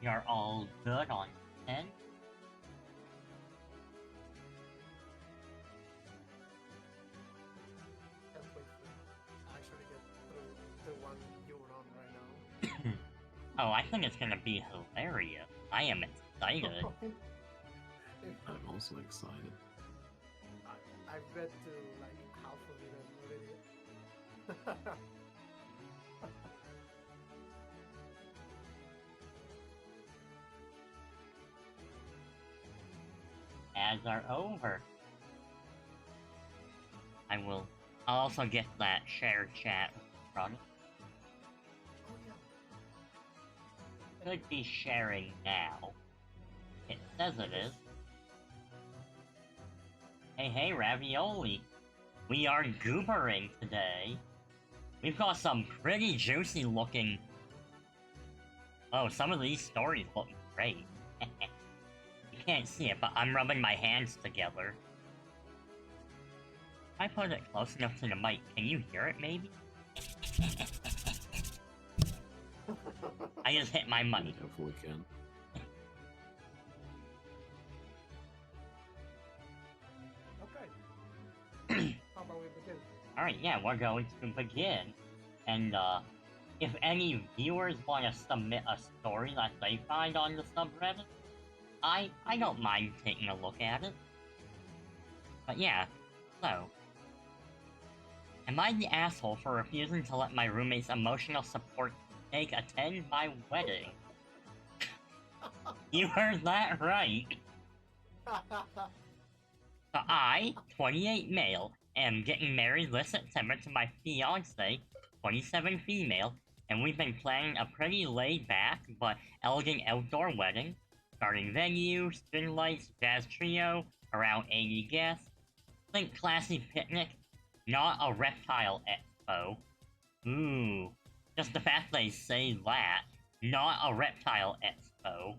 are all good on 10. Can't wait to actually get through the one you're on right now. Oh, I think it's gonna be hilarious. I am excited. I'm also excited. I bet to like half of it already. Ads are over. I'll also get that shared chat from it. Oh yeah. Could be sharing now. It says it is. Hey, Ravioli. We are goobering today. We've got some pretty juicy looking... Oh, some of these stories look great. You can't see it, but I'm rubbing my hands together. If I put it close enough to the mic, can you hear it maybe? I just hit my mic. You definitely can. Okay. How about we begin? Alright, yeah, we're going to begin. And, if any viewers want to submit a story that they find on the subreddit, I don't mind taking a look at it. But yeah, so... Am I the asshole for refusing to let my roommate's emotional support snake attend my wedding? You heard that right. So I, 28 male, am getting married this September to my fiancée, 27 female, and we've been planning a pretty laid-back but elegant outdoor wedding, starting venue, string lights, jazz trio, around 80 guests. Think classy picnic, not a reptile expo. Ooh, just the fact they say that, not a reptile expo.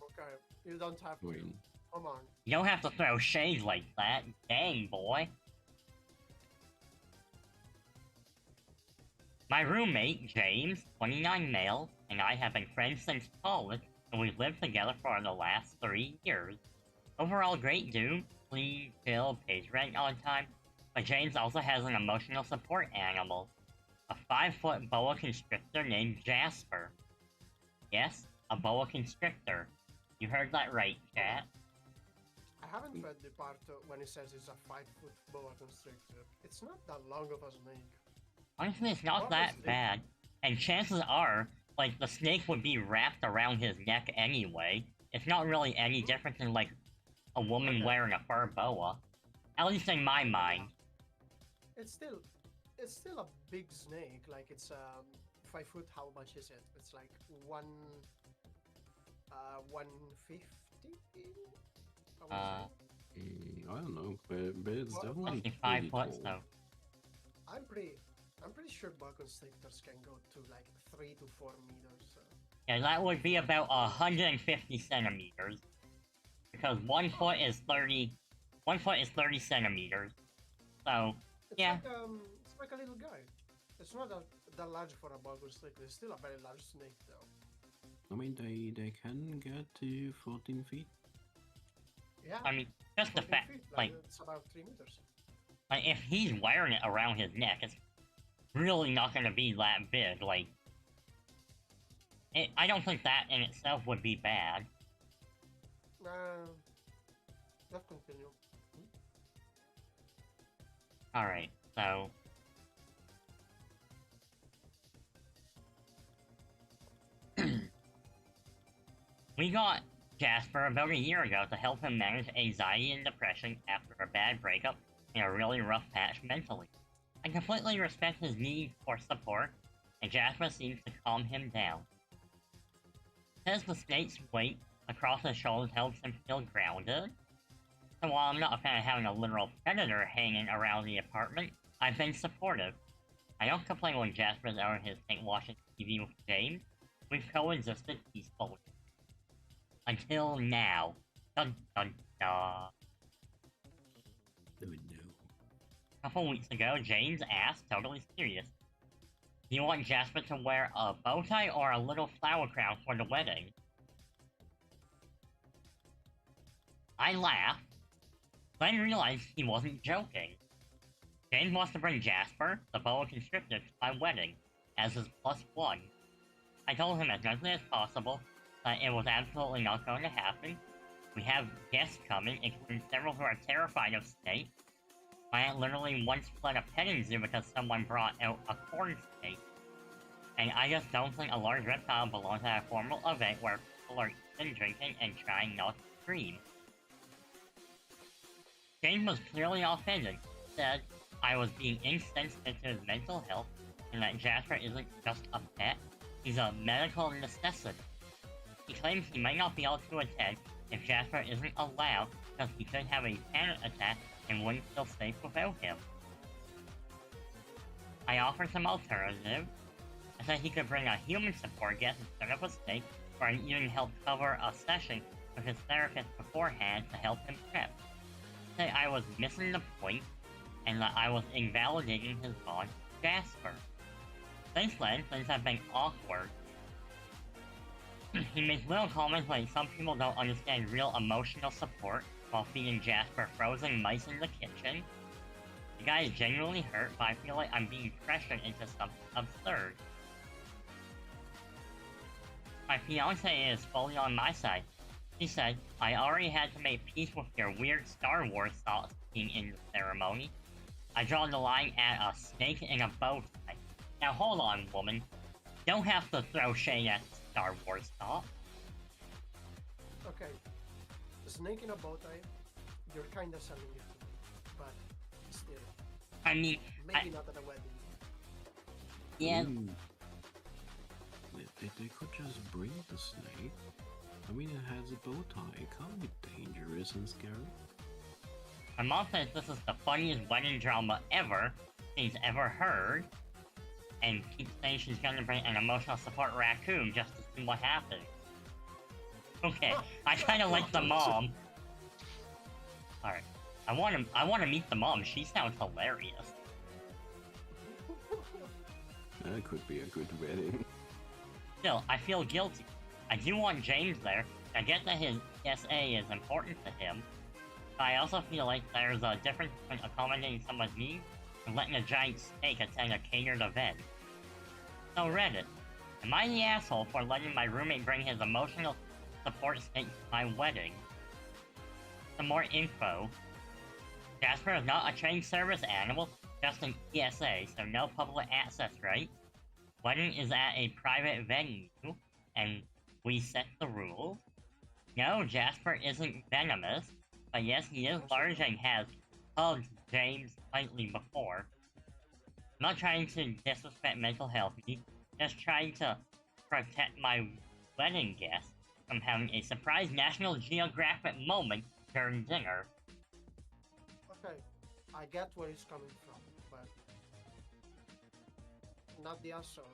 Okay, you don't have to. Wait. Come on. You don't have to throw shade like that, dang boy. My roommate, James, 29 male, and I have been friends since college, and we've lived together for the last 3 years. Overall great dude, clean, chill, pays rent on time, but James also has an emotional support animal. A 5-foot boa constrictor named Jasper. Yes, a boa constrictor. You heard that right, chat. I haven't read the part when it says it's a 5-foot boa constrictor. It's not that long of a snake. Honestly, it's not that bad. And chances are, like, the snake would be wrapped around his neck anyway. It's not really any different than, like, a woman wearing a fur boa. At least in my mind. It's still a big snake. Like, it's 5 foot. How much is it? It's like 150. I don't know, but it's definitely It's 5 pretty foot, tall. so. I'm pretty sure boa constrictors can go to like 3 to 4 meters. So. Yeah, that would be about 150 centimeters. Because 1 foot is 30 centimeters. So, It's yeah. like, it's like a little guy. It's not that large for a boa constrictor. It's still a very large snake, though. I mean, they can get to 14 feet. Yeah. I mean, just the 14 fact, feet, like, it's about 3 meters. like, if he's wearing it around his neck, it's really not gonna be that big, like... I don't think that in itself would be bad. Let's continue. Alright, so... We got Jasper about a year ago to help him manage anxiety and depression after a bad breakup and a really rough patch mentally. I completely respect his need for support, and Jasper seems to calm him down. Says the snake's weight across his shoulders helps him feel grounded. So while I'm not a fan of having a literal predator hanging around the apartment, I've been supportive. I don't complain when Jasper's out on his tank watching TV with James. We've coexisted peacefully. Until now. Dun dun dun. Oh no. A couple weeks ago, James asked, totally serious, do you want Jasper to wear a bow tie or a little flower crown for the wedding? I laughed, then realized he wasn't joking. James wants to bring Jasper, the boa constrictor, to my wedding, as his +1. I told him as nicely as possible that it was absolutely not going to happen. We have guests coming, including several who are terrified of snakes. My aunt literally once fled a petting zoo because someone brought out a corn snake. And I just don't think a large reptile belongs at a formal event where people are eating, drinking, and trying not to scream. James was clearly offended, said I was being insensitive to his mental health, and that Jasper isn't just a pet, he's a medical necessity. He claims he might not be able to attend if Jasper isn't allowed because he could have a panic attack and wouldn't feel safe without him. I offered some alternatives. I said he could bring a human support guest instead of a snake, or I'd even help cover a session with his therapist beforehand to help him prep. I said I was missing the point, and that I was invalidating his bond with Jasper. Since then, things have been awkward. He makes little comments like some people don't understand real emotional support while feeding Jasper frozen mice in the kitchen. The guy is genuinely hurt, but I feel like I'm being pressured into something absurd. My fiancée is fully on my side. She said, I already had to make peace with your weird Star Wars thoughts being in the ceremony. I draw the line at a snake in a bow tie. Now hold on, woman. Don't have to throw shade at Star Wars thought. Okay, snake in a bow tie, you're kinda selling it to me, but still, I mean, maybe not at a wedding. yeah. Ooh. They could just bring the snake. I mean, it has a bow tie. It can't be dangerous and scary. My mom says this is the funniest wedding drama ever she's ever heard, and keeps saying she's gonna bring an emotional support raccoon just to see what happens. Okay, I kinda like the mom. Alright, I wanna meet the mom. She sounds hilarious. That could be a good wedding. Still, I feel guilty. I do want James there. I get that his SA is important to him, but I also feel like there's a difference between accommodating someone's needs and letting a giant snake attend a catered event. So Reddit, am I the asshole for letting my roommate bring his emotional support snake to my wedding? Some more info. Jasper is not a trained service animal, just an ESA, so no public access rights. Wedding is at a private venue, and we set the rules. No, Jasper isn't venomous, but yes, he is large and has hugged James slightly before. I'm not trying to disrespect mental health needs, just trying to protect my wedding guests from having a surprise National Geographic moment during dinner. Okay, I get where he's coming from, but not the asshole.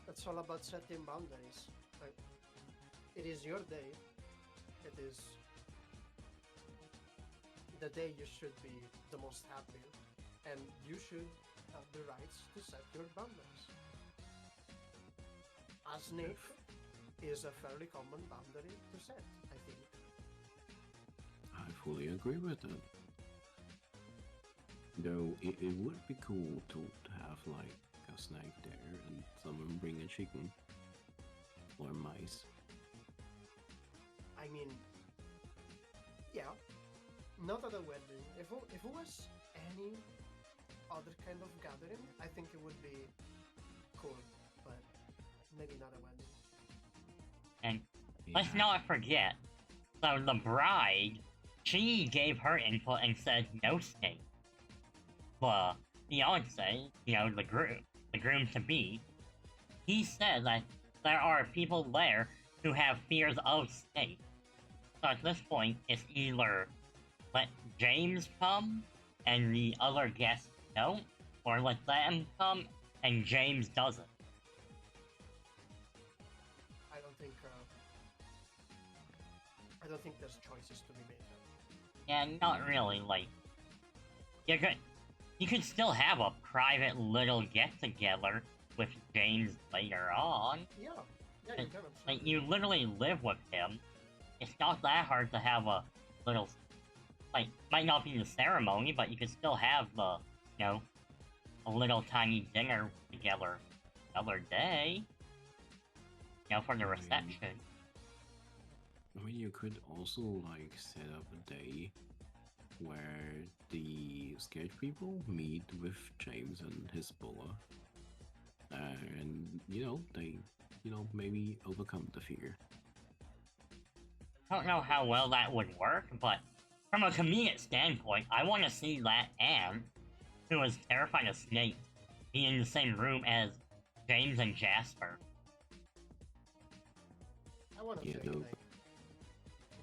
It's all about setting boundaries. Like, it is your day. It is the day you should be the most happy, and you should have the rights to set your boundaries. A snake is a fairly common boundary to set, I think. I fully agree with that. Though it would be cool to have like a snake there and someone bring a chicken or mice. I mean, yeah, not at a wedding. If it was any other kind of gathering, I think it would be cool, but maybe not a wedding. And let's not forget, so the bride, she gave her input and said no snake. The fiance, the groom-to-be, he said that there are people there who have fears of snakes. So at this point, it's either let James come and the other guests don't, or let them come and James doesn't. I don't think there's choices to be made there. Yeah, not really, like, you could still have a private little get-together with James later on. Yeah, you can. Like, you literally live with him. it's not that hard to have a little, like, might not be the ceremony, but you could still have the, you know, a little tiny dinner together another day, you know, for the reception. I mean, you could also like set up a day where the sketch people meet with James and Hezbollah, and they, maybe overcome the fear. I don't know how well that would work, but from a comedic standpoint, I want to see that Anne, who is terrified of snakes, be in the same room as James and Jasper. I want to Yeah, say, no. like,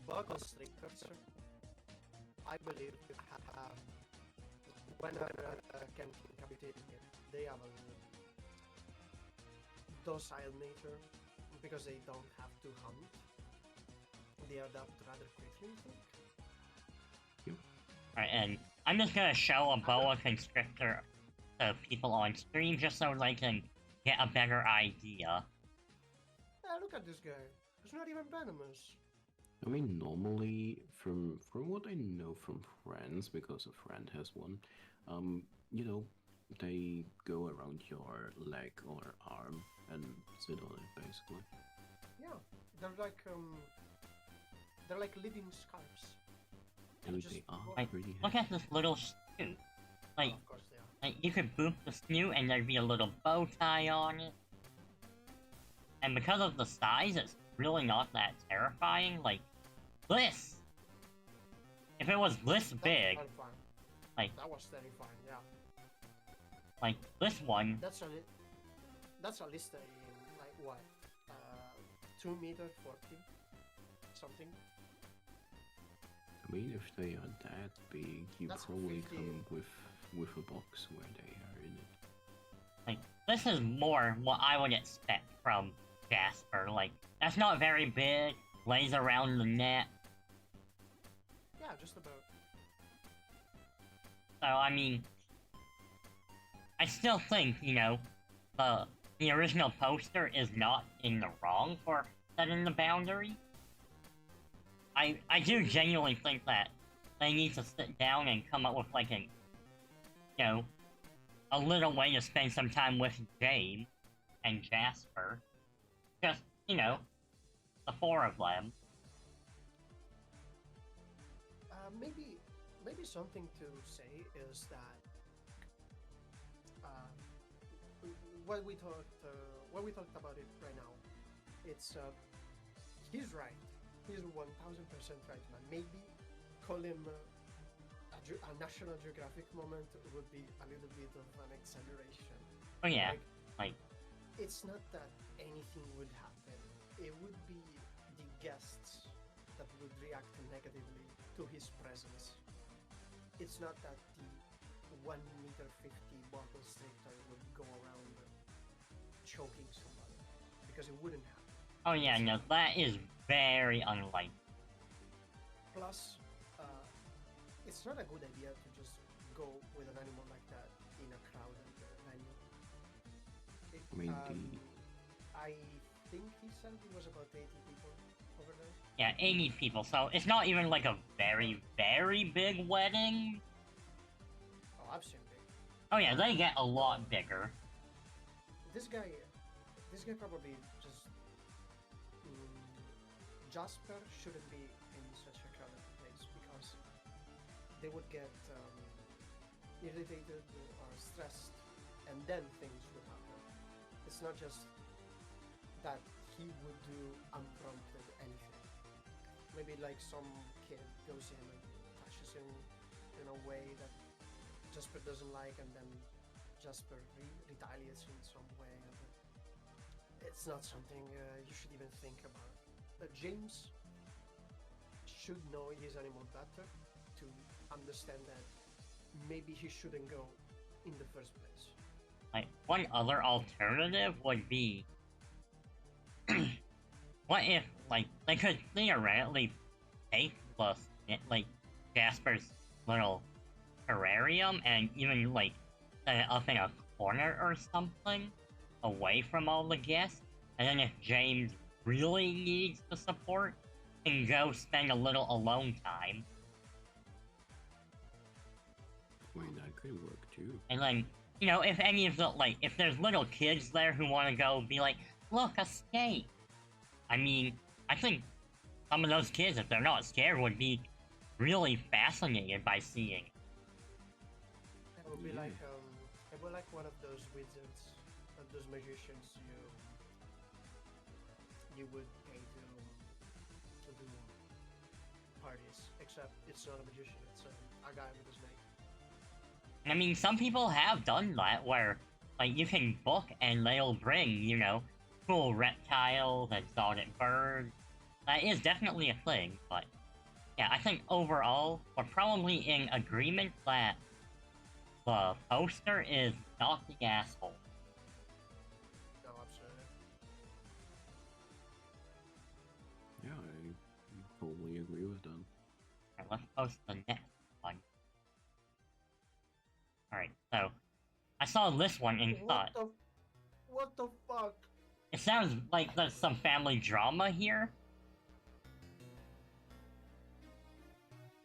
bug constrictors, I believe, have, when can capitate it, they have a docile nature because they don't have to hunt. They adapt rather quickly, I think. Right, and I'm just gonna show a boa constrictor to people on stream just so they can get a better idea. Look at this guy. He's not even venomous. I mean, normally, from what I know from friends, because a friend has one, they go around your leg or arm and sit on it, basically. Yeah, they're like living scarps. And Just they are Like, pretty look heavy. at this little snoot. Like, Of course they are. like, you could boop the snoot and there'd be a little bow tie on it. And because of the size, it's really not that terrifying. Like, this! If it was this big, Terrifying. like, That was terrifying. Yeah. like this one, That's at least a like what, 2 meter 40 something. I mean, if they are that big, you That's probably 50. come with a box where they are in it. like, this is more what I would expect from Jasper. Like, that's not very big, lays around the net. Yeah, just about. So, I mean, I still think, the original poster is not in the wrong for setting the boundary. I do genuinely think that they need to sit down and come up with, like, a little way to spend some time with James and Jasper. Just, the four of them. Maybe something to say is that what we talked about it right now. It's he's right. He's 1000% right, man. Maybe call him a National Geographic moment would be a little bit of an exaggeration. Oh yeah, Like, it's not that anything would happen. It would be the guests that would react negatively to his presence. It's not that the 1 meter 50 boa constrictor would go around choking somebody, because it wouldn't happen. oh yeah, no, that is very unlikely. Plus, it's not a good idea to just go with an animal like that in a crowded venue. I mean, I think he said it was about 80 people over there. Yeah, 80 people, so it's not even like a very, very big wedding. Oh, I've seen big. Oh yeah, they get a lot bigger. This guy probably just Jasper shouldn't be in such a crowded place because they would get irritated or stressed, and then things would happen. It's not just that he would do unprompted anything. Maybe like some kid goes in and touches him in a way that Jasper doesn't like, and then Jasper retaliates in some way. It's not something you should even think about. James should know his animal better to understand that maybe he shouldn't go in the first place. Like, one other alternative would be... what if, like, they could theoretically take the, like, Jasper's little terrarium and even, like, set it up in a corner or something, away from all the guests, and then if James really needs the support, can go spend a little alone time. I mean, that could work too. And then, you know, if any of the, like, if there's little kids there who want to go be like, look, a skate. I mean, I think some of those kids, if they're not scared, would be really fascinated by seeing. It would be Yeah. like it would like one of those wizards, of those magicians you would pay to do parties. Except it's not a magician; it's a guy with a snake. I mean, some people have done that where, like, you can book and they'll bring, you know, cool reptiles, exotic birds. That is definitely a thing, but yeah, I think overall, we're probably in agreement that the poster is not the asshole. No, absolutely. Yeah, I totally agree with that. Alright, let's post the next one. Alright, so I saw this one and thought, What the fuck? it sounds like there's some family drama here.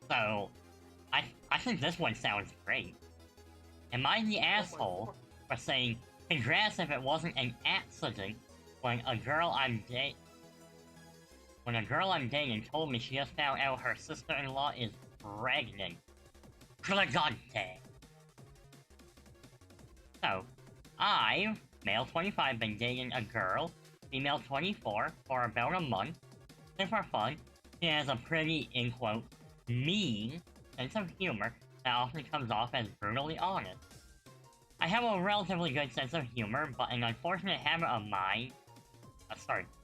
So, I think this one sounds great. Am I the asshole for saying, congrats if it wasn't an accident when a girl I'm dating told me she just found out her sister-in-law is pregnant. Gigante. So, I've, male 25, been dating a girl, female 24, for about a month. And for fun, she has a pretty, in quote, mean sense of humor that often comes off as brutally honest. I have a relatively good sense of humor, but an unfortunate habit of mine,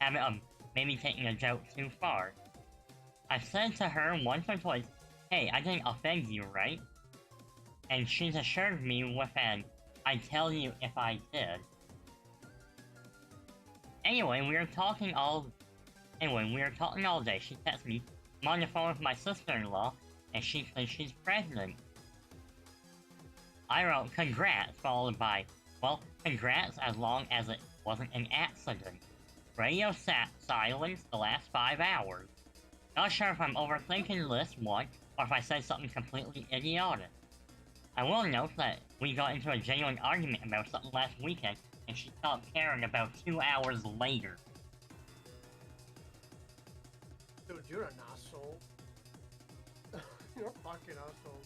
habit of maybe taking a joke too far. I've said to her once or twice, hey, I didn't offend you, right? And she's assured me with an, I'd tell you if I did. Anyway, we were talking all day. She texts me, I'm on the phone with my sister-in-law, and she says she's pregnant. I wrote, congrats, followed by, well, congrats as long as it wasn't an accident. Radio silence the last 5 hours. Not sure if I'm overthinking this one, or if I said something completely idiotic. I will note that we got into a genuine argument about something last weekend, and she stopped caring about 2 hours later. Dude, you're an asshole. You're a fucking asshole.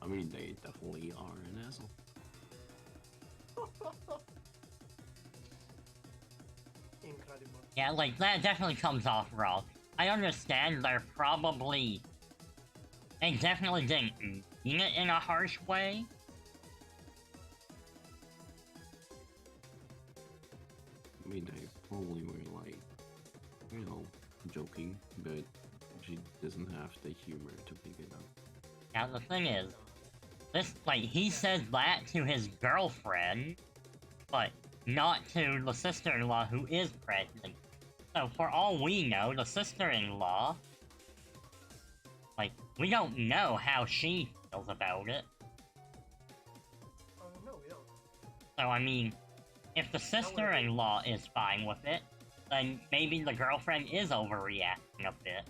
I mean, they definitely are an asshole. Incredible. Yeah, like, that definitely comes off wrong. I understand they definitely didn't mean it in a harsh way. I mean, they probably were like, you know, joking, but she doesn't have the humor to pick it up. Now, the thing is, he says that to his girlfriend, but not to the sister-in-law who is pregnant. So, for all we know, the sister-in-law, we don't know how she feels about it. Oh, no, we don't. So, I mean, if the sister-in-law is fine with it, then maybe the girlfriend is overreacting a bit.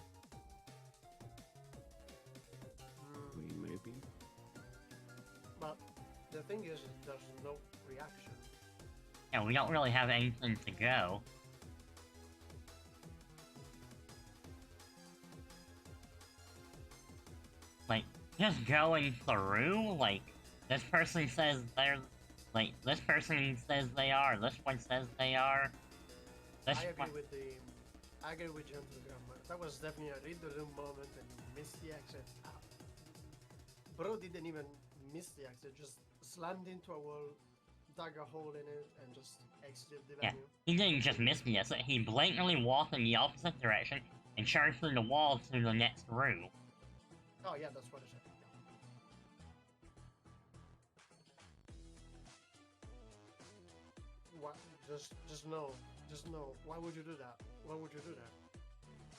I mean, maybe. But the thing is, there's no reaction. Yeah, we don't really have anything to go. Just going through, this person says they're, this person says they are, this one says they are, I agree with Gentle Grammar. That was definitely a read the room moment and missed the exit. Bro didn't even miss the exit, just slammed into a wall, dug a hole in it, and just exited the venue. He didn't just miss the exit, he blatantly walked in the opposite direction and charged through the wall to the next room. Oh yeah, that's what I said. What? Just no. Why would you do that? Why would you do that?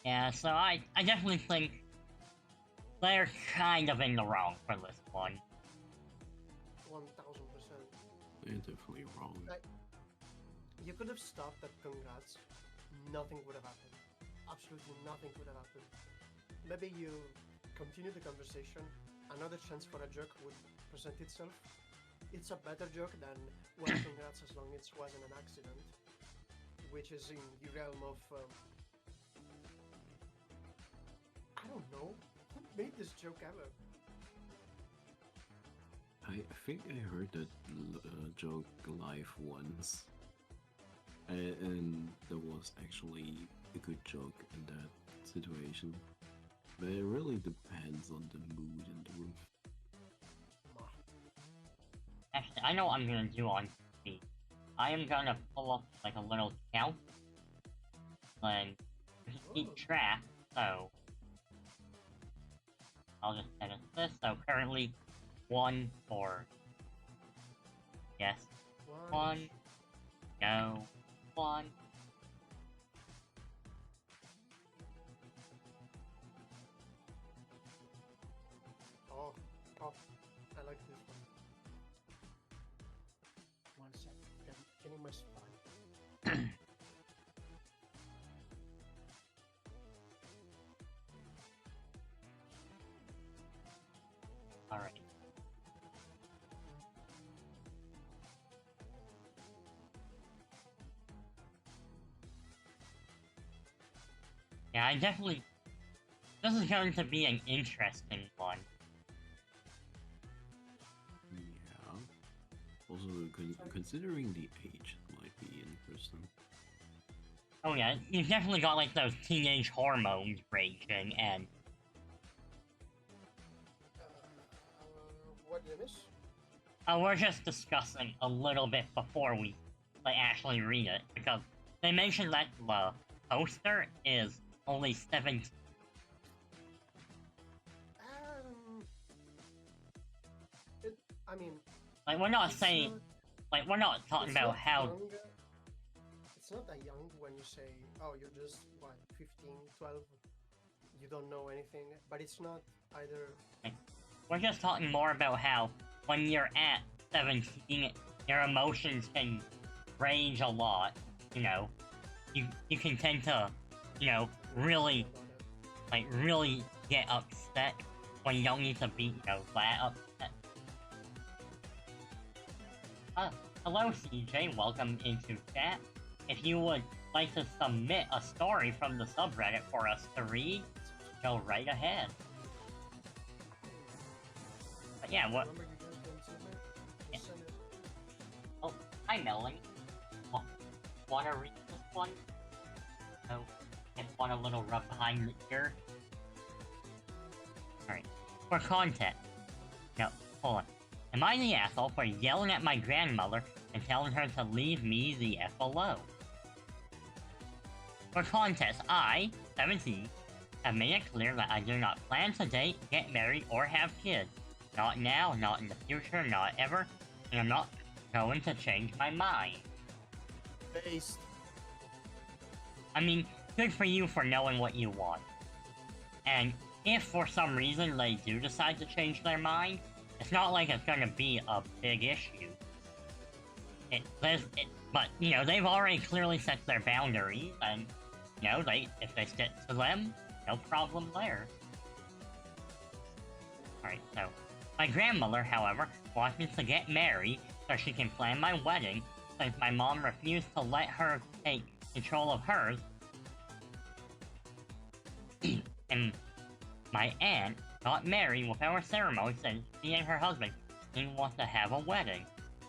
Yeah, so I definitely think they're kind of in the wrong for this one. 1000%. They're definitely wrong. You could have stopped at congrats, nothing would have happened. Absolutely nothing would have happened. Maybe you continue the conversation, another chance for a joke would present itself. It's a better joke than, well, congrats as long as it wasn't an accident, which is in the realm of, I don't know, who made this joke ever? I think I heard that joke live once, and there was actually a good joke in that situation. But it really depends on the mood in the room. Actually, I know what I'm gonna do on TV. I am gonna pull up like a little count and just keep track. So I'll just edit this. So currently 1 for yes, 1, no, 1. Oh, I like this one. One sec, getting my spine. Alright. Yeah, I definitely... This is going to be an interesting one. Yeah. Also, considering the age might be interesting. Oh yeah, you've definitely got like those teenage hormones raging, and What did I miss? we're just discussing a little bit before we like actually read it, because they mentioned that the poster is only 17. I mean, Like, we're not saying, like, we're not talking about how... Young, it's not that young when you say, oh, you're just, what, 15, 12, you don't know anything, but it's not either... Like, we're just talking more about how, when you're at 17, your emotions can range a lot, you know. You can tend to, you know, really, like, really get upset when you don't need to be, you know, that upset. Hello CJ, welcome into chat. If you would like to submit a story from the subreddit for us to read, go right ahead. But yeah, what... Yeah. Oh, hi Melanie. Wanna read this one? Oh, just want a little rub behind the ear. Alright, for content. No, hold on. Am I the asshole for yelling at my grandmother and telling her to leave me the F alone? For context, I, 17, have made it clear that I do not plan to date, get married, or have kids. Not now, not in the future, not ever, and I'm not going to change my mind. Based. I mean, good for you for knowing what you want. And if for some reason they do decide to change their mind, it's not like it's gonna be a big issue. But, you know, they've already clearly set their boundaries, and, you know, if they stick to them, no problem there. Alright, so, my grandmother, however, wants me to get married so she can plan my wedding, since my mom refused to let her take control of hers, and my aunt got married without a ceremony since she and her husband didn't want to have a wedding.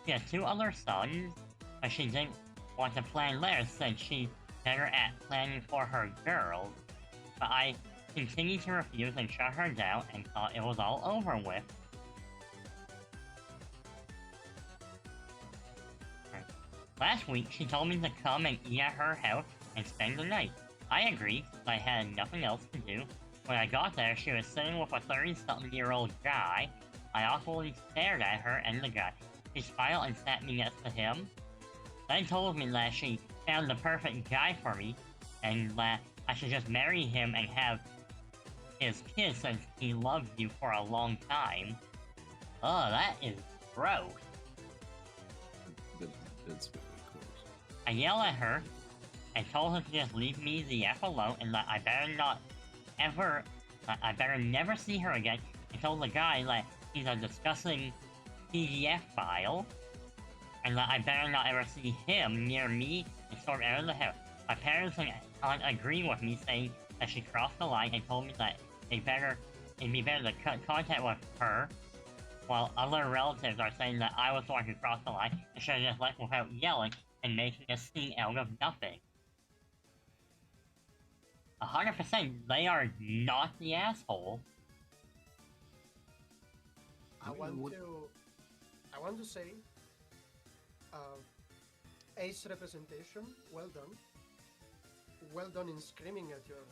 She has 2 other sons, but she didn't want to plan theirs since she's better at planning for her girls. But I continued to refuse and shut her down and thought it was all over with. Last week, she told me to come and eat at her house and spend the night. I agreed, but I had nothing else to do. When I got there, she was sitting with a 30-something-year-old guy. I awkwardly stared at her and the guy. She smiled and sat me next to him. Then told me that she found the perfect guy for me, and that I should just marry him and have his kids since he loved you for a long time. Oh, that is gross. That's very gross. I yell at her, and told him to just leave me the F alone and that I better not ever, I better never see her again, and told the guy that he's a disgusting PDF file, and that I better not ever see him near me and stormed out of the house. My parents and aunt agree with me, saying that she crossed the line and told me that it'd be better to cut contact with her, while other relatives are saying that I was the one who crossed the line and should have just left without yelling and making a scene out of nothing. 100%, they are not the asshole. I want to say, ace representation, well done. Well done in screaming at your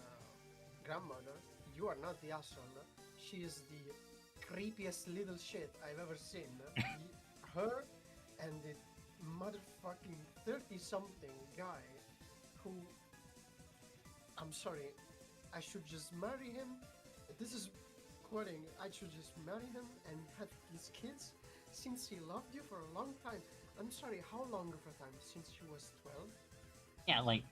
grandmother. You are not the asshole. She is the creepiest little shit I've ever seen. Her and the motherfucking 30-something guy who, I'm sorry, I should just marry him. This is quoting, I should just marry him and have his kids since he loved you for a long time. I'm sorry, how long of a time? Since she was 12? Yeah, like,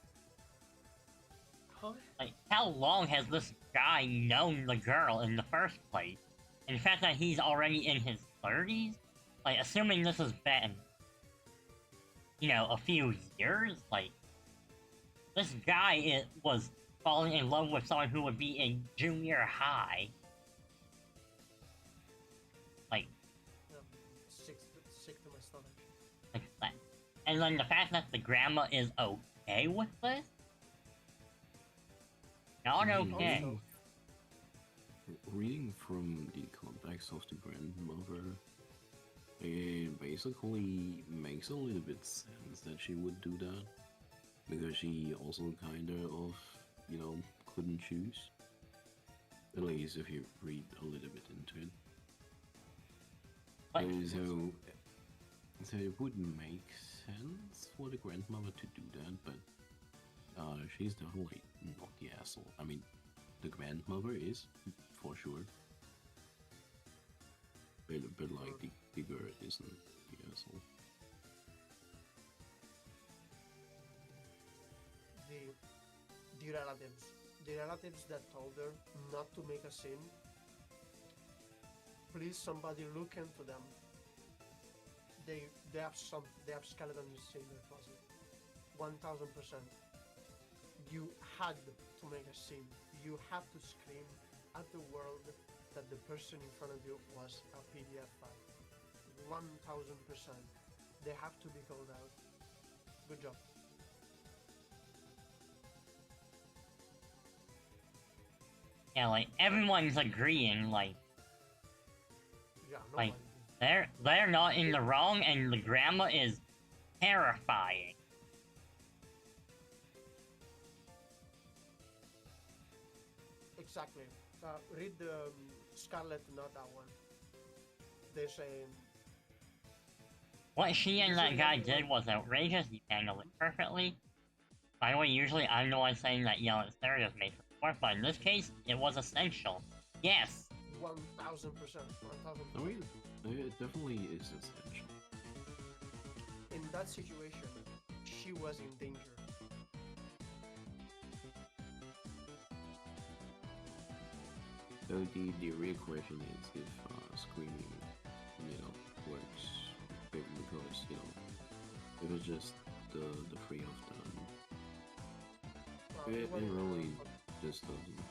Huh? like, how long has this guy known the girl in the first place? And the fact that he's already in his 30s? Like, assuming this has been, you know, a few years? Like, this guy was falling in love with someone who would be in junior high. Like, Sick to my stomach. like that. And then the fact that the grandma is okay with this? Not okay. Also, Reading from the context of the grandmother, it basically makes a little bit sense that she would do that, because she also kinda of, you know, couldn't choose. At least if you read a little bit into it. But, So it would make sense for the grandmother to do that, but she's definitely not the asshole. I mean, the grandmother is, for sure. But like, the girl isn't the asshole. The relatives that told her not to make a scene, please somebody look into them. They have skeletons in their closet. 1000%. You had to make a scene. You had to scream at the world that the person in front of you was a PDF file. 1000%. They have to be called out. Good job. yeah, like, everyone's agreeing, like, Yeah, no Like, one. they're not in the wrong, and the grandma is terrifying. Exactly. Read the Scarlet, not that one. They say What she and that guy did was outrageous. You handled it perfectly. By the way, usually I'm the one saying that yelling stereos makes it work, but in this case, it was essential. Yes! 1000%. I mean, it definitely is essential. In that situation, she was in danger. So the real question is if screaming, you know, works, because, you know, if it's just the three of them, it really just doesn't.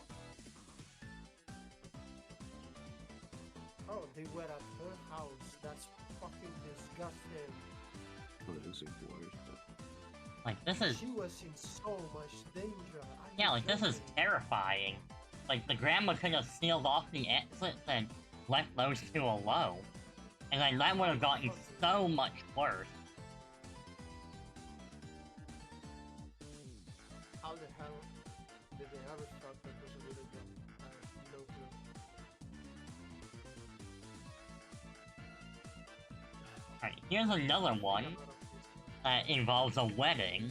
Oh, they were at her house. That's fucking disgusting. Well, it's important, but Like, this is... She was in so much danger. Yeah, like, this is terrifying. Like, the grandma could have sealed off the exits and left those two alone. And then that would have gotten so much worse. How the hell did they ever start that was a little job? I have no clue. Alright, here's another one that involves a wedding.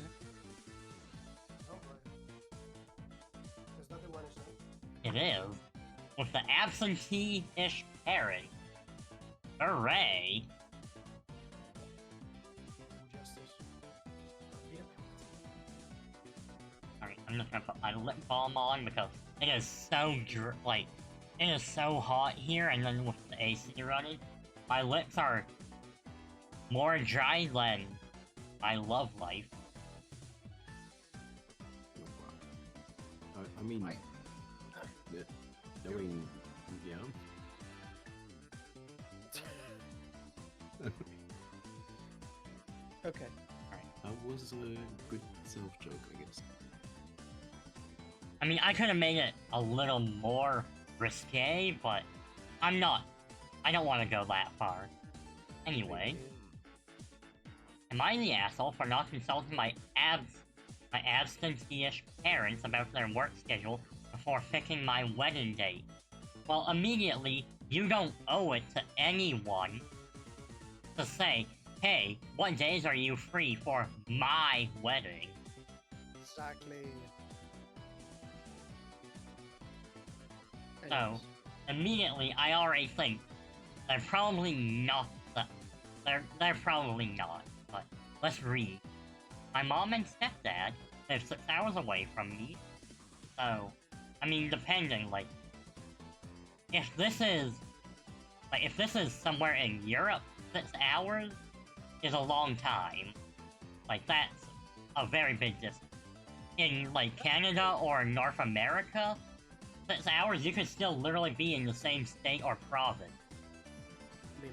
Oh my. Is that the one I said? It is. With the absentee-ish parent. Hooray! Justice. I'm just gonna put my lip balm on because it is so it is so hot here, and then with the AC running, my lips are more dry than my love life. I mean, knowing, yeah. Okay. That was a good self-joke, I guess. I mean, I could have made it a little more risque, but I'm not. I don't want to go that far. Anyway, am I the asshole for not consulting my absentee-ish parents about their work schedule before picking my wedding date? Well, immediately, you don't owe it to anyone to say, hey, what days are you free for my wedding? Exactly. So, Anyways. immediately, I already think they're probably not. They're probably not. But let's read. My mom and stepdad live 6 hours away from me. So, I mean, depending, like, if this is somewhere in Europe, 6 hours is a long time. Like, that's a very big distance. In, like, Canada or North America, 6 hours, you could still literally be in the same state or province. I mean,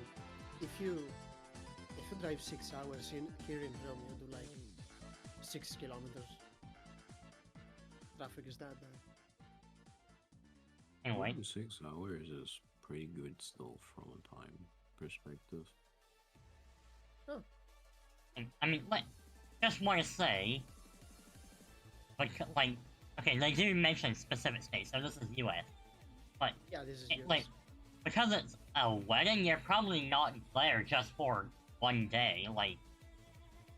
if you drive 6 hours here in Rome, you do like 6 kilometers. Traffic is that bad. Anyway. 6 hours is pretty good still from a time perspective. Oh. I mean, just want to say, like, okay, they do mention specific states, so this is U.S. But yeah, this is US. Like, because it's a wedding, you're probably not there just for one day. Like,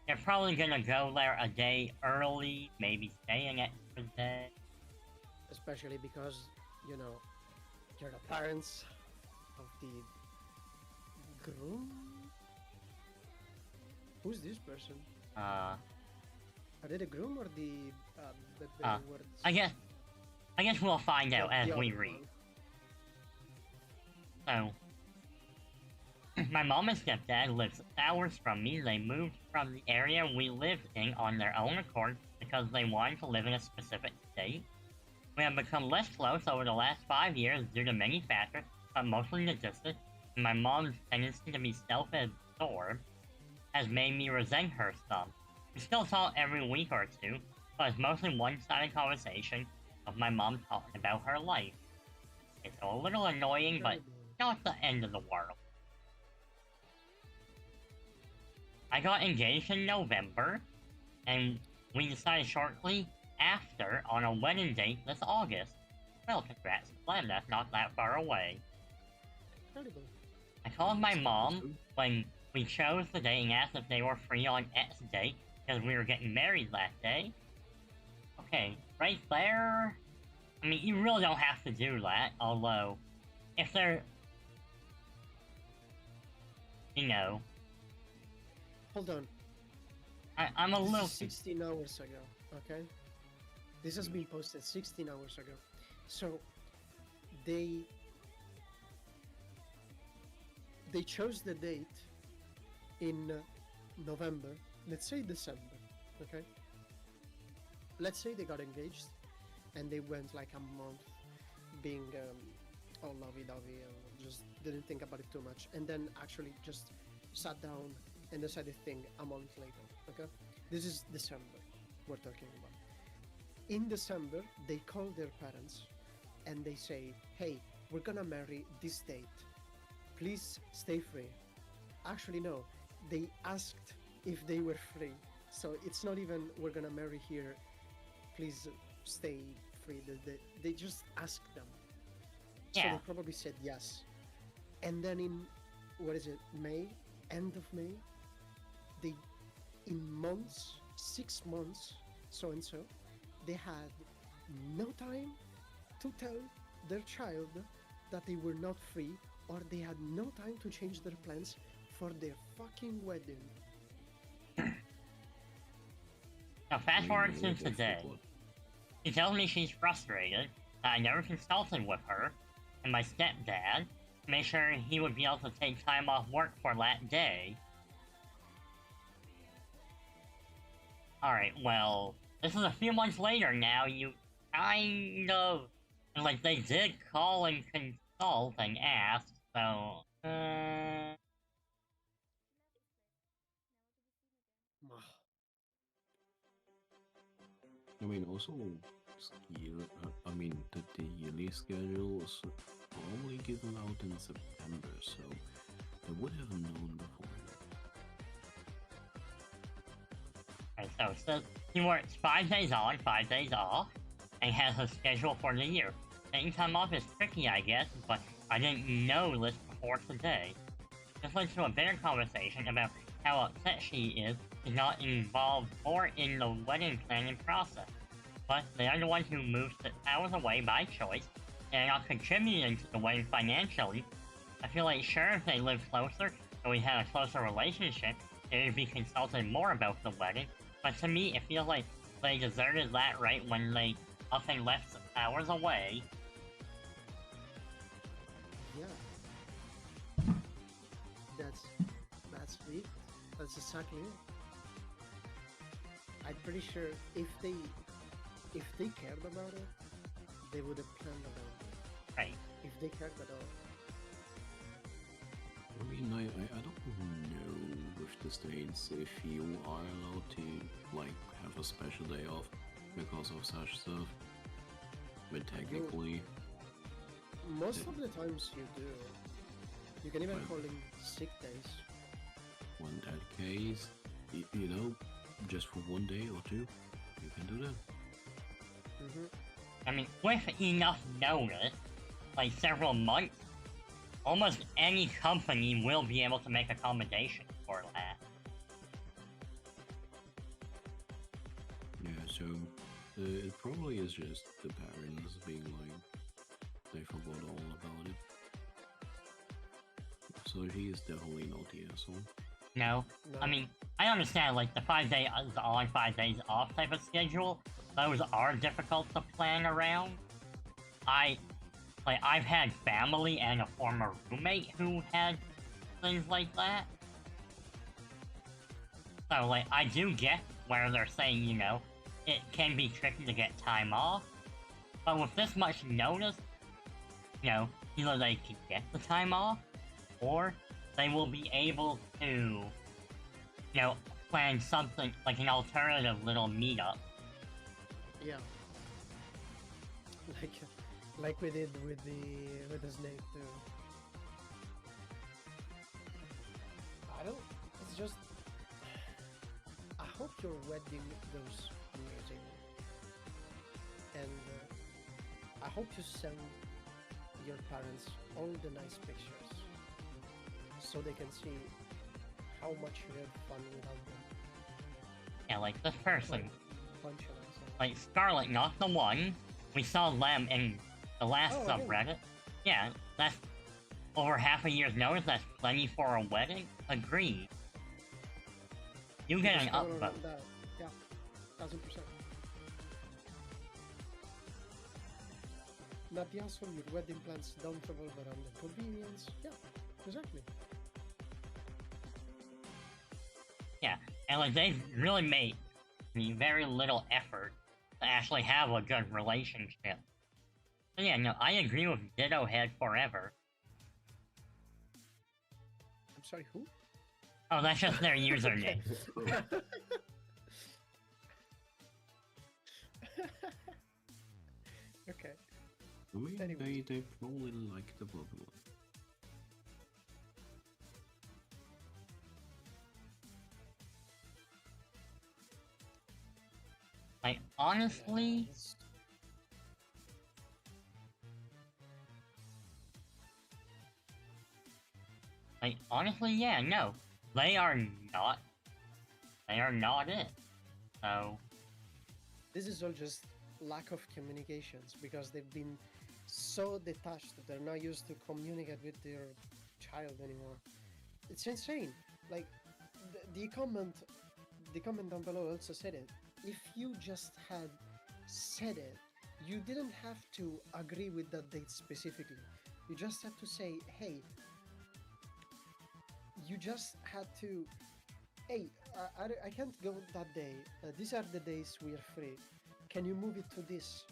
you're probably gonna go there a day early, maybe stay an extra day. Especially because, you know, you're the parents of the groom? Who's this person? Are they the groom or the words? I guess we'll find out as we read. So, my mom and stepdad live 6 hours from me. They moved from the area we lived in on their own accord because they wanted to live in a specific state. We have become less close over the last 5 years due to many factors, but mostly the distance, and my mom's tendency to be self-absorbed has made me resent her some. We still talk every week or two, but it's mostly one-sided conversation of my mom talking about her life. It's a little annoying, but not the end of the world. I got engaged in November, and we decided shortly after on a wedding date this August. Well, congrats, glad that's not that far away. Incredible. I called my mom when we chose the day and asked if they were free on X date, because we were getting married that day. Okay, right there... I mean, you really don't have to do that, although, if they're... You know... Hold on. I'm a This little... is 16 hours ago, okay? This has been posted 16 hours ago. So, they chose the date in November, let's say December, okay? Let's say they got engaged and they went like a month being all lovey-dovey and just didn't think about it too much, and then actually just sat down and decided thing a month later, okay? This is December we're talking about. In December, they call their parents and they say, hey, we're gonna marry this date. Please stay free. Actually, no. They asked if they were free. So it's not even, we're gonna marry here. Please stay free. They just asked them. So Yeah. they probably said yes. And then in, what is it, May? End of May? They, in months, 6 months, so-and-so, they had no time to tell their child that they were not free, or they had no time to change their plans for their fucking wedding. Now, fast forward to today. She tells me she's frustrated, that I never consulted with her, and my stepdad, to make sure he would be able to take time off work for that day. Alright, well, this is a few months later now, you kind of... Like, they did call and consult and ask, so... I mean, also, I mean, the yearly schedule was normally given out in September, so they would have known before. Okay, so it says he works 5 days on, 5 days off, and has a schedule for the year. Taking time off is tricky, I guess, but I didn't know this before today. This led to a bigger conversation about how upset she is not involved more in the wedding planning process. But they are the ones who moved 6 hours away by choice, and are not contributing to the wedding financially. I feel like sure if they lived closer, and we had a closer relationship, they would be consulted more about the wedding, but to me it feels like they deserted that right when they up and left 6 hours away. Yeah. That's it. That's exactly it. I'm pretty sure if they cared about it, they would have planned about it. Right. If they cared at all. I mean, I don't know with the States if you are allowed to, like, have a special day off because of such stuff. But technically... Most of the times you do. You can even Well, call them sick days. in that case, you know, just for 1 day or 2, you can do that. I mean, with enough notice, like several months, almost any company will be able to make accommodations for that. Yeah, so it probably is just the parents being like, they forgot all about it. So he is definitely not the asshole. No. I mean, I understand, like, the 5 days on, 5 days off type of schedule. Those are difficult to plan around. I've had family and a former roommate who had things like that. So, like, I do get where they're saying, you know, it can be tricky to get time off. But with this much notice, you know, either they can get the time off, or they will be able to, you know, plan something like an alternative little meetup. Yeah. Like we did with the snake too. It's just, I hope your wedding goes amazing. And I hope you send your parents all the nice pictures so they can see how much you had fun without them. Yeah, like this person. Punch Like Scarlet, not the one. We saw them in the last subreddit. Yeah, that's over half a year's notice. That's plenty for a wedding. Agreed. You get an upvote. Yeah, 1000%. Not the asshole, your wedding plans don't revolve around the convenience. Yeah, exactly. Yeah, and like they've really made very little effort to actually have a good relationship. So yeah, no, I agree with Ditto Head forever. I'm sorry, who? Oh, that's just their username. Okay. I mean, Anyway. they probably like the Pokemon. Like, honestly, yeah, no. They are not it. So... This is all just lack of communications because they've been so detached that they're not used to communicate with their child anymore. It's insane. Like, the comment down below also said it. If you just had said it. You didn't have to agree with that date specifically. You just had to say, hey, you just had to, hey, I can't go that day. These are the days we are free. Can you move it to this?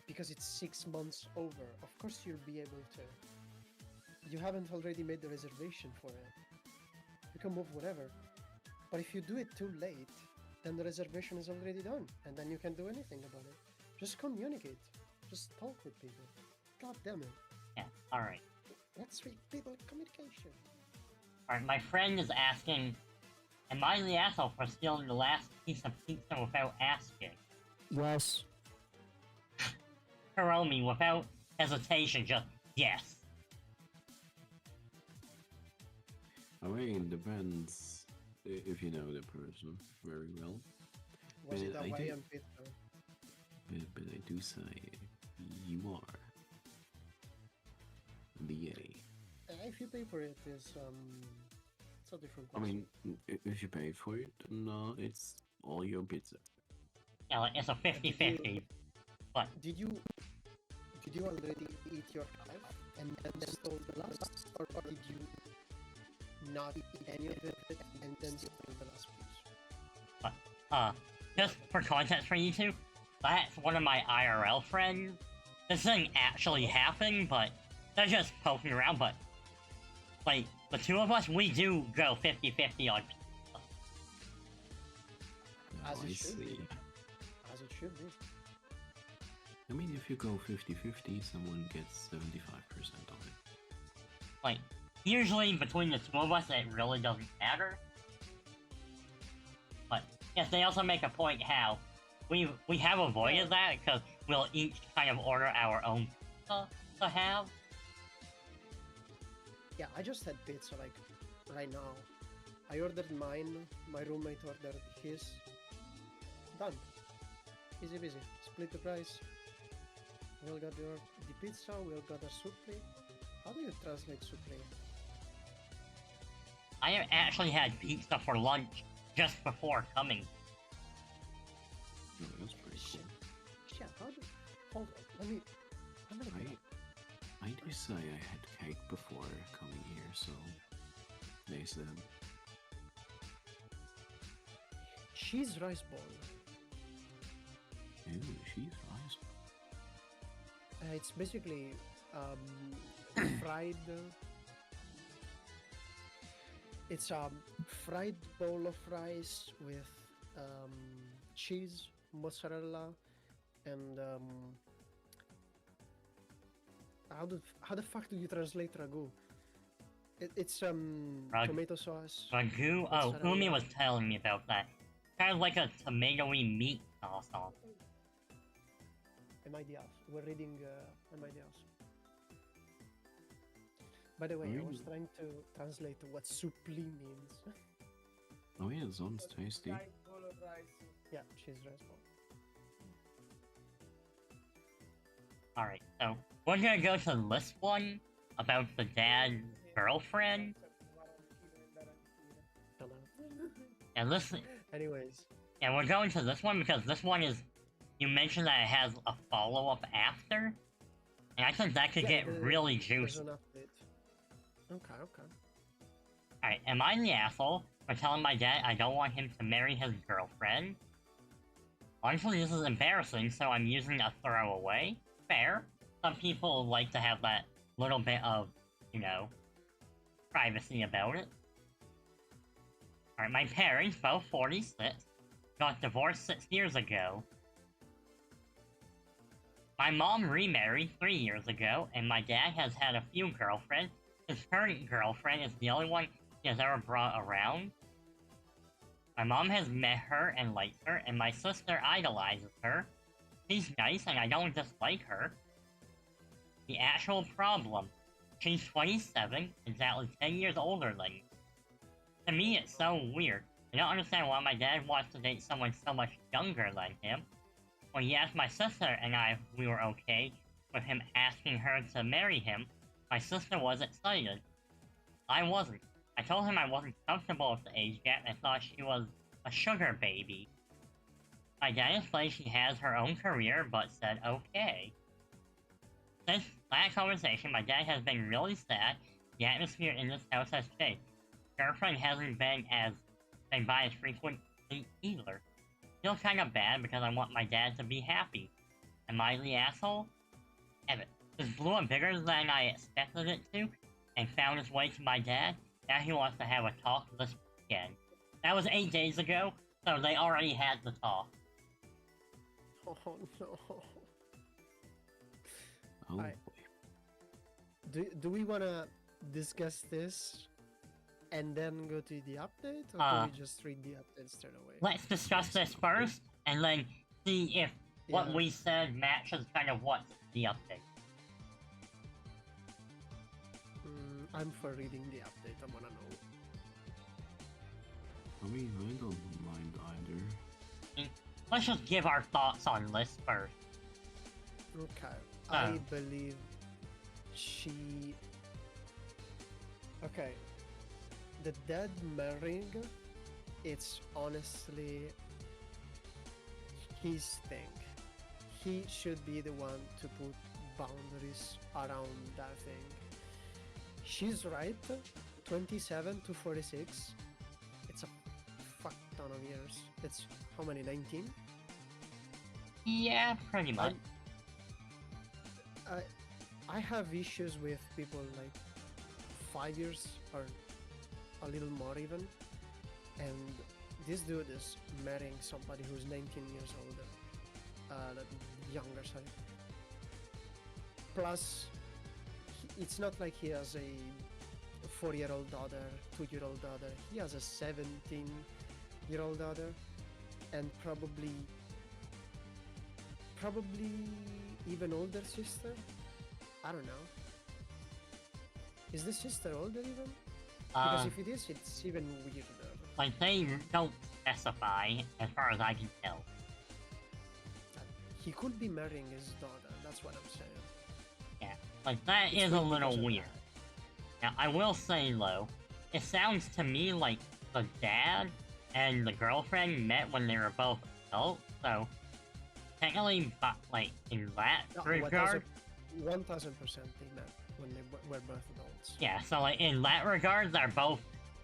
Because it's 6 months over. Of course you'll be able to. You haven't already made the reservation for it. You can move whatever. But if you do it too late, then the reservation is already done, and then you can't do anything about it. Just communicate. Just talk with people. God damn it. Yeah, alright. Let's read people communication. Alright, my friend is asking, am I the asshole for stealing the last piece of pizza without asking? Yes. Hiromi, without hesitation, just yes. I mean, depends if you know the person very well. Was it I do- Hawaiian pizza? But I do say you are the A. If you pay for it, it's a different I question. mean, if you pay for it, then it's all your pizza. Yeah, like, it's a 50-50. But, Did you already eat your half and then stole the last, or did you not eat any of it and then steal the last piece? just for context for you two, that's one of my IRL friends. This didn't actually happen, but they're just poking around, but, like, the two of us, we do go 50-50 on pizza. As it I should be. see. As it should be. I mean, if you go 50-50, someone gets 75% of it. Like, usually between the two of us, it really doesn't matter. But, yes, they also make a point how we have avoided that because we'll each kind of order our own pizza to have. Yeah, I just had pizza like right now. I ordered mine, my roommate ordered his. Done. Easy peasy. Split the price. We all got the pizza, we all got a supli. How do you translate supli? I have actually had pizza for lunch just before coming. Oh, that's pretty cool. Shit, how do... Hold on, let me... I'm gonna get... I do say I had cake before coming here, so they said. Cheese rice ball. Ew, she's nice. It's basically fried. It's a fried bowl of rice with cheese, mozzarella, and how the fuck do you translate ragu? It's tomato sauce. Ragu? Oh, Mozzarella. Umi was telling me about that. Kind of like a tomatoey meat sauce. Am I the ass? We're reading Am I the ass? By the way, I was trying to translate what supli means. Oh yeah, it sounds tasty. Yeah, cheese rice ball. Alright, so we're gonna go to this one about the dad's girlfriend. Hello. And this, Anyways, and we're going to this one because this one is, you mentioned that it has a follow-up after, and I think that could yeah, get really there's juicy. an update. Okay. Alright, am I the asshole for telling my dad I don't want him to marry his girlfriend? Honestly, this is embarrassing, so I'm using a throwaway. Fair. Some people like to have that little bit of, you know, privacy about it. Alright, my parents, both 46, got divorced 6 years ago. My mom remarried 3 years ago, and my dad has had a few girlfriends. His current girlfriend is the only one he has ever brought around. My mom has met her and likes her, and my sister idolizes her. She's nice, and I don't dislike her. The actual problem, she's 27, exactly 10 years older than me. To me, it's so weird. I don't understand why my dad wants to date someone so much younger than him. When he asked my sister and I if we were okay with him asking her to marry him, my sister was excited. I wasn't. I told him I wasn't comfortable with the age gap and thought she was a sugar baby. my dad explained she has her own career, but said okay. Since that conversation, my dad has been really sad. The atmosphere in this house has changed. Girlfriend hasn't been by as frequently either. Feel kind of bad because I want my dad to be happy. Am I the asshole? Evan, this blew up bigger than I expected it to, and found its way to my dad. Now he wants to have a talk this weekend. That was 8 days ago, so they already had the talk. Oh no. Oh I- boy. Do we wanna discuss this and then go to the update, or do we just read the update straight away? Let's discuss this first, and then see if what Yeah. we said matches kind of what's the update. I'm for reading the update. I wanna know. I mean, I don't mind either. Let's just give our thoughts on this first. Okay. I believe she. Okay. The dead marrying, it's honestly his thing. He should be the one to put boundaries around that thing. She's right. 27 to 46. It's a fuck ton of years. It's how many? 19? Yeah, pretty much. I have issues with people like 5 years or a little more even, and this dude is marrying somebody who's 19 years older, younger, sorry. Plus, it's not like he has a 4-year-old daughter, 2-year-old daughter. He has a 17-year-old daughter, and probably even older sister. I don't know. Is the sister older even? Because if it is, it's even weirder. Like, they don't specify, as far as I can tell. He could be marrying his daughter, that's what I'm saying. Yeah, like, that It's is a weird little because of weird. that. Now, I will say, though, it sounds to me like the dad and the girlfriend met when they were both adults, so technically, but, like, in that No, regard, 1000% they met when they were both adults. yeah, so, like, in that regard, they're both,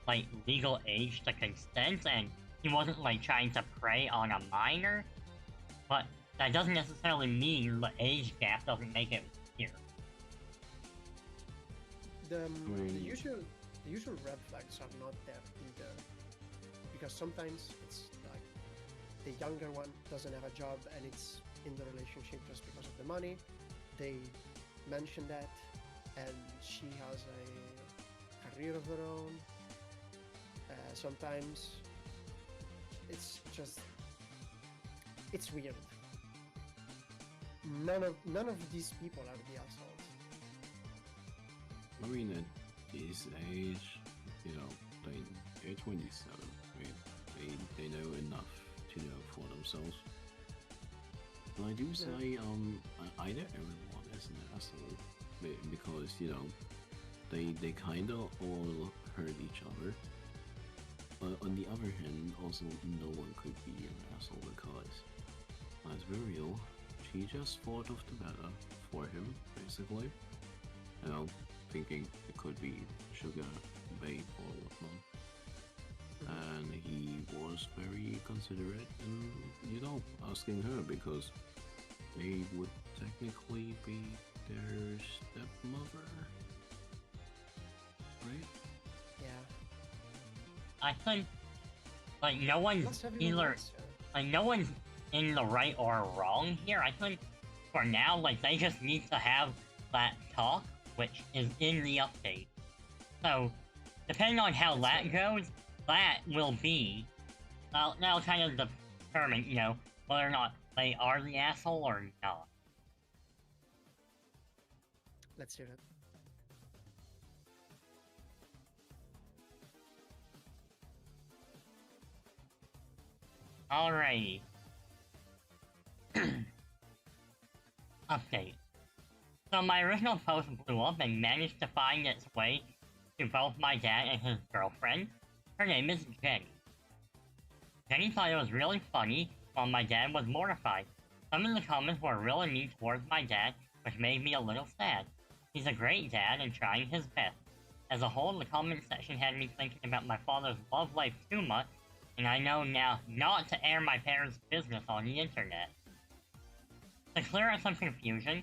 like, legal age to consent, and he wasn't, like, trying to prey on a minor, but that doesn't necessarily mean the age gap doesn't make it weird. The mean- usual red flags are not there either, because sometimes it's like the younger one doesn't have a job and it's in the relationship just because of the money. They mention that, and she has a career of her own. Sometimes it's just weird. None of these people are the assholes. I mean, at his age, you know, they're 27. I mean, they know enough to know for themselves. And I do say, either everyone is an asshole, because, you know, they kind of all hurt each other. But on the other hand, also no one could be an asshole because, let's be real, she just thought of the better for him, basically. You know, thinking it could be sugar, babe, or whatnot. And he was very considerate in, you know, asking her because they would technically be their stepmother. Right? Yeah. I think, like, no one's Plus everyone either, likes her. like, no one's in the right or wrong here. I think, for now, like, they just need to have that talk, which is in the update. So, depending on how that goes, that will be, that'll kind of determine, you know, whether or not they are the asshole or not. Let's hear it. Alrighty. Update. So my original post blew up and managed to find its way to both my dad and his girlfriend. Her name is Jenny. Jenny thought it was really funny while my dad was mortified. Some of the comments were really mean towards my dad, which made me a little sad. He's a great dad and trying his best. As a whole, the comment section had me thinking about my father's love life too much, and I know now not to air my parents' business on the internet. To clear up some confusion,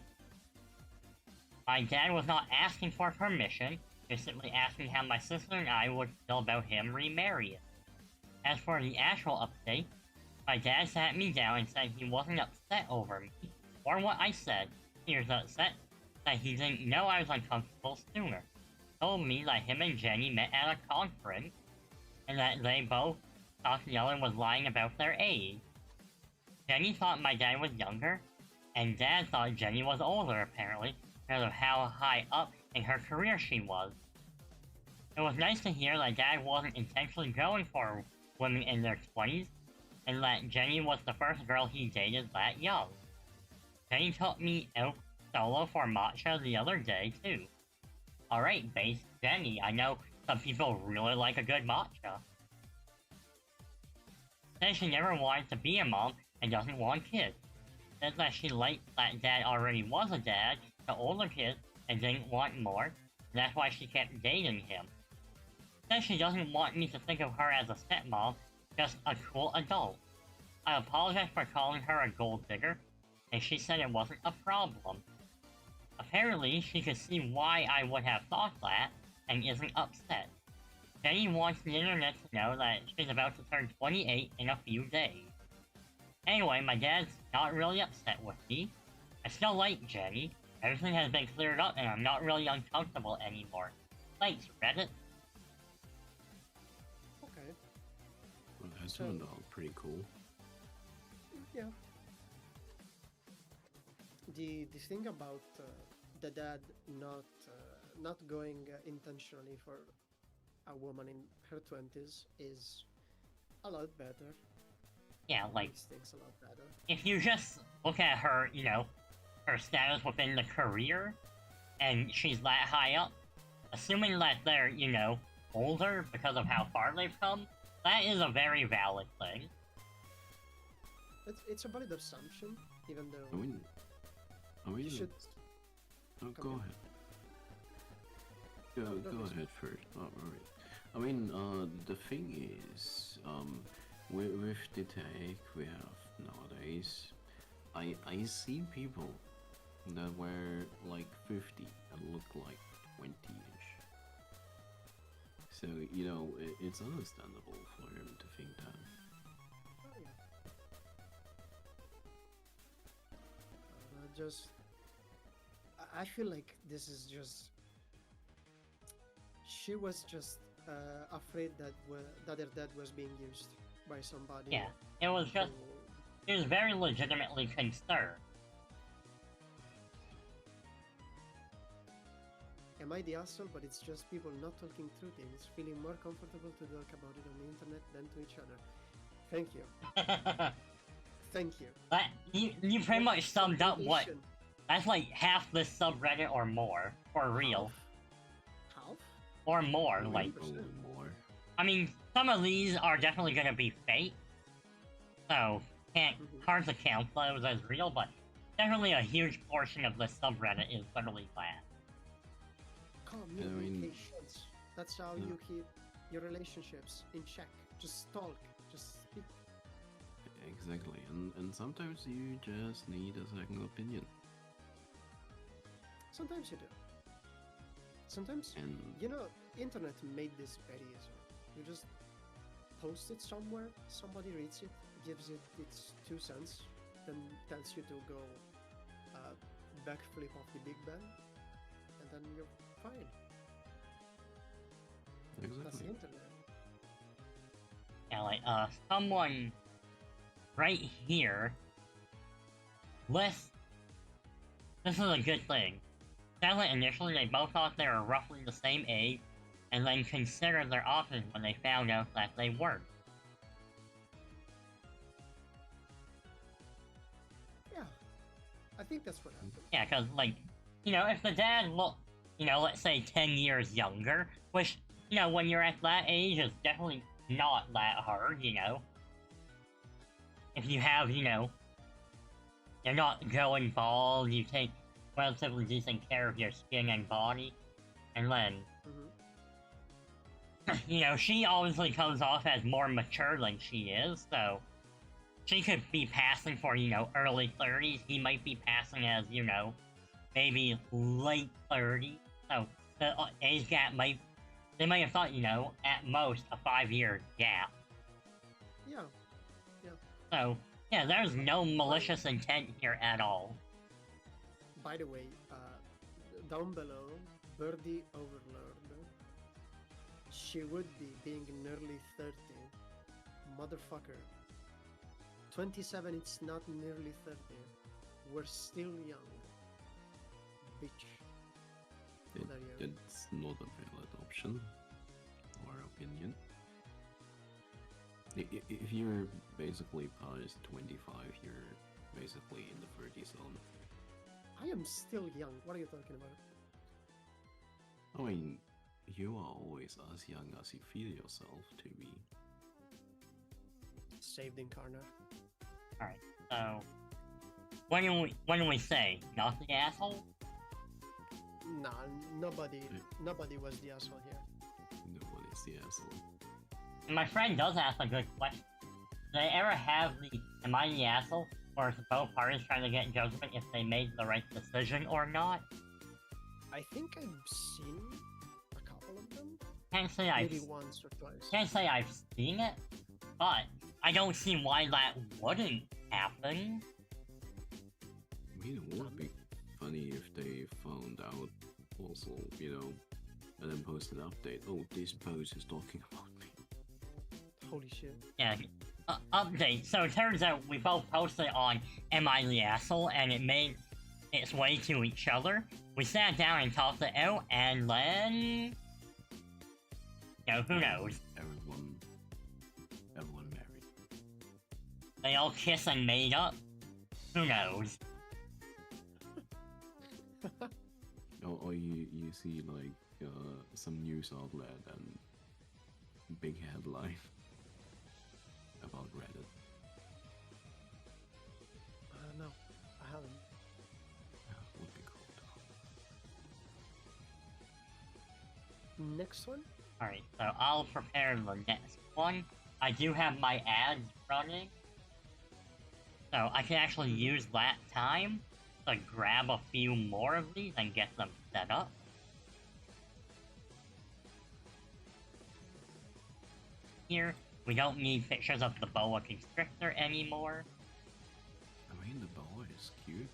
my dad was not asking for permission, he was simply asking how my sister and I would feel about him remarrying. As for the actual update, my dad sat me down and said he wasn't upset over me, or what I said. He was upset that he didn't know I was uncomfortable sooner. Told me that him and Jenny met at a conference, and that they both thought the other was lying about their age. Jenny thought my dad was younger, and Dad thought Jenny was older apparently, because of how high up in her career she was. It was nice to hear that Dad wasn't intentionally going for women in their 20s, and that Jenny was the first girl he dated that young. Jenny took me out solo for matcha the other day, too. Alright, base Jenny, I know some people really like a good matcha. Says she never wanted to be a mom and doesn't want kids. Says that she liked that Dad already was a dad to older kids and didn't want more, and that's why she kept dating him. Says she doesn't want me to think of her as a stepmom, just a cool adult. I apologized for calling her a gold digger, and she said it wasn't a problem. Apparently, she could see why I would have thought that, and isn't upset. Jenny wants the internet to know that she's about to turn 28 in a few days. Anyway, my dad's not really upset with me. I still like Jenny. Everything has been cleared up and I'm not really uncomfortable anymore. Thanks, Reddit. Okay. Well, that So- turned out pretty cool. Yeah. The thing about the dad not going intentionally for a woman in her 20s is a lot better. Yeah, like, Makes things a lot better. if you just look at her, her status within the career, and she's that high up, assuming that they're, older because of how far they've come, that is a very valid thing. It's a valid assumption, even I though mean, you should. Oh, Come go in. ahead. Go, No, go please. ahead first. Oh, alright. I mean, the thing is, with the tech we have nowadays, I see people that were like 50 and look like 20-ish. So, it's understandable for him to think that. Oh, yeah. Just, I feel like this is just. She was just afraid that her dad was being used by somebody. Yeah, it was just, to- she was very legitimately concerned. Am I the asshole? But it's just people not talking through things, feeling more comfortable to talk about it on the internet than to each other. Thank you. Thank you. You pretty much summed up what, Completion. that's like half the subreddit or more, for real. Half? Or more, Maybe like, a little more. I mean, some of these are definitely gonna be fake, so hard to count those as real, but definitely a huge portion of the subreddit is literally that. Communications. That's how Yeah. you keep your relationships in check. Just talk. Just speak. Exactly, and sometimes you just need a second opinion. Sometimes you do. Sometimes, And internet made this very easy. You just post it somewhere, somebody reads it, gives it its 2 cents, then tells you to go backflip off the Big Ben, and then you're fine. That's the exactly. internet. Yeah, like, someone right here lists. This is a good thing. Said that initially they both thought they were roughly the same age, and then considered their options when they found out that they weren't. Yeah, I think that's what happened. Yeah, because, like, if the dad looked, let's say 10 years younger, which, when you're at that age, is definitely not that hard, if you have, you know, you're not going bald, you take relatively decent care of your skin and body, and then, you know, she obviously comes off as more mature than she is, so she could be passing for, you know, early 30s. He might be passing as, you know, maybe late 30s. So the age gap they might have thought, you know, at most a 5-year gap. Yeah. So, yeah, there's no malicious intent here at all. By the way, down below, Birdie Overlord, she would be being nearly 30. Motherfucker. 27, it's not nearly 30. We're still young. Bitch. It's not a valid option, or opinion. If you're basically past 25, you're basically in the 30 zone. I am still young. What are you talking about? I mean, you are always as young as you feel yourself to be. Saved Incarnate. Alright, so what do we say? Not the asshole? Nah, nobody was the asshole here. Nobody's the asshole. And my friend does ask a good question. Do they ever have the am I the asshole? Or is both parties trying to get judgment if they made the right decision or not? I think I've seen a couple of them. Can't say Maybe once or twice. Can't say I've seen it, but I don't see why that wouldn't happen. I mean, it would be funny if they found out also, you know, and then post an update. Oh, this post is talking about me. Holy shit. Yeah. Update. So it turns out we both posted on Am I the Asshole, and it made its way to each other. We sat down and talked it out, and then... You know, who knows? Everyone married. They all kiss and made up? Who knows? Or you see like some news outlet and big headline about Reddit. No, I haven't. Yeah, would be cool. Next one? Alright, so I'll prepare the next one. I do have my ads running, so I can actually use that time to grab a few more of these and get them set up. Here, we don't need pictures of the boa constrictor anymore. I mean, the boa is cute.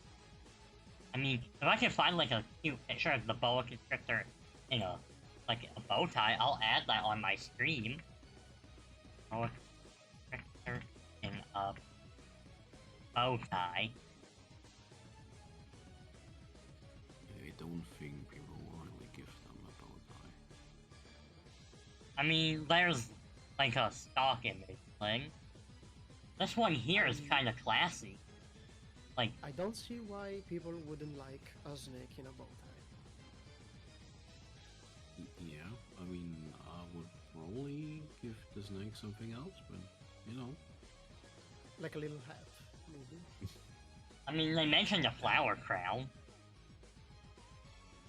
I mean, if I can find like a cute picture of the boa constrictor in a bow tie, I'll add that on my stream. Boa constrictor in a bow tie. I don't think people will really give them a bow tie. I mean, there's like a stock image thing. This one here is kind of classy. Like, I don't see why people wouldn't like a snake in a bow tie. Yeah, I mean, I would probably give the snake something else, but, you know. Like a little hat, maybe. I mean, they mentioned a flower crown.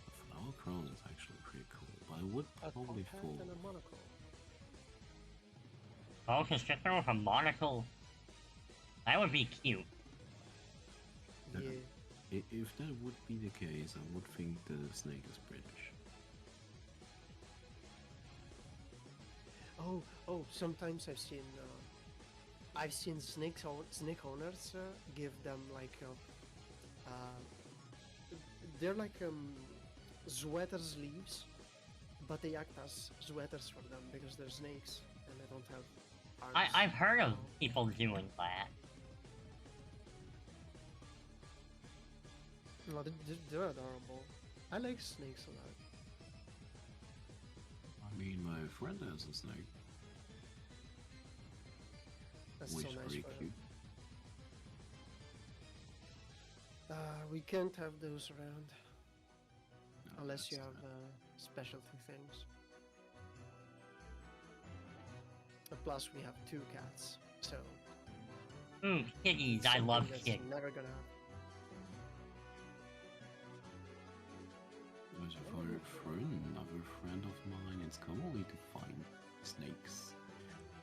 A flower crown is actually pretty cool, but I would A probably top hat fall. and a monocle. Boa constrictor with a monocle. That would be cute. Yeah. If that would be the case, I would think the snake is British. Oh, sometimes I've seen snake owners give them like they're like sweater sleeves, but they act as sweaters for them because they're snakes and they don't have arms. I've heard of people doing that. No, they're adorable. I like snakes a lot. I mean, my friend has a snake, That's which so is nice pretty for cute. them. We can't have those around No, unless you that's have not- specialty things. And plus, we have 2 cats, so Ooh, kitties, I Something love that's kitties. never gonna happen. But for another friend of mine, it's commonly to find snakes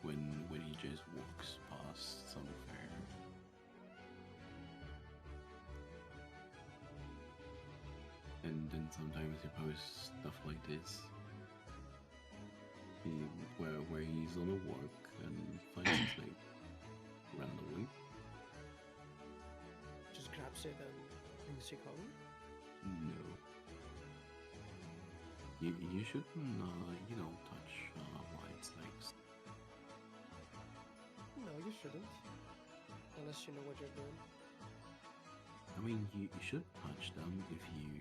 when he just walks past somewhere. And then sometimes he posts stuff like this. Where he's on a walk and finds a snake randomly. Just grabs it and brings it home. No. You shouldn't, touch white snakes. No, you shouldn't. Unless you know what you're doing. I mean, you should touch them if you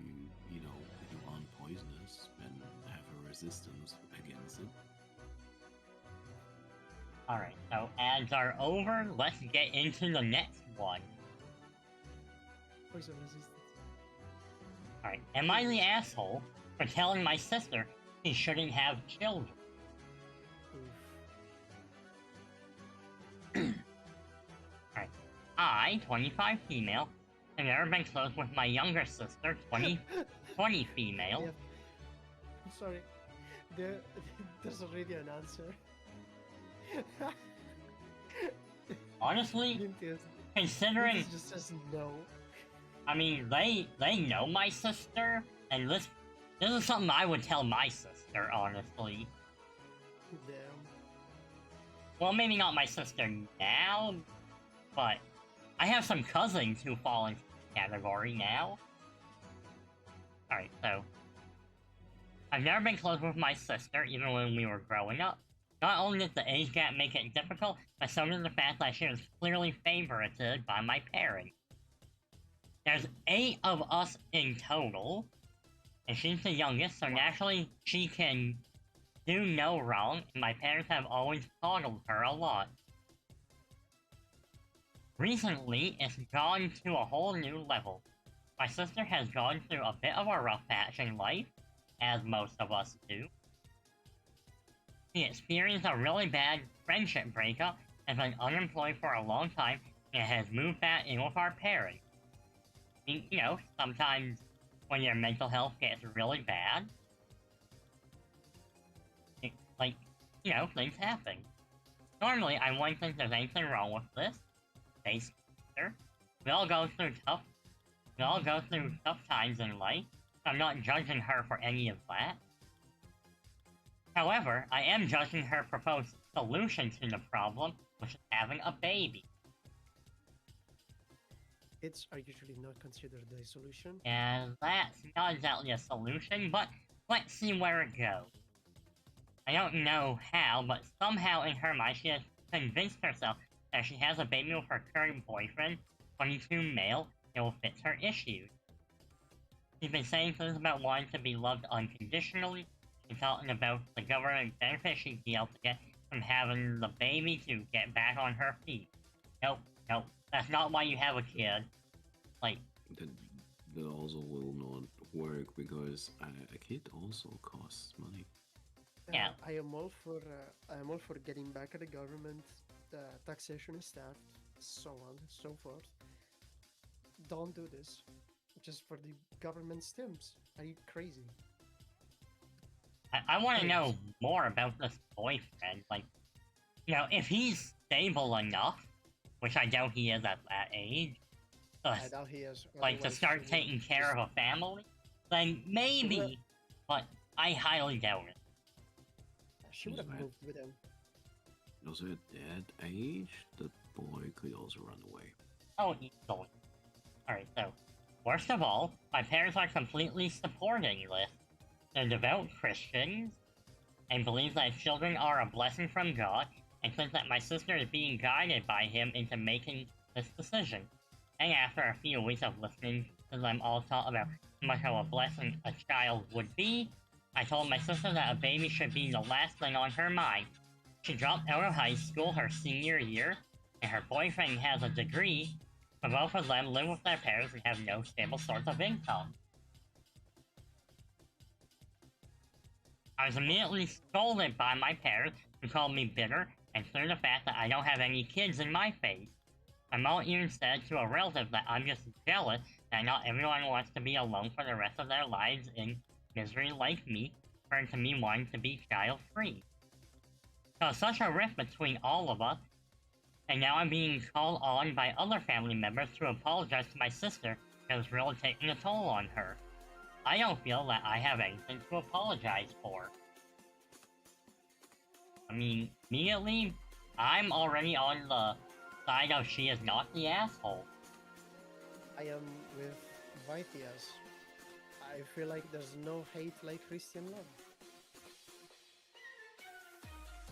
aren't poisonous and have a resistance against it. Alright, so ads are over, let's get into the next one. Poison resistance. Alright, am I the asshole for telling my sister she shouldn't have children? Oof. Alright, I, 25 female, have never been close with my younger sister, 20 female. Yeah. I'm sorry. There's already an answer. Honestly, Nintendo considering, just says no. I mean, they know my sister, and this is something I would tell my sister, honestly. Damn. Well, maybe not my sister now, but I have some cousins who fall into the category now. Alright, so I've never been close with my sister, even when we were growing up. Not only does the age gap make it difficult, but so does the fact that she was clearly favorited by my parents. There's 8 of us in total, and she's the youngest, so naturally she can do no wrong, and my parents have always coddled her a lot. Recently, it's gone to a whole new level. My sister has gone through a bit of a rough patch in life, as most of us do. She experienced a really bad friendship breakup, has been unemployed for a long time, and has moved back in with our parents. You know, sometimes when your mental health gets really bad, things happen. Normally, I wouldn't think there's anything wrong with this. We all go through tough times in life. I'm not judging her for any of that. However, I am judging her proposed solution to the problem, which is having a baby. Kids are usually not considered a solution. And that's not exactly a solution, but let's see where it goes. I don't know how, but somehow in her mind she has convinced herself that she has a baby with her current boyfriend, 22 male, it will fix her issues. She's been saying things about wanting to be loved unconditionally, and talking about the government benefits she'd be able to get from having the baby to get back on her feet. Nope, that's not why you have a kid. That also will not work because a kid also costs money. Yeah. I am all for getting back at the government, the taxation is staffed, so on and so forth. Don't do this. Just for the government stims. Are you crazy? I want to know more about this boyfriend. If he's stable enough, which I doubt he is at that age, I doubt he is. to start taking care of a family, then maybe, but I highly doubt it. She would have Right. moved with him. Also, at that age, the boy could also run away. Oh, easily. Alright, so, worst of all, my parents are completely supporting this. They're devout Christians, and believe that children are a blessing from God, and think that my sister is being guided by him into making this decision. And after a few weeks of listening to them all talk about how much of a blessing a child would be, I told my sister that a baby should be the last thing on her mind. She dropped out of high school her senior year, and her boyfriend has a degree, but both of them live with their parents and have no stable source of income. I was immediately scolded by my parents, who called me bitter and threw the fact that I don't have any kids in my face. My mom even said to a relative that I'm just jealous that not everyone wants to be alone for the rest of their lives in misery like me, referring to me wanting to be child-free. So such a rift between all of us, and now I'm being called on by other family members to apologize to my sister because it's really taking a toll on her. I don't feel that I have anything to apologize for. I mean, immediately, I'm already on the side of she is not the asshole. I am with Vitias. I feel like there's no hate like Christian love.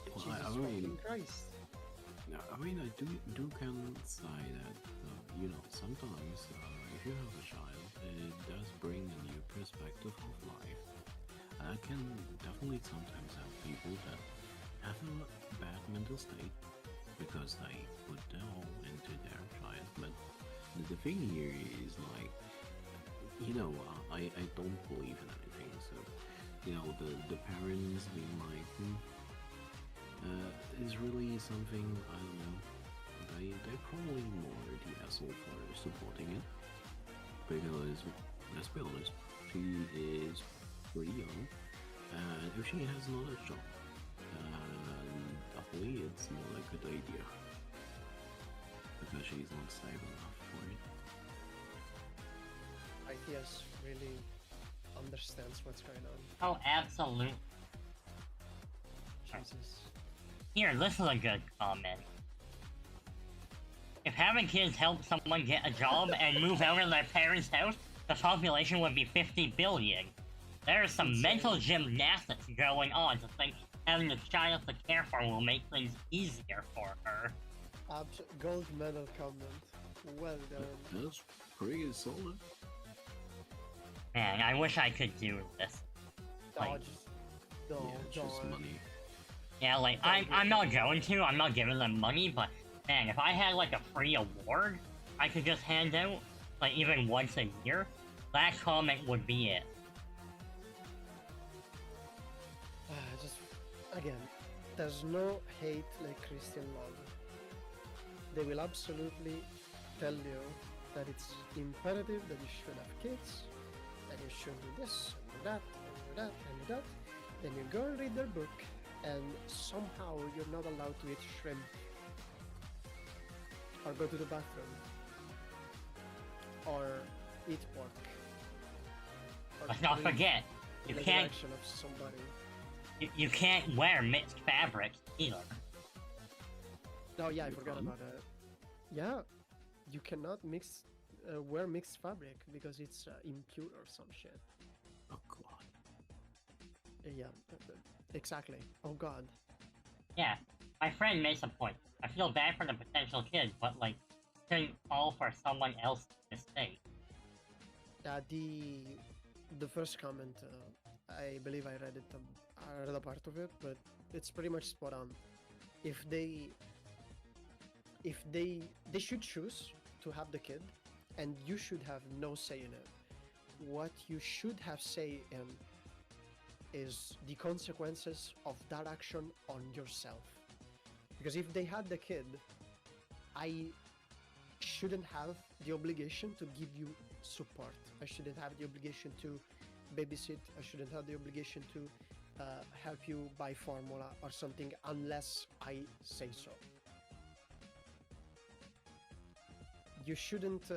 Well, Jesus I mean, fucking Christ. I do can say that, sometimes if you have a child, it does bring a new perspective of life. And I can definitely sometimes have people that have a bad mental state because they put their all into their child. But the thing here is like, I don't believe in anything. So, the parents being like, is really something, I don't know. They're probably more the asshole for supporting it. Because, let's be honest, she is pretty young. And if she has another job, definitely it's not a good idea. Because she's not stable enough for it. Vitias really understands what's going on. Oh, absolutely. Jesus. Here, this is a good comment. If having kids helps someone get a job and move out of their parents' house, the population would be 50 billion. There is some Insane. mental gymnastics going on to think having a child to care for will make things easier for her. Gold medal comment. Well done. That's pretty solid. Man, I wish I could do this. Like, No, Yeah, it's just money. yeah, like, I'm not going to, I'm not giving them money, but man, if I had like a free award I could just hand out, like even once a year, that comment would be it. Just again, there's no hate like Christian love. They will absolutely tell you that it's imperative that you should have kids, that you should do this, and do that, and do that, and do that. Then you go and read their book, and somehow you're not allowed to eat shrimp or go to the bathroom or eat pork. Or Let's not drink forget, you in the can't direction of somebody. you can't wear mixed fabrics either. Oh yeah, I You forgot can't? about that. Yeah, you cannot wear mixed fabric because it's impure or some shit. Oh god. Yeah, exactly. Oh god. Yeah, my friend makes a point. I feel bad for the potential kid, but like, shouldn't fall for someone else's mistake. The first comment, I believe I read it. I read a part of it, but it's pretty much spot on. If they should choose to have the kid, and you should have no say in it. What you should have say in is the consequences of that action on yourself. Because if they had the kid, I shouldn't have the obligation to give you support. I shouldn't have the obligation to babysit. I shouldn't have the obligation to help you buy formula or something unless I say so. You shouldn't,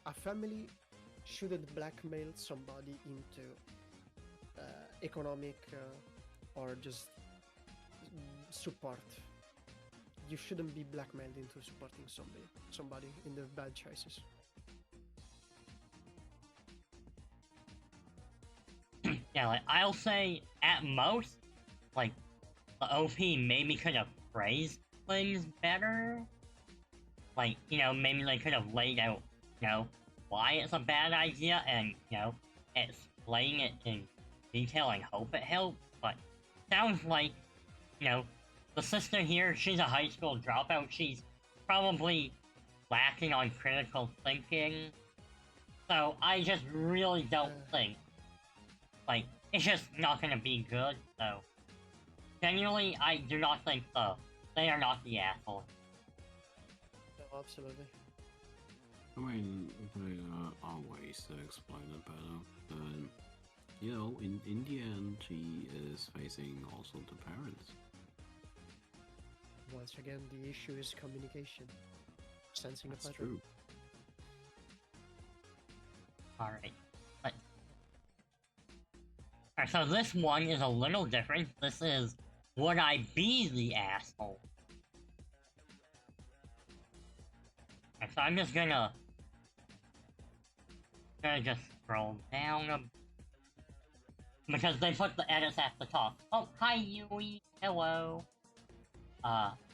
a family shouldn't blackmail somebody into economic or just support. You shouldn't be blackmailed into supporting somebody in their bad choices. Yeah, like, I'll say, at most, like, the OP maybe could have phrased things better. Like, maybe they could have laid out, why it's a bad idea and, explain it in detail and hope it helps. But sounds like, the sister here, she's a high school dropout. She's probably lacking on critical thinking. So I just really don't think, like, it's just not gonna be good. So genuinely, I do not think they are not the asshole. No, absolutely. I mean, there are ways to explain it better, but you know, in the end, she is facing also the parents. Once again, the issue is communication, sensing That's a pattern. true. Alright. Alright, so this one is a little different. This is, would I be the asshole? Alright, so I'm just gonna just scroll down a because they put the edits at the top. Oh, hi Yui, hello.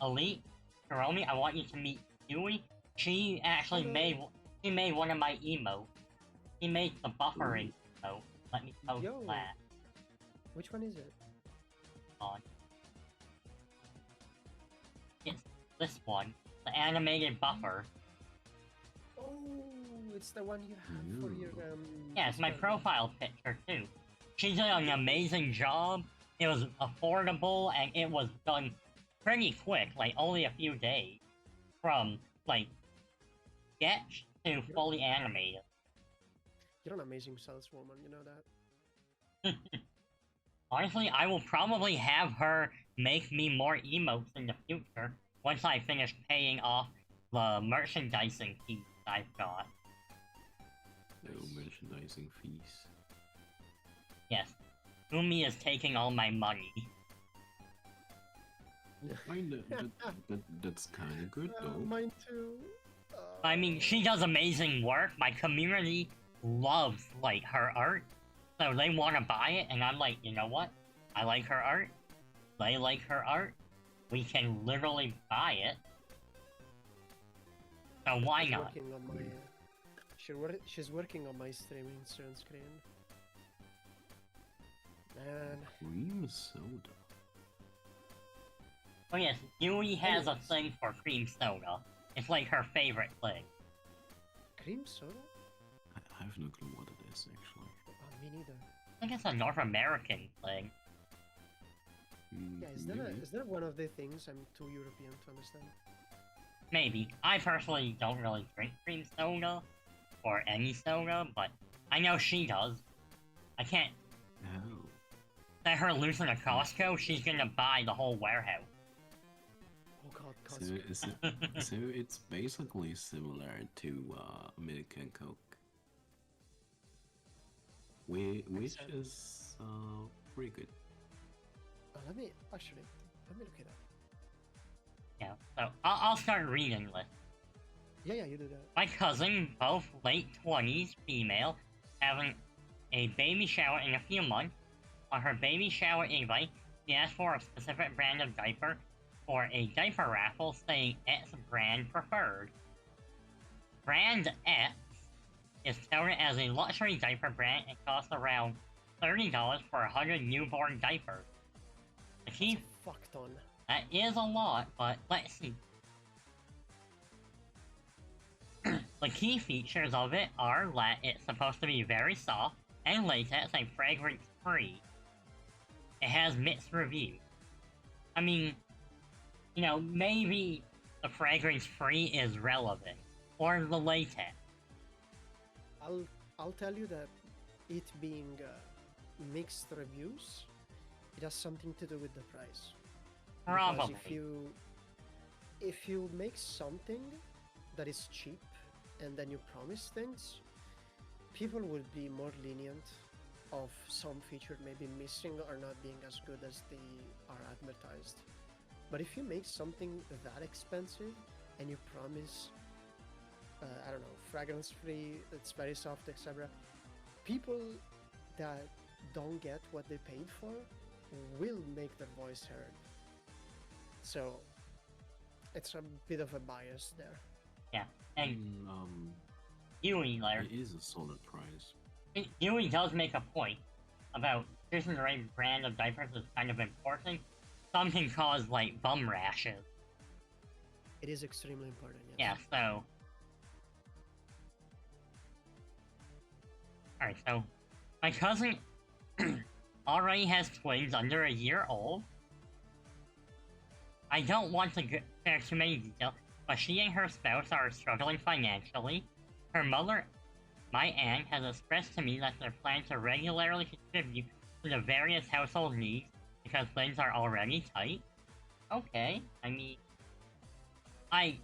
Elite, Hiromi, I want you to meet Yui. She actually Hello. made one of my emotes. She made the buffering emote. Let me post Yo. that Which one is it? on. It's this one, the animated buffer. Oh, it's the one you have for your Yeah, it's my Discord. profile picture too. She did an amazing job. It was affordable and it was done pretty quick, like only a few days. From like sketch to fully animated. You're an amazing saleswoman, you know that. Honestly, I will probably have her make me more emotes in the future once I finish paying off the merchandising fees I've got. No merchandising fees. Yes, Umi is taking all my money. I mean, that's kind of good though. Mine too. I mean, she does amazing work. My community loves like her art, so they want to buy it, and I'm like, you know what? I like her art. They like her art. We can literally buy it. So why She's not? working on my, she's working on my streaming soon screen. Man. Cream soda. Oh yes, Yui has a Anyways. thing for cream soda. It's like her favorite thing. Cream soda? I have no clue what it is actually. Oh, me neither. I think it's a North American thing. Yeah, Maybe. is that one of the things I'm too European to understand? Maybe. I personally don't really drink cream soda, or any soda, but I know she does. I can't Oh. Oh let her loose in a Costco, she's gonna buy the whole warehouse. Oh god, So, Costco. so it's basically similar to American Coke, which sense. is pretty good. Let me look it up. Yeah, so I'll start reading this. Yeah, you do that. My cousin, both late 20s, female, having a baby shower in a few months. On her baby shower invite, she asked for a specific brand of diaper for a diaper raffle saying X brand preferred. Brand X is touted as a luxury diaper brand and costs around $30 for 100 newborn diapers. The key, That's a fuck ton. that is a lot, but let's see. The key features of it are that it's supposed to be very soft and latex and fragrance free. It has mixed reviews. I mean, you know, maybe the fragrance free is relevant, or the latex. I'll tell you that it being mixed reviews, it has something to do with the price. Probably. Because if you make something that is cheap and then you promise things, people will be more lenient of some feature maybe missing or not being as good as they are advertised. But if you make something that expensive and you promise, I don't know, fragrance free, it's very soft, etc., people that don't get what they paid for will make their voice heard. So it's a bit of a bias there. Yeah, and Yui, It is a solid price. Yui does make a point about choosing the right brand of diapers is kind of important. Some can cause, like, bum rashes. It is extremely important, yes. Yeah, so... Alright, so... My cousin already has twins under a year old. I don't want to share too many details, but she and her spouse are struggling financially. Her mother, my aunt, has expressed to me that they're planning to regularly contribute to the various household needs because things are already tight. Okay, I mean, I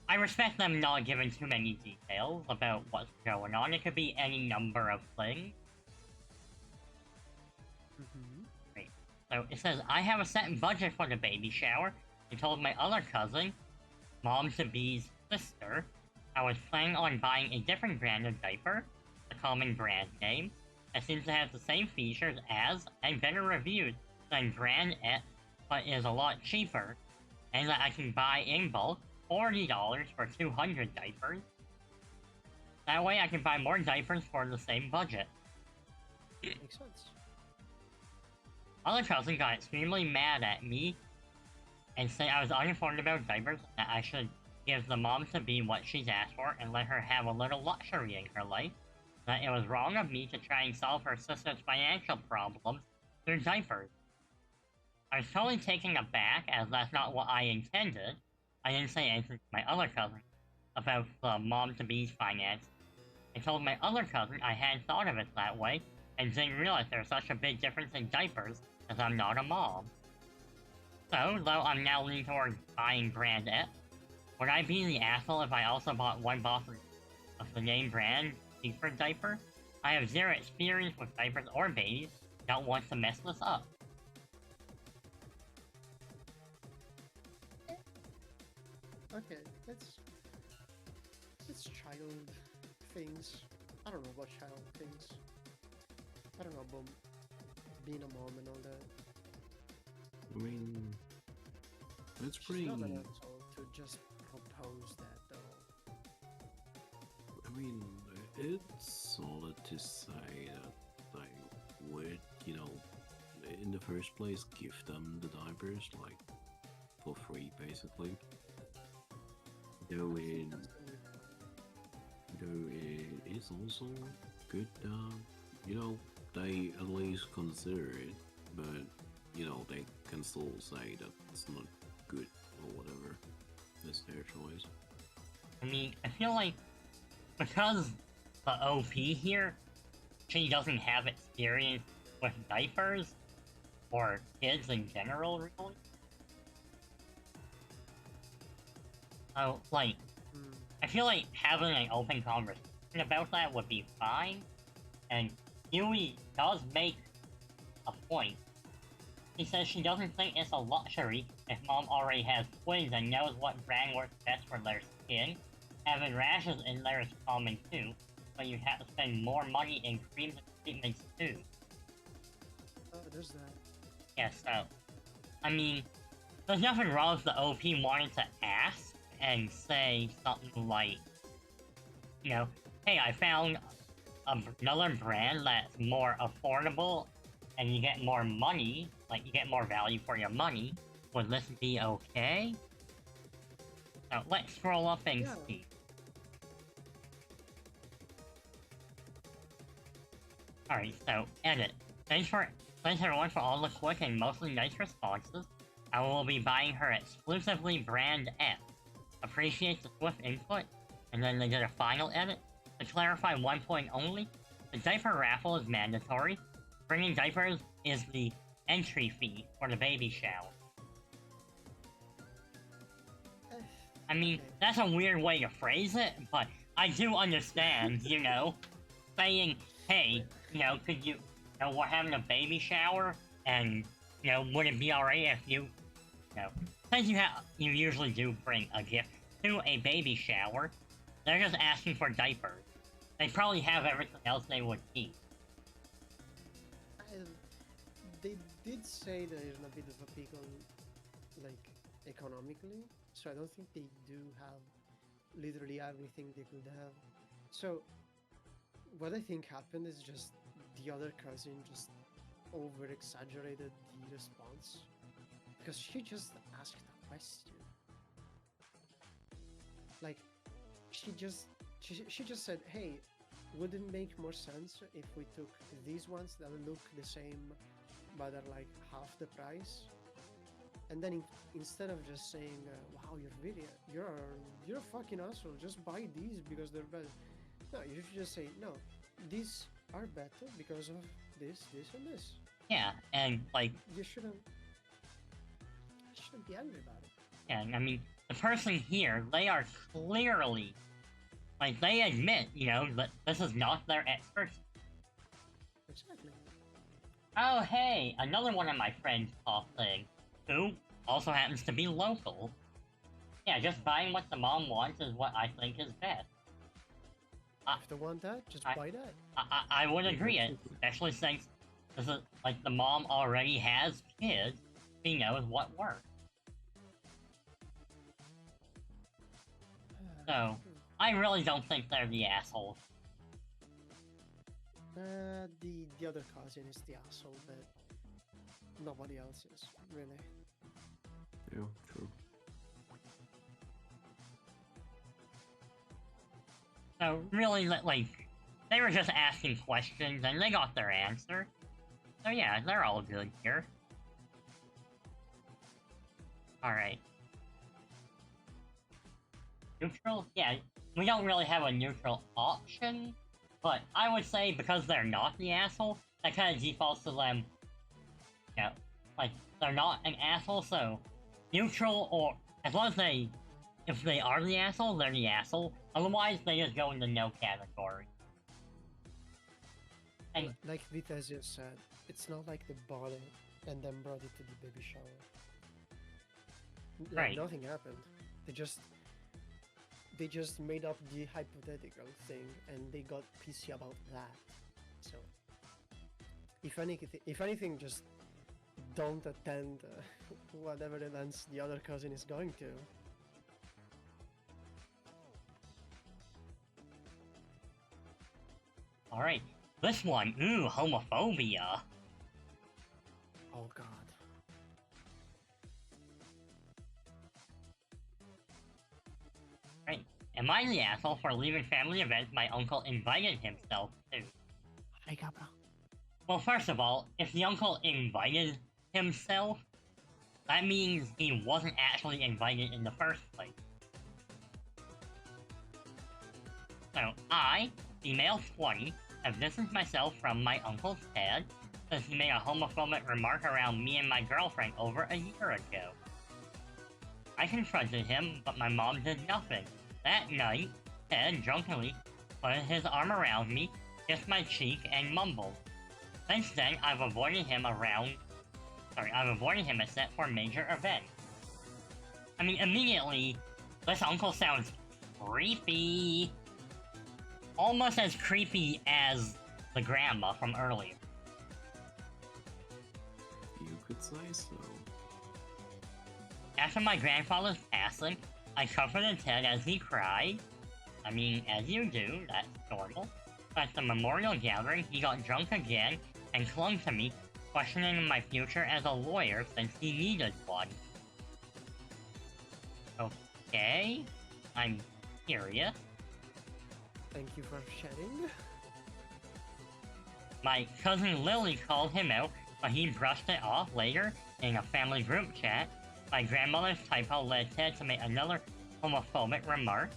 I respect them not giving too many details about what's going on. It could be any number of things. Great. So it says, I have a set budget for the baby shower. I told my other cousin, mom-to-be's sister, I was planning on buying a different brand of diaper, the common brand name, that seems to have the same features as and better reviews than Brand X, but is a lot cheaper, and that I can buy in bulk $40 for 200 diapers. That way I can buy more diapers for the same budget. Makes sense. Other cousin got extremely mad at me and said I was uninformed about diapers, that I should give the mom-to-be what she's asked for and let her have a little luxury in her life, that it was wrong of me to try and solve her sister's financial problems through diapers. I was totally taken aback, as that's not what I intended. I didn't say anything to my other cousin about the mom-to-be's finance. I told my other cousin I hadn't thought of it that way, and didn't realize there's such a big difference in diapers, as I'm not a mom. So, though I'm now leaning toward buying Brand X, would I be the asshole if I also bought one bottle of the name brand cheaper diaper? I have zero experience with diapers or babies, don't want to mess this up. Okay, it's child things. I don't know about child things. I don't know about being a mom and all that. I mean, it's pretty. She's not an asshole to just propose that, though. I mean, it's solid to say that I would, in the first place, give them the diapers, like, for free, basically. Though it is also good, they at least consider it, but, they can still say that it's not good or whatever. That's their choice. I mean, I feel like because the OP here, she doesn't have experience with diapers or kids in general, really. So, like, I feel like having an open conversation about that would be fine, and Yui does make a point. She says she doesn't think it's a luxury if mom already has twins and knows what brand works best for their skin. Having rashes in there is common too, but you have to spend more money in creams and treatments too. Oh, there's that. Yeah, so, I mean, there's nothing wrong with the OP wanting to ask and say something like, hey, I found another brand that's more affordable and you get more money, like you get more value for your money. Would this be okay? So let's scroll up and see. Alright, so edit. Thanks everyone for all the quick and mostly nice responses. I will be buying her exclusively Brand X. Appreciate the swift input. And then they did a final edit. To clarify one point only, the diaper raffle is mandatory. Bringing diapers is the entry fee for the baby shower. I mean, that's a weird way to phrase it, but I do understand, saying, hey, could you, we're having a baby shower, and, would it be alright if you, since you usually do bring a gift to a baby shower, they're just asking for diapers. They probably have everything else they would need. They did say there is a bit of a pickle, like, economically, so I don't think they do have literally everything they could have. So, what I think happened is just the other cousin just over-exaggerated the response, because she just asked a question. Like, she just said, hey, would it make more sense if we took these ones that look the same but are like half the price? and then instead of just saying, "Wow, you're a fucking asshole. Just buy these because they're better." No, you should just say, "No, these are better because of this, this, and this." Yeah, and like, You shouldn't be angry about it. yeah, I mean, the person here, they are clearly, like, they admit, you know, that this is not their expertise. Exactly. Oh, hey, another one of my friends popped in, who also happens to be local. Yeah, just buying what the mom wants is what I think is best. If they want that, just buy that. I would agree, especially since this is, like, the mom already has kids, she knows what works. So, I really don't think they're the assholes. The other cousin is the asshole, but nobody else is, really. Yeah, true. So, really, like, they were just asking questions, and they got their answer. So yeah, they're all good here. Alright. Neutral? Yeah, we don't really have a neutral option, but I would say because they're not the asshole, that kind of defaults to them, you know, like, they're not an asshole, so neutral, or as long as they, if they are the asshole, they're the asshole, otherwise they just go in the no category. And like Vita just said, it's not like they bought it and then brought it to the baby shower. Like, right. Nothing happened. They just made up the hypothetical thing and they got pissy about that. So, if anything, just don't attend whatever events the other cousin is going to. Alright, this one, ooh, homophobia. Oh god. Right, am I the asshole for leaving family events my uncle invited himself to? Well, first of all, if the uncle invited himself, that means he wasn't actually invited in the first place. So, I, female 20, have distanced myself from my uncle's dad since he made a homophobic remark around me and my girlfriend over a year ago. I confronted him, but my mom did nothing. That night, Ted drunkenly put his arm around me, kissed my cheek, and mumbled. Since then, I've avoided him except for major events. I mean, immediately, this uncle sounds creepy. Almost as creepy as the grandma from earlier. You could say so. After my grandfather's passing, I comforted Ted as he cried. I mean, as you do, that's normal. But at the memorial gathering, he got drunk again and clung to me, questioning my future as a lawyer since he needed one. Okay, I'm curious. Thank you for sharing. My cousin Lily called him out, but he brushed it off later in a family group chat. My grandmother's typo led Ted to make another homophobic remark.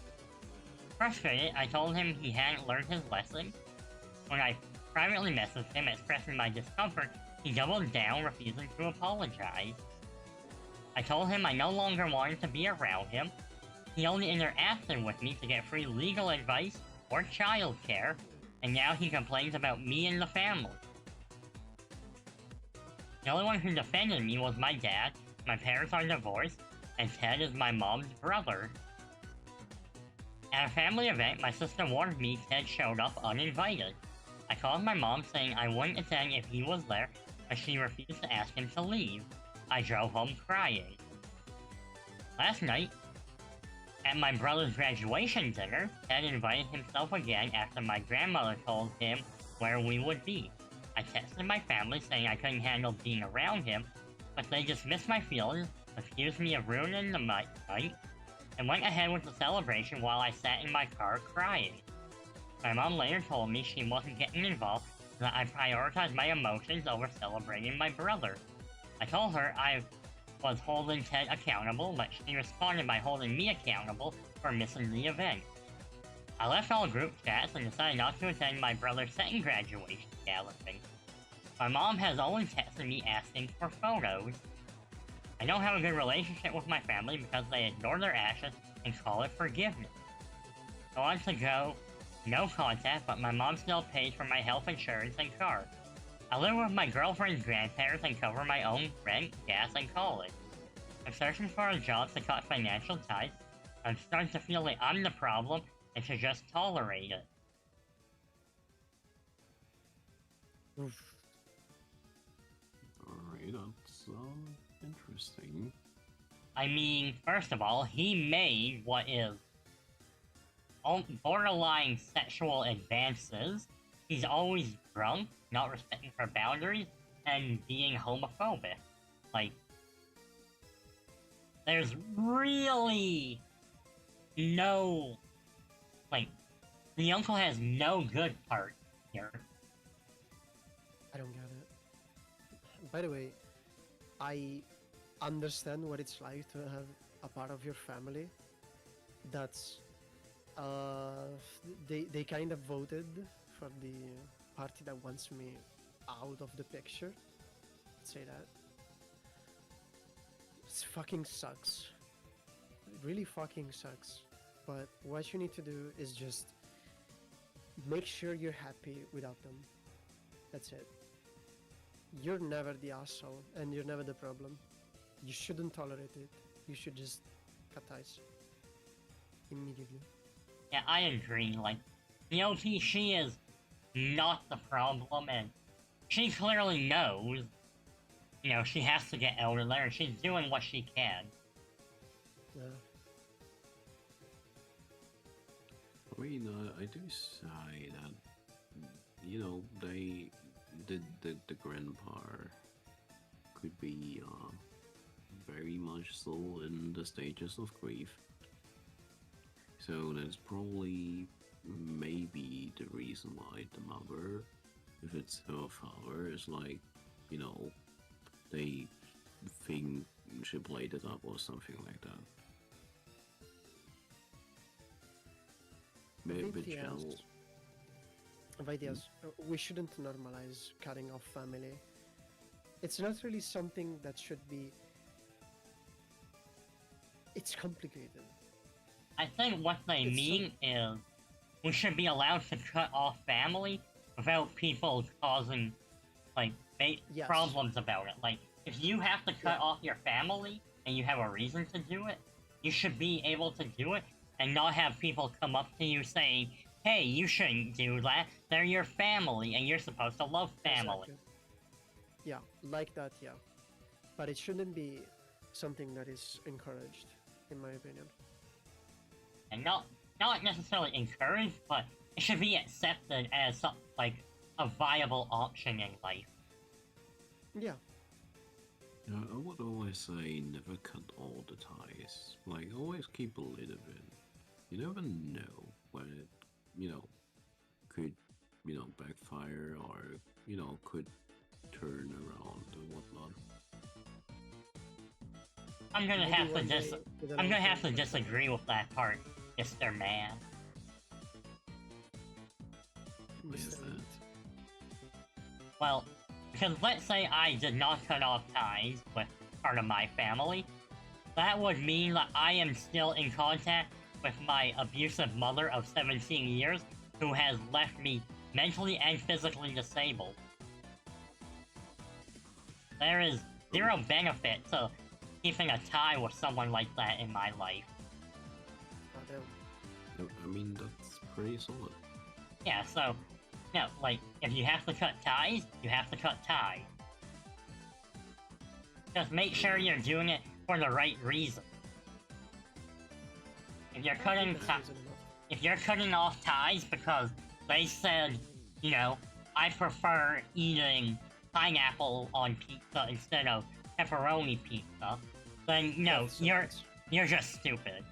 Frustrated, I told him he hadn't learned his lesson. When I privately messaged him expressing my discomfort, he doubled down, refusing to apologize. I told him I no longer wanted to be around him. He only interacted with me to get free legal advice or childcare, and now he complains about me and the family. The only one who defended me was my dad. My parents are divorced, and Ted is my mom's brother. At a family event, my sister warned me Ted showed up uninvited. I called my mom saying I wouldn't attend if he was there, but she refused to ask him to leave. I drove home crying. Last night, at my brother's graduation dinner, Ted invited himself again after my grandmother told him where we would be. I texted my family saying I couldn't handle being around him, but they dismissed my feelings, accused me of ruining the night, and went ahead with the celebration while I sat in my car crying. My mom later told me she wasn't getting involved, and that I prioritized my emotions over celebrating my brother. I told her was holding Ted accountable, but she responded by holding me accountable for missing the event. I left all group chats and decided not to attend my brother's second graduation gala thing. My mom has always texted me asking for photos. I don't have a good relationship with my family because they ignore their ashes and call it forgiveness. I want to go, no contact, but my mom still pays for my health insurance and car. I live with my girlfriend's grandparents and cover my own rent, gas, and college. I'm searching for a job to cut financial ties. I'm starting to feel like I'm the problem and to just tolerate it. Oof. Alright, that's interesting. I mean, first of all, he made what is borderline sexual advances. He's always drunk, not respecting her boundaries, and being homophobic. Like, there's really no, like, the uncle has no good part here. I don't get it. By the way, I understand what it's like to have a part of your family that's they kind of voted for the party that wants me out of the picture. Let's say that. It fucking sucks. It really fucking sucks. But what you need to do is just make sure you're happy without them. That's it. You're never the asshole and you're never the problem. You shouldn't tolerate it. You should just cut ties. Immediately. Yeah, I agree. Like, the OP, she is not the problem, and she clearly knows, you know, she has to get out of there, and she's doing what she can. Yeah. I mean, I do say that, you know, the grandpa could be very much still in the stages of grief. So that's probably maybe the reason why the mother, if it's her father, is like, you know, they think she played it up or something like that. But Ideas. We shouldn't normalize cutting off family. It's not really something that should be. It's complicated. I think what they mean is we should be allowed to cut off family without people causing, like, Yes. problems about it. Like, if you have to cut off your family and you have a reason to do it, you should be able to do it and not have people come up to you saying, hey, you shouldn't do that. They're your family and you're supposed to love family. Exactly. Yeah, like that, yeah. But it shouldn't be something that is encouraged, in my opinion. And not necessarily encouraged, but it should be accepted as some, like, a viable option in life. Yeah. I would always say never cut all the ties. Like, always keep a little bit. You never know when it, you know, could, you know, backfire or, you know, could turn around and whatnot. I'm gonna Maybe have to one day with an I'm gonna old have to friend. disagree with that part, Mr. Man. Why is Mr. that? Eat. Well, because let's say I did not cut off ties with part of my family, that would mean that I am still in contact with my abusive mother of 17 years who has left me mentally and physically disabled. There is zero benefit to keeping a tie with someone like that in my life. Oh, damn. I mean, that's pretty solid. Yeah, so, no, like, if you have to cut ties, you have to cut ties. Just make sure you're doing it for the right reason. If you're I cutting think that's reason enough. if you're cutting off ties because they said, you know, I prefer eating pineapple on pizza instead of pepperoni pizza, then no, That's you're just stupid.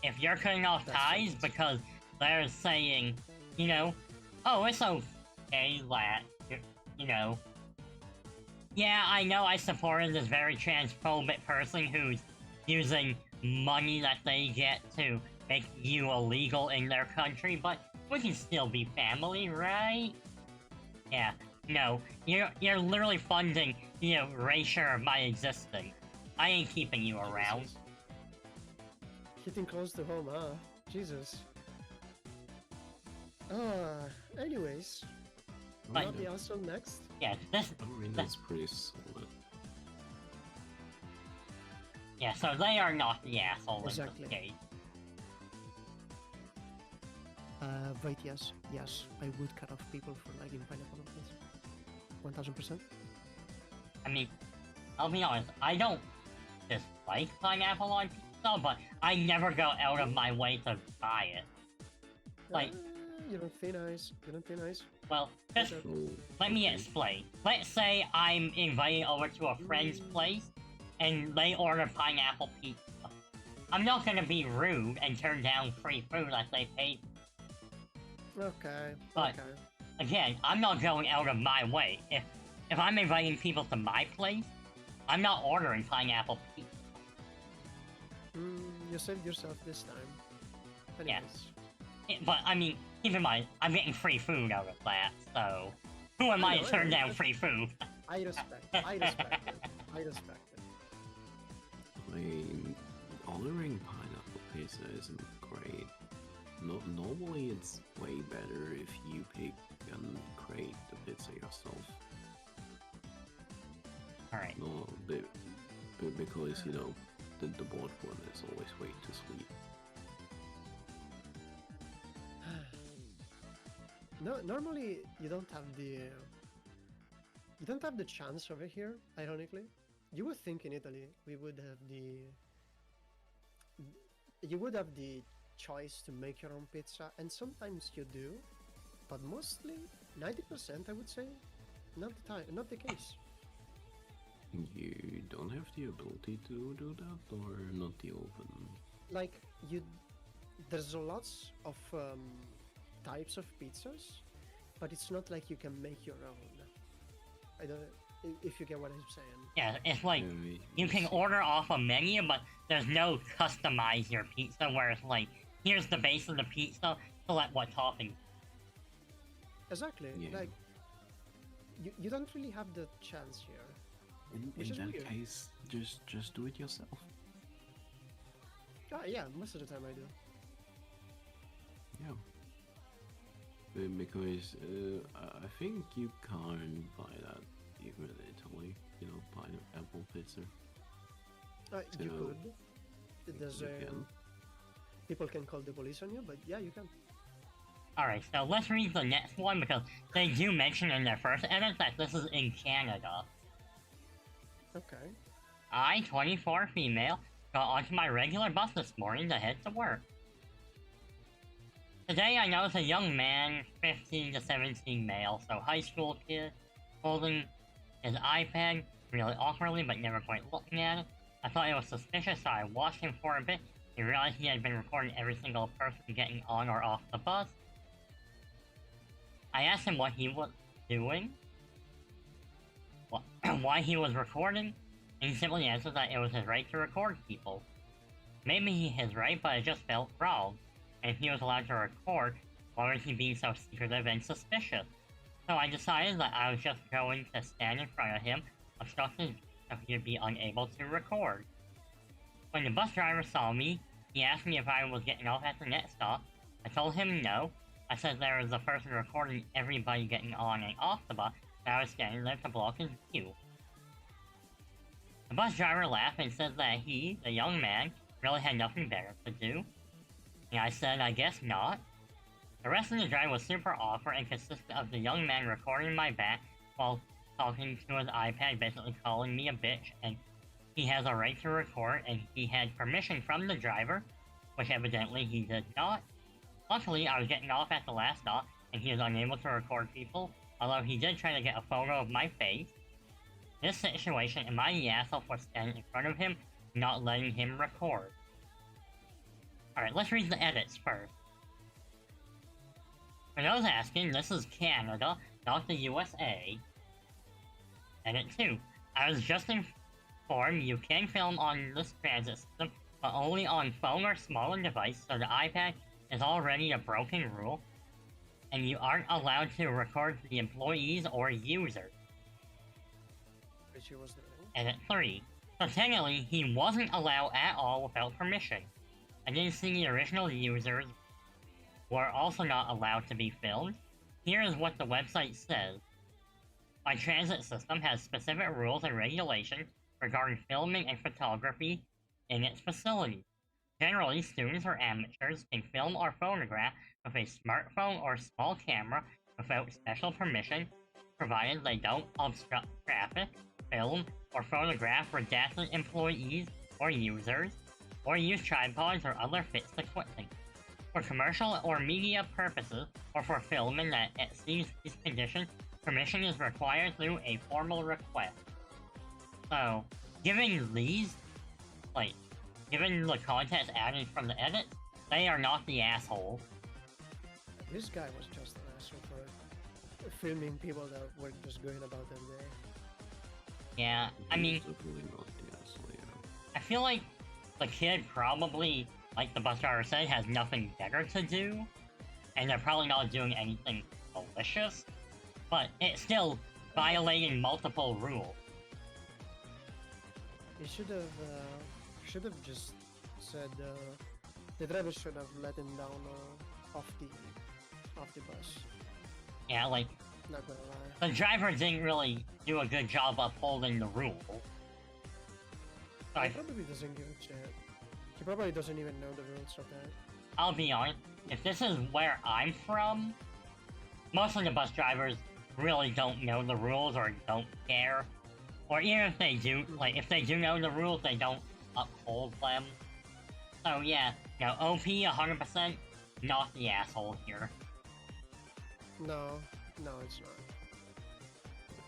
If you're cutting off That's ties stupid. because they're saying, you know, oh, it's okay that, you know, Yeah, I know I supported this very transphobic person who's using money that they get to make you illegal in their country, but we can still be family, right? Yeah, no, you're literally funding the erasure of my existence. I ain't keeping you around. Jesus. Hitting close to home, huh? Jesus. Anyways, But- not the asshole next. Yeah, this. I mean, that's pretty solid. Yeah, so they are not the asshole Exactly. in this case. Right, yes, I would cut off people for liking pineapple on pizza. 1000%. I mean, I'll be honest, I don't dislike pineapple on pizza, but I never go out of my way to buy it. Like- You don't feel nice. Well, just Okay. So, let me okay. explain. Let's say I'm invited over to a friend's place, and they order pineapple pizza. I'm not gonna be rude and turn down free food that they paid. Okay. But- Okay. Again, I'm not going out of my way. If I'm inviting people to my place, I'm not ordering pineapple pizza. You saved yourself this time. Yeah. Anyways. But I mean, keep in mind, I'm getting free food out of that, so who am I I know, to turn I know. down free food? I respect it. I respect it. I mean, ordering pineapple pizza isn't great. Normally, it's way better if you pick and create the pizza yourself. Alright. No, because you know the bought one is always way too sweet. No, normally you don't have the chance over here. Ironically, you would think in Italy we would have the choice to make your own pizza, and sometimes you do, but mostly 90% I would say not the case. You don't have the ability to do that, or not the oven. Like there's lots of types of pizzas, but it's not like you can make your own. I don't if you get what I'm saying. Yeah, it's like, Yeah, you can order off a menu, but there's no customize your pizza where it's like, here's the base of the pizza, select what topping. Exactly. Yeah. Like you don't really have the chance here. In Which is that weird. case, just do it yourself. Yeah, most of the time I do. Yeah. Because I think you can't buy that even in Italy. You know, pineapple pizza. You So, could. There's you can. people can call the police on you, but yeah, you can. Alright, so let's read the next one because they do mention in their first edit that this is in Canada. Okay. I, 24 female, got onto my regular bus this morning to head to work. Today I noticed a young man, 15 to 17 male, so high school kid, holding his iPad really awkwardly but never quite looking at it. I thought it was suspicious, so I watched him for a bit and realized he had been recording every single person getting on or off the bus. I asked him what he was doing, why he was recording, and he simply answered that it was his right to record people. Maybe he is right, but it just felt wrong. And if he was allowed to record, why was he being so secretive and suspicious? So I decided that I was just going to stand in front of him, obstructing so he would be unable to record. When the bus driver saw me, he asked me if I was getting off at the next stop. I told him no. I said there was a person recording everybody getting on and off the bus, and I was standing there to block his view. The bus driver laughed and said that he, the young man, really had nothing better to do. And I said, I guess not. The rest of the drive was super awkward and consisted of the young man recording my back while talking to his iPad, basically calling me a bitch, and he has a right to record, and he had permission from the driver, which evidently he did not. Luckily, I was getting off at the last stop, and he was unable to record people, although he did try to get a photo of my face. In this situation, am I the asshole for standing in front of him, not letting him record? Alright, let's read the edits first. For those asking, this is Canada, not the USA. Edit 2. I was just informed you can film on this transit system, but only on phone or smaller device, so the iPad is already a broken rule, and you aren't allowed to record the employees or users. Which was the thing. And at 3, so technically, he wasn't allowed at all without permission. I didn't see the original users were also not allowed to be filmed. Here is what the website says. My transit system has specific rules and regulations regarding filming and photography in its facility. Generally, students or amateurs can film or photograph with a smartphone or small camera without special permission, provided they don't obstruct traffic, film, or photograph redacted employees or users, or use tripods or other fixed equipment. For commercial or media purposes, or for filming that exceeds these conditions, permission is required through a formal request. So, given these, given the context added from the edit, they are not the asshole. This guy was just an asshole for filming people that were just going about their day. Yeah, I mean, He's definitely not the asshole, yeah. I feel like the kid probably, like the bus driver said, has nothing better to do, and they're probably not doing anything malicious, but it's still violating multiple rules. He should have just said the driver should have let him down off the bus. Yeah, like, Not gonna lie. the driver didn't really do a good job upholding the rule. So He probably doesn't give a shit. He probably doesn't even know the rules of that. I'll be honest, if this is where I'm from, most of the bus drivers really don't know the rules or don't care. Or even if they do, if they do know the rules, they don't uphold them. So yeah, OP 100%, not the asshole here. No, it's not.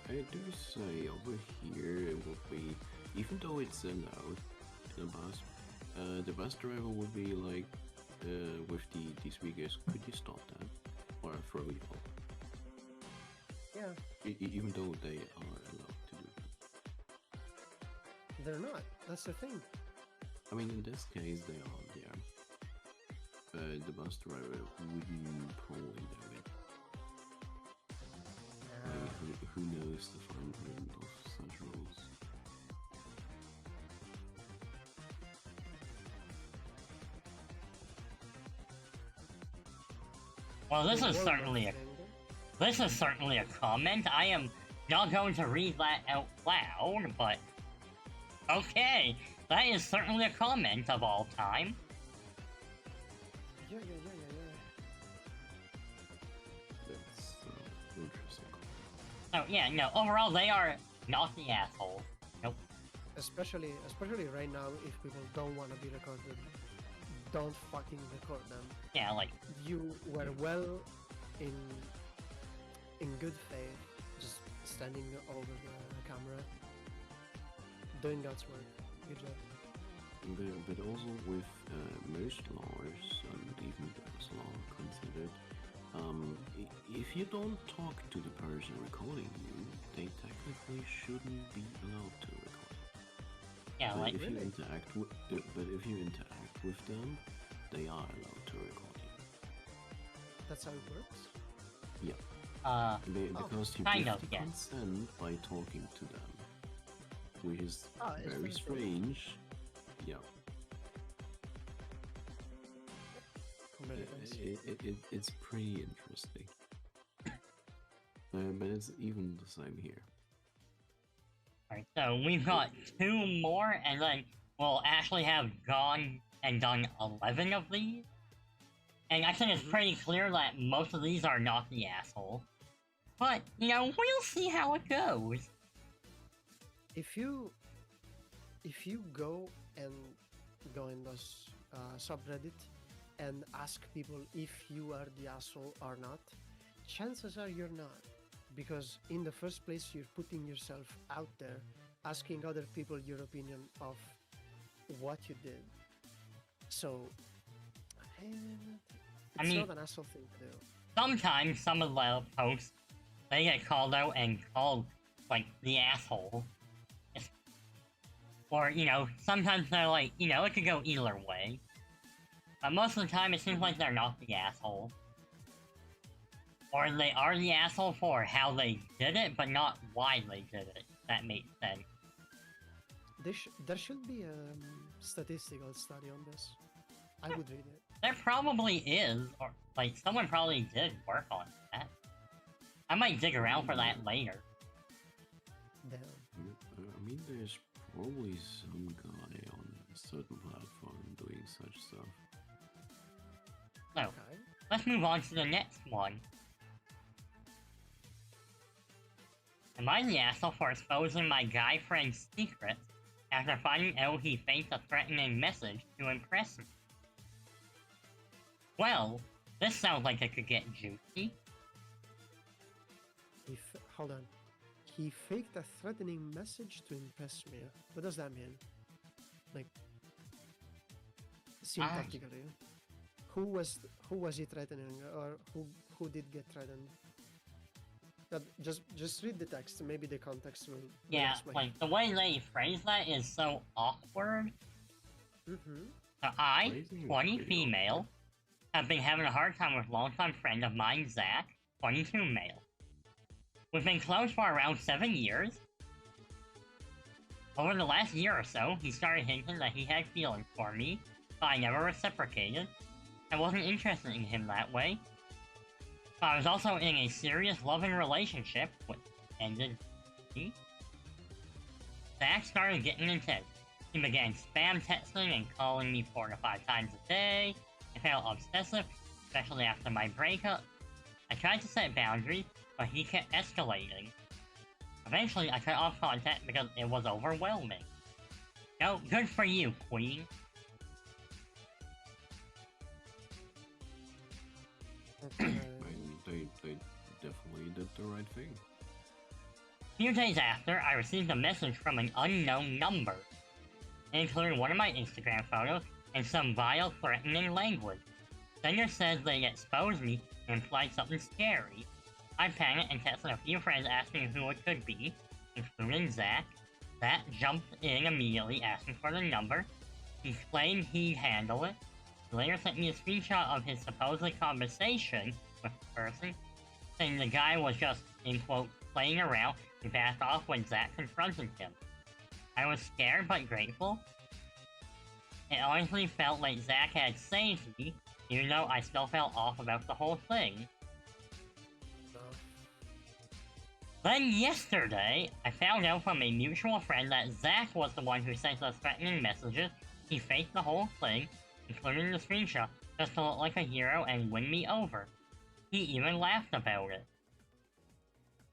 I do say over here it would be, even though it's allowed in a bus, the bus driver would be like, with the speakers, could you stop that? Or throw it off. Yeah, Even though they are allowed to do that. they're not. That's the thing. I mean, in this case, they are, yeah. The bus driver wouldn't probably do it. I mean, who knows the fine print of such rules? Well, this The is world certainly a thing. This is certainly a comment. I am not going to read that out loud, but okay, that is certainly a comment of all time. Yeah. That's interesting. So yeah, no, overall they are not the asshole. Nope. Especially right now, if people don't want to be recorded, don't fucking record them. Yeah, like, You were well in good faith, just standing over the camera, doing God's work. Good job. But also with most laws, and even this law considered, if you don't talk to the person recording you, they technically shouldn't be allowed to record. yeah, But like, if you Really? interact with them, they are allowed to record you. That's how it works. Yeah. Because you kind give of, the yeah. consent by talking to them, which is It's very very strange. Yeah. Very nice. It's pretty interesting. But it's even the same here. alright, so we've got 2 more, and then we'll actually have gone and done 11 of these. And I think it's pretty clear that most of these are not the asshole. But, we'll see how it goes. If you go in this subreddit and ask people if you are the asshole or not, chances are you're not, because in the first place you're putting yourself out there, asking other people your opinion of what you did. So, it's mean- not an asshole thing to do. Sometimes some of the posts, they get called out and called, like, the asshole. Or, sometimes they're like, it could go either way. But most of the time, it seems like they're not the asshole. Or they are the asshole for how they did it, but not why they did it. That makes sense. There should be a statistical study on this. I would read it. There probably is, or, like, someone probably did work on that. I might dig around for that later. Damn. I mean, there's probably some guy on a certain platform doing such stuff. So, Okay. let's move on to the next one. Am I the asshole for exposing my guy friend's secrets after finding out he faked a threatening message to impress me? Well, this sounds like it could get juicy. Hold on. He faked a threatening message to impress me. What does that mean? Like, sympathetically, who was he threatening, or who did get threatened? Just read the text. Maybe the context will. Yeah, explain. like the way they phrase that is so awkward. Mm-hmm. So I, Phrasing is 20 pretty female, have been having a hard time with longtime friend of mine, Zach, 22 male. We've been close for around 7 years. Over the last year or so, he started hinting that he had feelings for me, but I never reciprocated. I wasn't interested in him that way. But I was also in a serious loving relationship, which ended me. Zach started getting intense. He began spam texting and calling me 4 to 5 times a day. I felt obsessive, especially after my breakup. I tried to set boundaries, but he kept escalating. Eventually, I cut off contact because it was overwhelming. No, good for you, Queen. Okay. They definitely did the right thing. A few days after, I received a message from an unknown number. It included one of my Instagram photos and some vile, threatening language. Sender says they exposed me and implied something scary. I panicked and texted a few friends asking who it could be, including Zach. Zach jumped in immediately asking for the number. He claimed he'd handle it. He later sent me a screenshot of his supposed conversation with the person, saying the guy was just, in quote, playing around and backed off when Zach confronted him. I was scared but grateful. It honestly felt like Zach had saved me, even though I still felt off about the whole thing. Then yesterday, I found out from a mutual friend that Zach was the one who sent the threatening messages. He faked the whole thing, including the screenshot, just to look like a hero and win me over. He even laughed about it.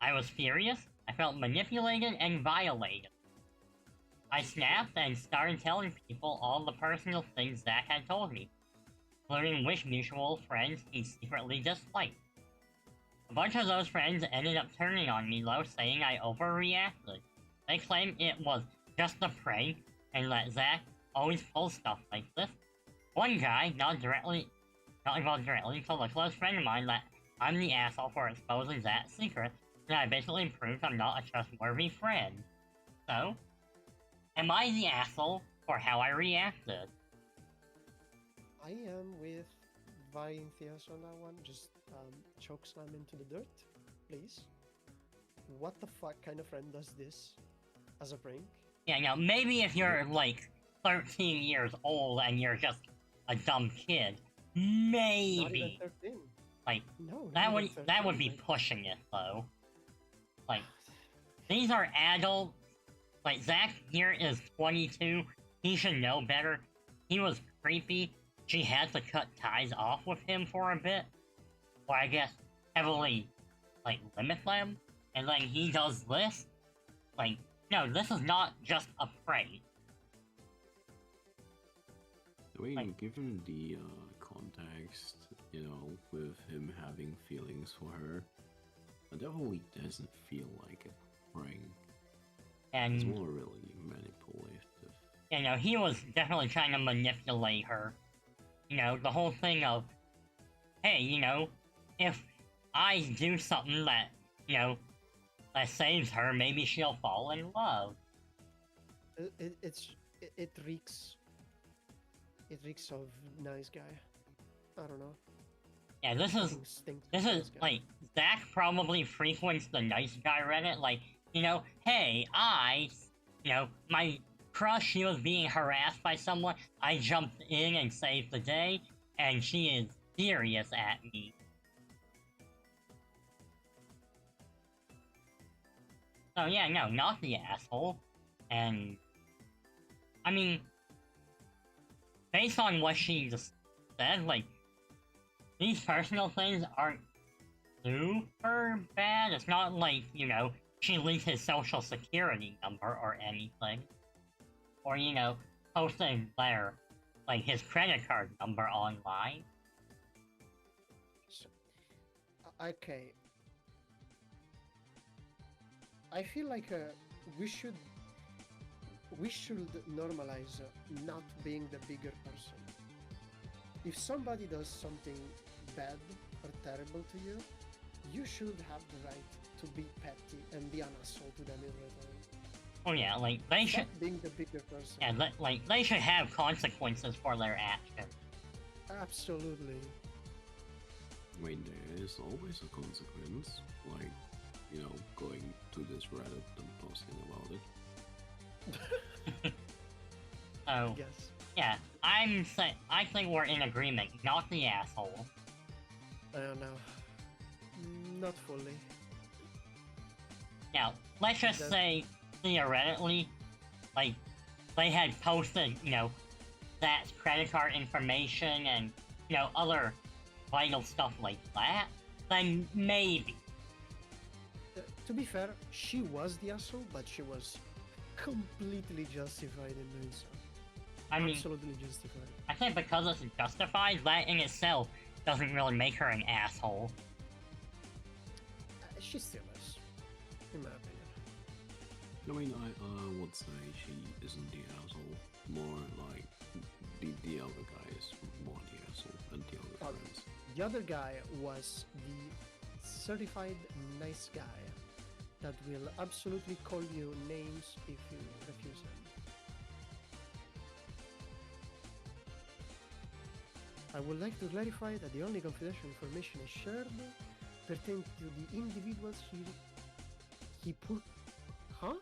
I was furious, I felt manipulated and violated. I snapped and started telling people all the personal things Zach had told me, including which mutual friends he secretly disliked. A bunch of those friends ended up turning on me though, saying I overreacted. They claimed it was just a prank, and that Zach always pulls stuff like this. One guy, not involved directly, told a close friend of mine that I'm the asshole for exposing Zach's secret, and I basically proved I'm not a trustworthy friend. So, am I the asshole for how I reacted? I am with vying Theos on that one. Just chokeslam into the dirt, please. What the fuck kind of friend does this as a prank? Yeah, maybe if you're like 13 years old and you're just a dumb kid, maybe. Not even 13. Like, No, that not would even 13, that would be like- pushing it though. Like, these are adults. Like, Zach here is 22. He should know better. He was creepy. She had to cut ties off with him for a bit. Or I guess heavily, like, limit them. And then he does this. Like, no, this is not just a prank. I mean, Like- given the context, with him having feelings for her, it definitely doesn't feel like a prank. It's And, more really manipulative. he was definitely trying to manipulate her. The whole thing of, hey, if I do something that, that saves her, maybe she'll fall in love. It reeks. It reeks of nice guy. I don't know. Yeah, this is Nice guy. like Zach probably frequents the nice guy Reddit. Like, hey, my crush, she was being harassed by someone. I jumped in and saved the day, and she is furious at me. So yeah, no, not the asshole. And I mean, based on what she just said, like, these personal things aren't super bad. It's not like, she leaked his social security number or anything. Or, posted his credit card number online. So, okay. I feel like we should normalize not being the bigger person. If somebody does something bad or terrible to you, you should have the right to be petty and be an asshole to them in return. Oh yeah, they should... Stop being the bigger person. Yeah, they should have consequences for their actions. Absolutely. I mean, there is always a consequence, like, going to this Reddit and posting about it. So, Yes. yeah, I think we're in agreement, not the asshole. I don't know. Not fully. Now, let's just say, theoretically, they had posted, that credit card information and, other vital stuff like that, then maybe. To be fair, she was the asshole, but she was completely justified in doing so. I mean, absolutely justified. I think because it's justified, that in itself doesn't really make her an asshole. She still is, in my opinion. I mean, I would say she isn't the asshole. More like the other guy is more the asshole and the other friends. The other guy was the certified nice guy that will absolutely call you names if you refuse him. I would like to clarify that the only confidential information shared pertains to the individuals he put... Huh?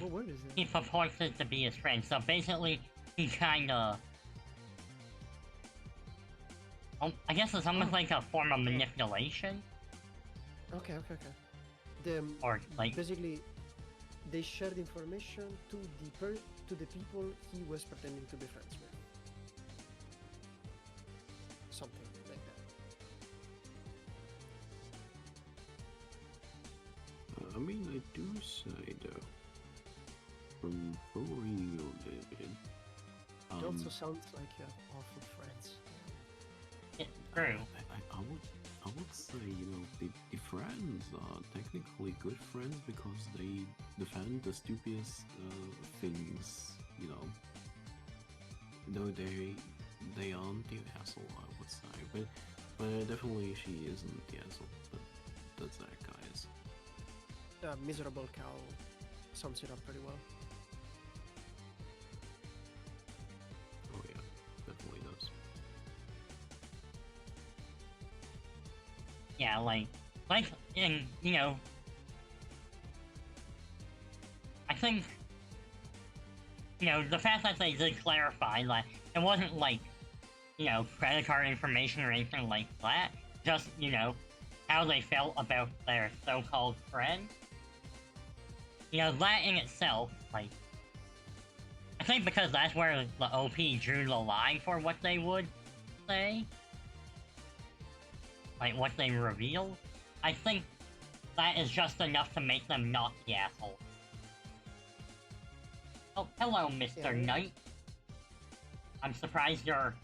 What word is it? He purported to be his friend, so basically, he kinda... I guess it's almost like a form of manipulation. Okay. Or, like... Basically, they shared information to the people he was pretending to be friends with. Something like that. I mean, I do say though, from reading your David, It also sounds like you have awful friends. It's true. I would say, the friends are technically good friends because they defend the stupidest things, though they aren't the asshole, I would say, but definitely she isn't the asshole, but that's that guy is. Miserable cow sums it up pretty well. Oh yeah, definitely does. Yeah, and, I think, the fact that they did clarify, it wasn't credit card information or anything like that, just, how they felt about their so-called friend. That in itself, I think because that's where the OP drew the line for what they would say, what they revealed, I think that is just enough to make them not the asshole. Oh, hello, Mr. Knight. I'm surprised you're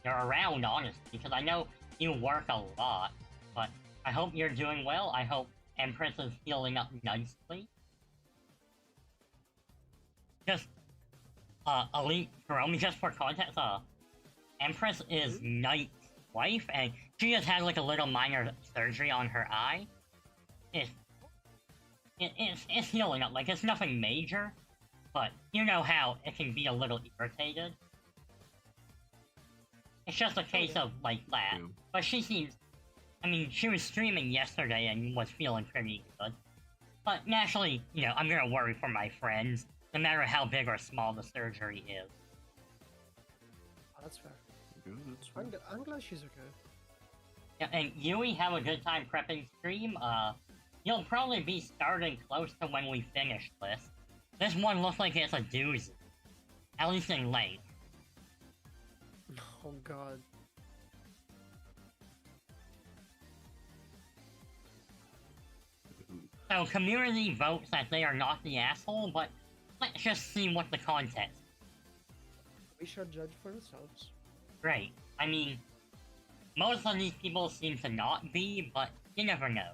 around, honestly, because I know you work a lot, but I hope you're doing well. I hope Empress is healing up nicely. Just, Elite Hiromi, just for context, Empress is Knight's wife, and she just had, a little minor surgery on her eye. It's healing up, it's nothing major, but you know how it can be a little irritated. It's just a case of like that. Yeah. But she seems, I mean, she was streaming yesterday and was feeling pretty good. But naturally, you know, I'm gonna worry for my friends, no matter how big or small the surgery is. Oh, that's fair. Yeah, that's fine. I'm glad she's okay. Yeah, and Yui, have a good time prepping stream. You'll probably be starting close to when we finish this. This one looks like it's a doozy. At least in length. Oh god. So community votes that they are not the asshole, but let's just see what the context. We should judge for ourselves. Right. I mean, most of these people seem to not be, but you never know.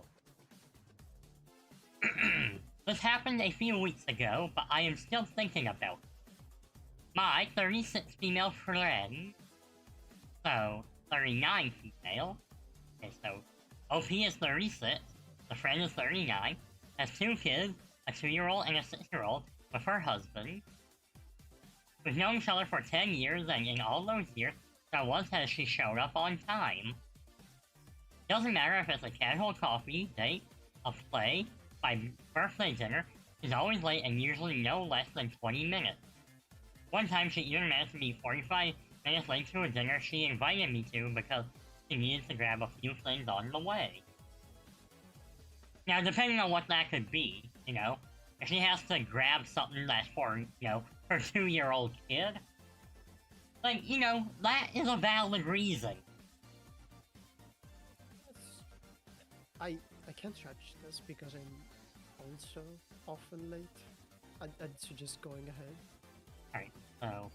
This happened a few weeks ago, but I am still thinking about it. My 36 female friend, so 39 female, okay, so OP is 36, the friend is 39, has 2 kids, a 2-year-old and a 6-year-old, with her husband. We've known each other for 10 years, and in all those years, not once has she showed up on time. Doesn't matter if it's a casual coffee date, a play, my birthday dinner, she's always late and usually no less than 20 minutes. One time she even managed to be 45 minutes late to a dinner she invited me to because she needed to grab a few things on the way. Now, depending on what that could be, you know, if she has to grab something that's for, you know, her 2-year-old kid, like, you know, that is a valid reason. I can't judge this because I'm also often late. I'd suggest going ahead. Alright, so...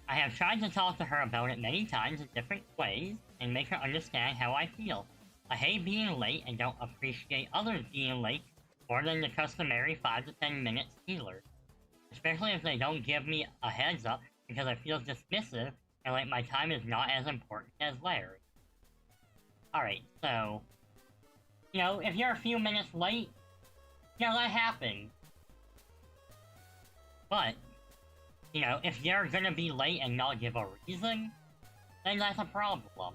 I have tried to talk to her about it many times in different ways, and make her understand how I feel. I hate being late and don't appreciate others being late more than the customary 5 to 10 minute stealers. Especially if they don't give me a heads up because it feels dismissive and like my time is not as important as theirs. Alright, so... You know, if you're a few minutes late, you know, that happens. But, you know, if you're gonna be late and not give a reason, then that's a problem.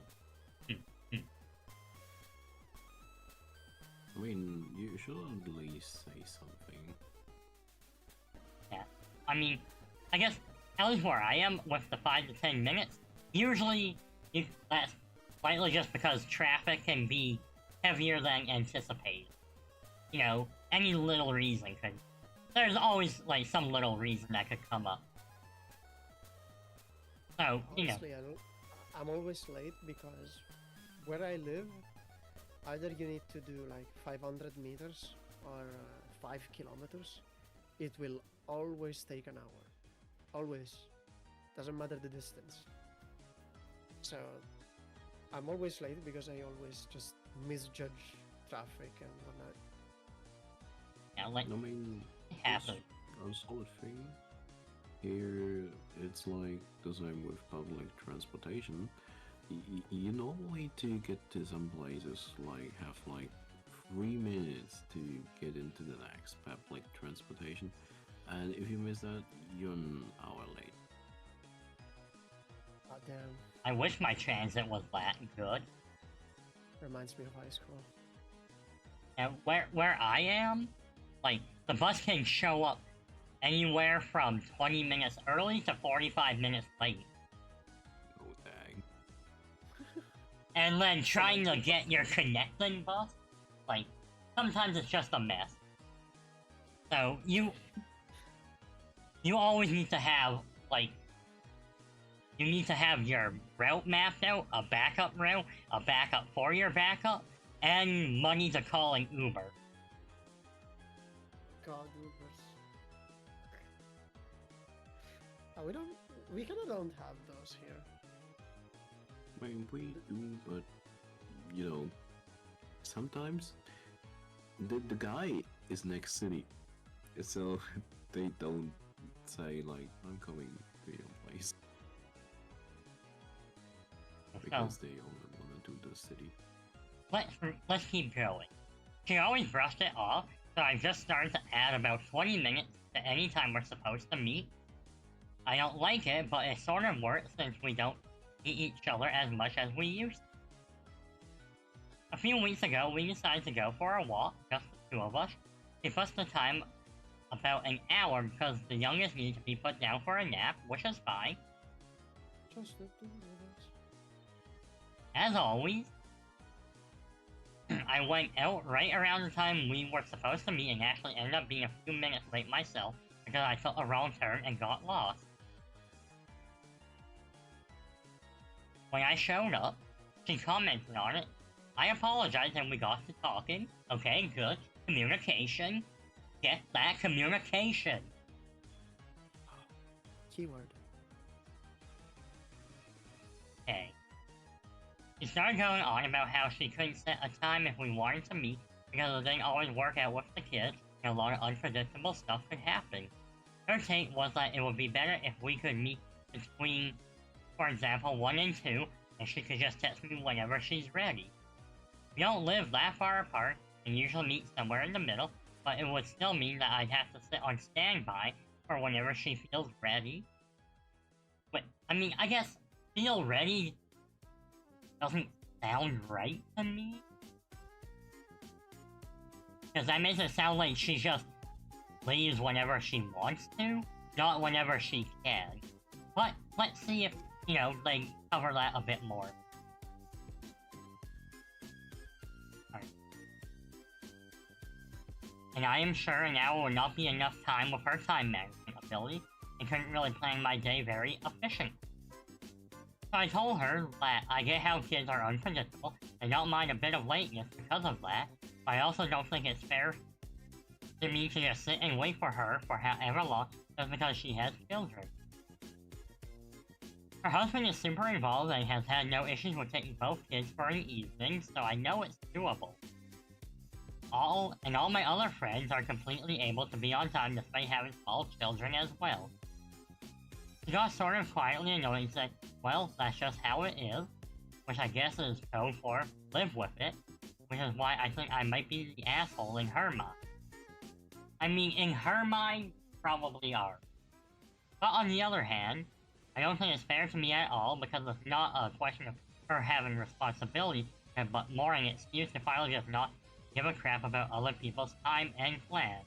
I mean, you should at least say something. Yeah. I mean, I guess, at least where I am with the 5 to 10 minutes, usually that's slightly just because traffic can be heavier than anticipated. You know, any little reason could... There's always, like, some little reason that could come up. So, you know... Honestly, I'm always late because where I live, either you need to do like 500 meters or 5 kilometers. It will always take an hour. Always. Doesn't matter the distance. So I'm always late because I always just misjudge traffic and whatnot. Yeah, like, I mean, it happens. a solid thing. Here, it's like the same with public transportation. You normally to get to some places like have like 3 minutes to get into the next public transportation, and if you miss that, you're an hour late. God damn. I wish my transit was that good. Reminds me of high school. And where I am, like, the bus can show up anywhere from 20 minutes early to 45 minutes late. Oh dang. And then trying to get your connecting bus, like, sometimes it's just a mess. So, you always need to have, like, you need to have your route mapped out, a backup route, a backup for your backup, and money to call an Uber. God, Ubers. We kinda don't have those here. I mean, we do, but you know, sometimes the guy is next city, so they don't say like I'm coming to your place because they only want to do the city. Let's keep going. She always brushed it off, So I've just started to add about 20 minutes to any time we're supposed to meet. I don't like it, but it sort of works since we don't see each other as much as we used to. A few weeks ago, we decided to go for a walk, just the two of us. It bust the time about an hour because the youngest needed to be put down for a nap, which is fine. Just the two of us. As always, I went out right around the time we were supposed to meet and actually ended up being a few minutes late myself because I took a wrong turn and got lost. When I showed up, she commented on it. I apologized and we got to talking. Okay, good. Communication. Get that communication. Keyword. Okay. She started going on about how she couldn't set a time if we wanted to meet because it didn't always work out with the kids and a lot of unpredictable stuff could happen. Her take was that it would be better if we could meet between, for example, 1 and 2, and she could just text me whenever she's ready. We don't live that far apart and usually meet somewhere in the middle, but it would still mean that I'd have to sit on standby for whenever she feels ready. But, I mean, I guess feel ready doesn't sound right to me. Because that makes it sound like she just leaves whenever she wants to, not whenever she can. But let's see if, you know, they cover that a bit more. Alright. And I am sure now will not be enough time with her time management ability, and couldn't really plan my day very efficient. So I told her that I get how kids are unpredictable, and don't mind a bit of lateness because of that, but I also don't think it's fair to me to just sit and wait for her for however long just because she has children. Her husband is super involved and has had no issues with taking both kids for an evening, so I know it's doable. All my other friends are completely able to be on time despite having small children as well. She got sort of quietly annoyed and said, well, that's just how it is, which I guess is code for live with it, which is why I think I might be the asshole in her mind. I mean, in her mind, probably are. But on the other hand, I don't think it's fair to me at all because it's not a question of her having responsibility, but more an excuse to finally just not give a crap about other people's time and plans.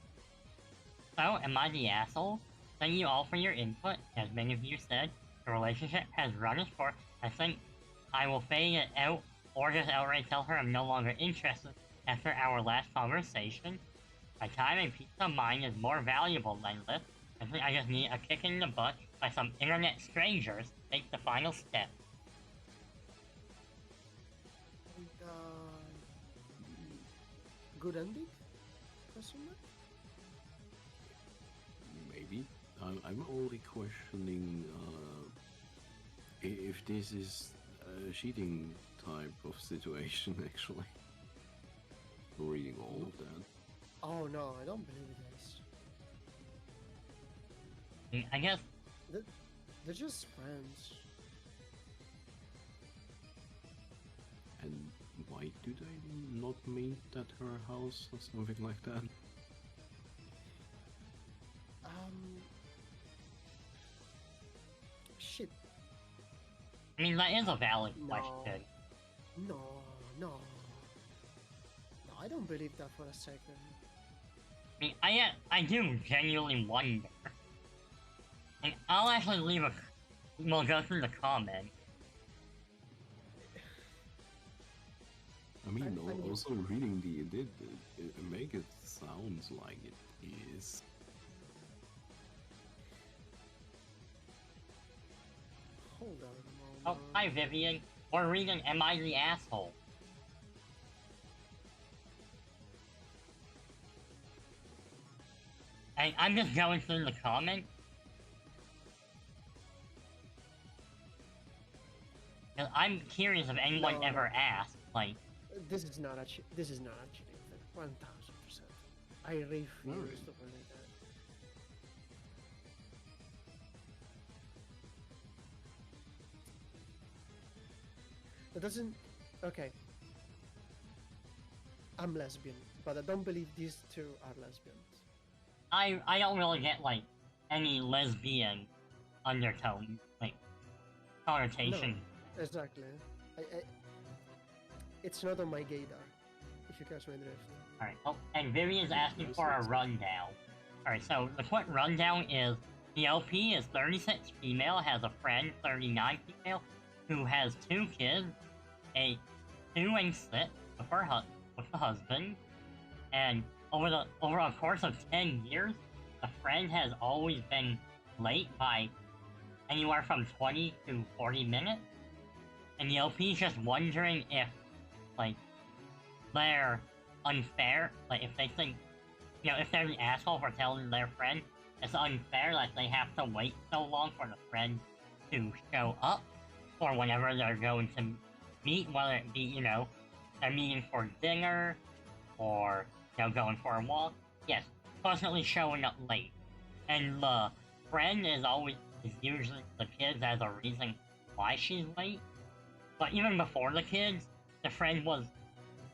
So, am I the asshole? Thank you all for your input. As many of you said, the relationship has run its course. I think I will fade it out or just outright tell her I'm no longer interested after our last conversation. My time and peace of mind is more valuable than this. I think I just need a kick in the butt by some internet strangers to take the final step. And, good ending? Question mark? Maybe. I'm only questioning if this is a cheating type of situation, actually. Reading all of that. Oh no, I don't believe it is. I guess They're just friends. And why do they not meet at her house or something like that? Shit. I mean, that is a valid No. question. No, no. No, I don't believe that for a second. I mean, I do genuinely wonder. And I'll actually leave a... We'll go through the comments. I mean, I mean- also reading the edit, it make it sounds like it is. Hold on a moment. Oh, hi Vivian. We're reading Am I the Asshole? And I'm just going through the comments. I'm curious if anyone No, ever no. asked, like, This is not a cheating thing. 1000%. I refuse Alright. to believe that. It doesn't. Okay. I'm lesbian, but I don't believe these two are lesbians. I don't really get like any lesbian undertone, like connotation. No, exactly. I, it's not on my gaydar, if you catch my drift. Alright, oh, and Vivian's asking for a rundown. Alright, so the quick rundown is the LP is 36 female, has a friend, 39 female, who has 2 kids, a 2 and 6 with with the husband, and over a course of 10 years, the friend has always been late by anywhere from 20 to 40 minutes, and the LP is just wondering if, like, they're unfair, like, if they think, you know, if they're the asshole for telling their friend it's unfair that they have to wait so long for the friend to show up, or whenever they're going to meet, whether it be, you know, they're meeting for dinner, or, you know, going for a walk. Yes, constantly showing up late. And the friend is usually the kids as a reason why she's late. But even before the kids, the friend was,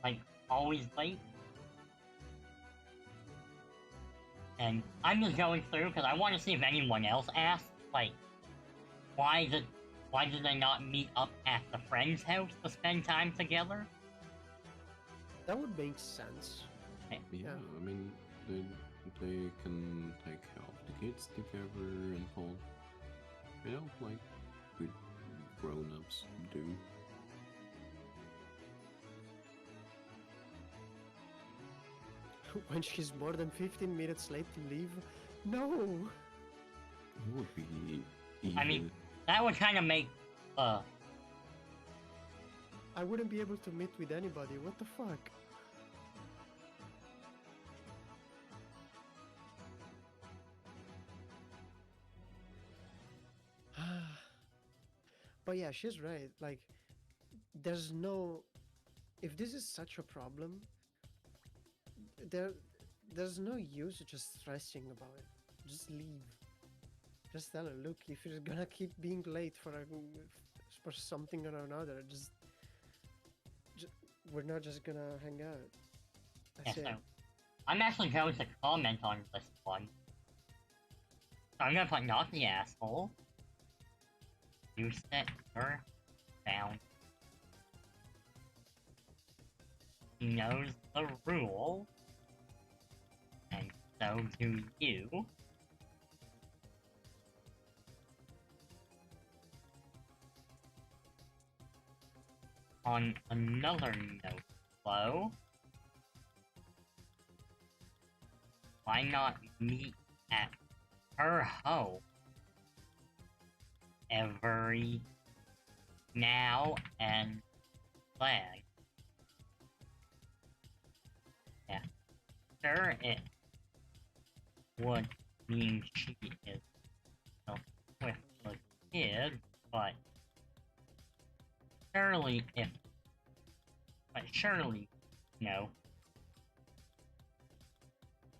like, always late. And I'm just going through because I want to see if anyone else asked, like, why did they not meet up at the friend's house to spend time together? That would make sense. Yeah, I mean, they can take care of the kids together and all. You know, like good grown-ups do. When she's more than 15 minutes late to leave? No! It would be evil. I mean, that would kind of make, I wouldn't be able to meet with anybody, what the fuck? But yeah, she's right, like, there's no... If this is such a problem, there's no use just stressing about it. Just leave. Just tell her, look, if you're gonna keep being late for something or another, just we're not just gonna hang out. That's it. So I'm actually going to comment on this one. So I'm gonna put not the asshole. You set her down. He knows the rule. And so do you. On another note, though, why not meet at her home every now and then? Yeah, sure, it would mean she is with the kid, but surely, you know,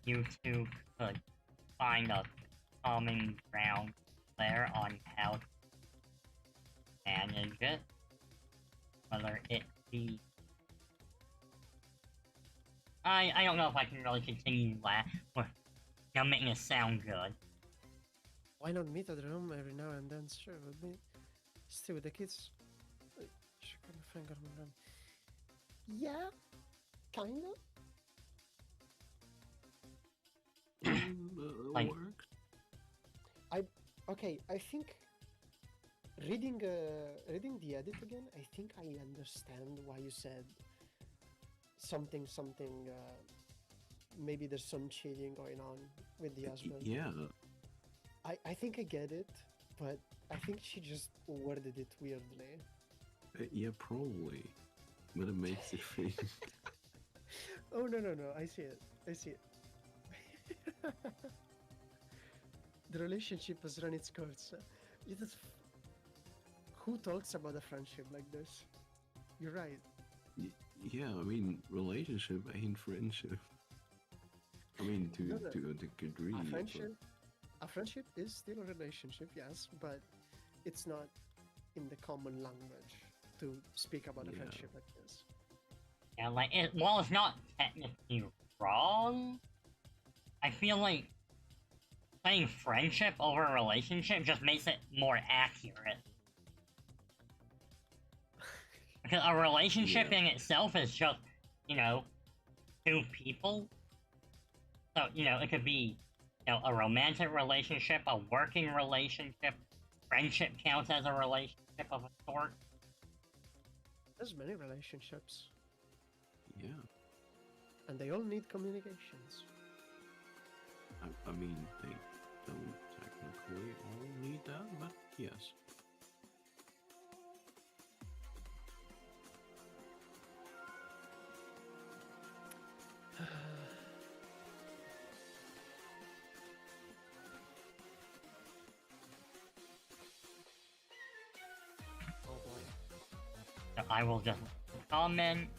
you two could find a common ground there on how to manage it, whether it be... I don't know if I can really continue with, you know, making it sound good. Why not meet at home every now and then? Sure, would be. Still with the kids. Yeah, kinda. Like, works. Okay, I think reading the edit again, I think I understand why you said something. Maybe there's some cheating going on with the husband. Yeah. I think I get it, but I think she just worded it weirdly. Yeah, probably. But it makes it think. Oh no, I see it. The relationship has run its course. Who talks about a friendship like this? You're right. Yeah, I mean, relationship ain't friendship. I mean, to a degree. A friendship is still a relationship, yes, but it's not in the common language to speak about a friendship like this. And like, while it's not technically wrong, I feel like saying friendship over relationship just makes it more accurate. Because a relationship Yeah. in itself is just, you know, two people. So, you know, it could be, you know, a romantic relationship, a working relationship, friendship counts as a relationship of a sort. There's many relationships, Yeah. and they all need communications. I mean, they don't technically all need that, but yes. Oh boy. So I will just comment.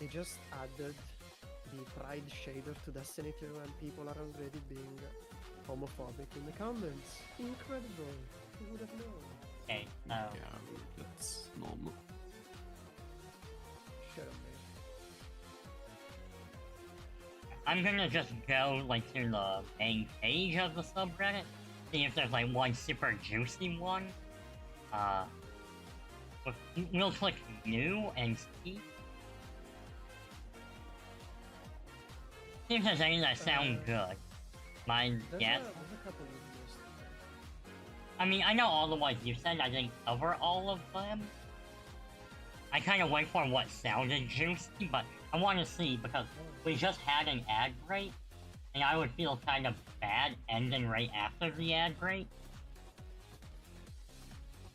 They just added the Pride shader to Destiny 2 and people are already being homophobic in the comments. Incredible. Who would have known? Okay, so Yeah, that's normal. Should have made. I'm gonna just go like to the main page of the subreddit, see if there's like one super juicy one. We'll click new and see. See if there's any that sound good. Mine, yes. There's a couple of videos. I mean, I know all the ones you said. I didn't cover all of them. I kind of went for what sounded juicy, but I want to see because we just had an ad break, and I would feel kind of bad ending right after the ad break.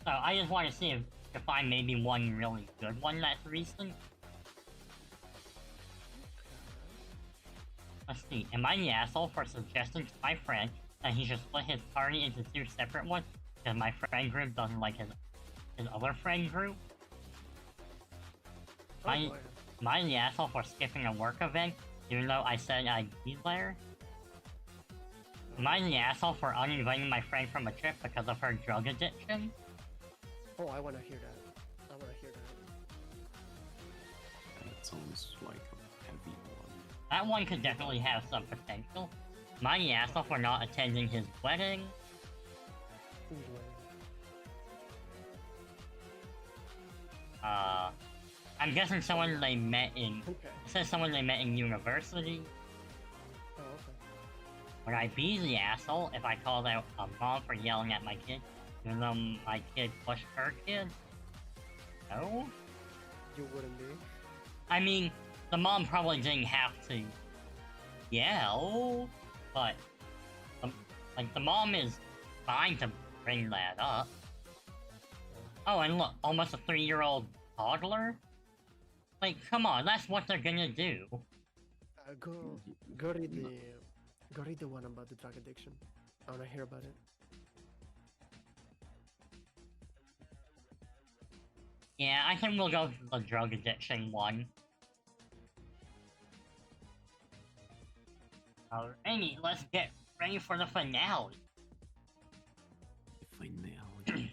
So I just want to see if to find maybe one really good one that's recent. Let's see. Am I the asshole for suggesting to my friend that he should split his party into two separate ones because my friend group doesn't like his other friend group? Oh boy. Am I the asshole for skipping a work event even though I said I'd be there? Am I the asshole for uninviting my friend from a trip because of her drug addiction? Oh, I want to hear that. I want to hear that. That sounds like a heavy one. That one could definitely have some potential. Am I the asshole for not attending his wedding? Who's winning? I'm guessing someone they met in... Okay. It says someone they met in university. Oh, okay. Would I be the asshole if I called out a mom for yelling at my kid, even though my kid pushed her kid? No? You wouldn't be. I mean, the mom probably didn't have to yell, but... like, the mom is fine to bring that up. Oh, and look, almost a 3-year-old toddler? Like, come on, that's what they're gonna do. Go read the one about the drug addiction. I want to hear about it. Yeah, I think we'll go with the drug addiction one. Alrighty, let's get ready for the finale. Finale.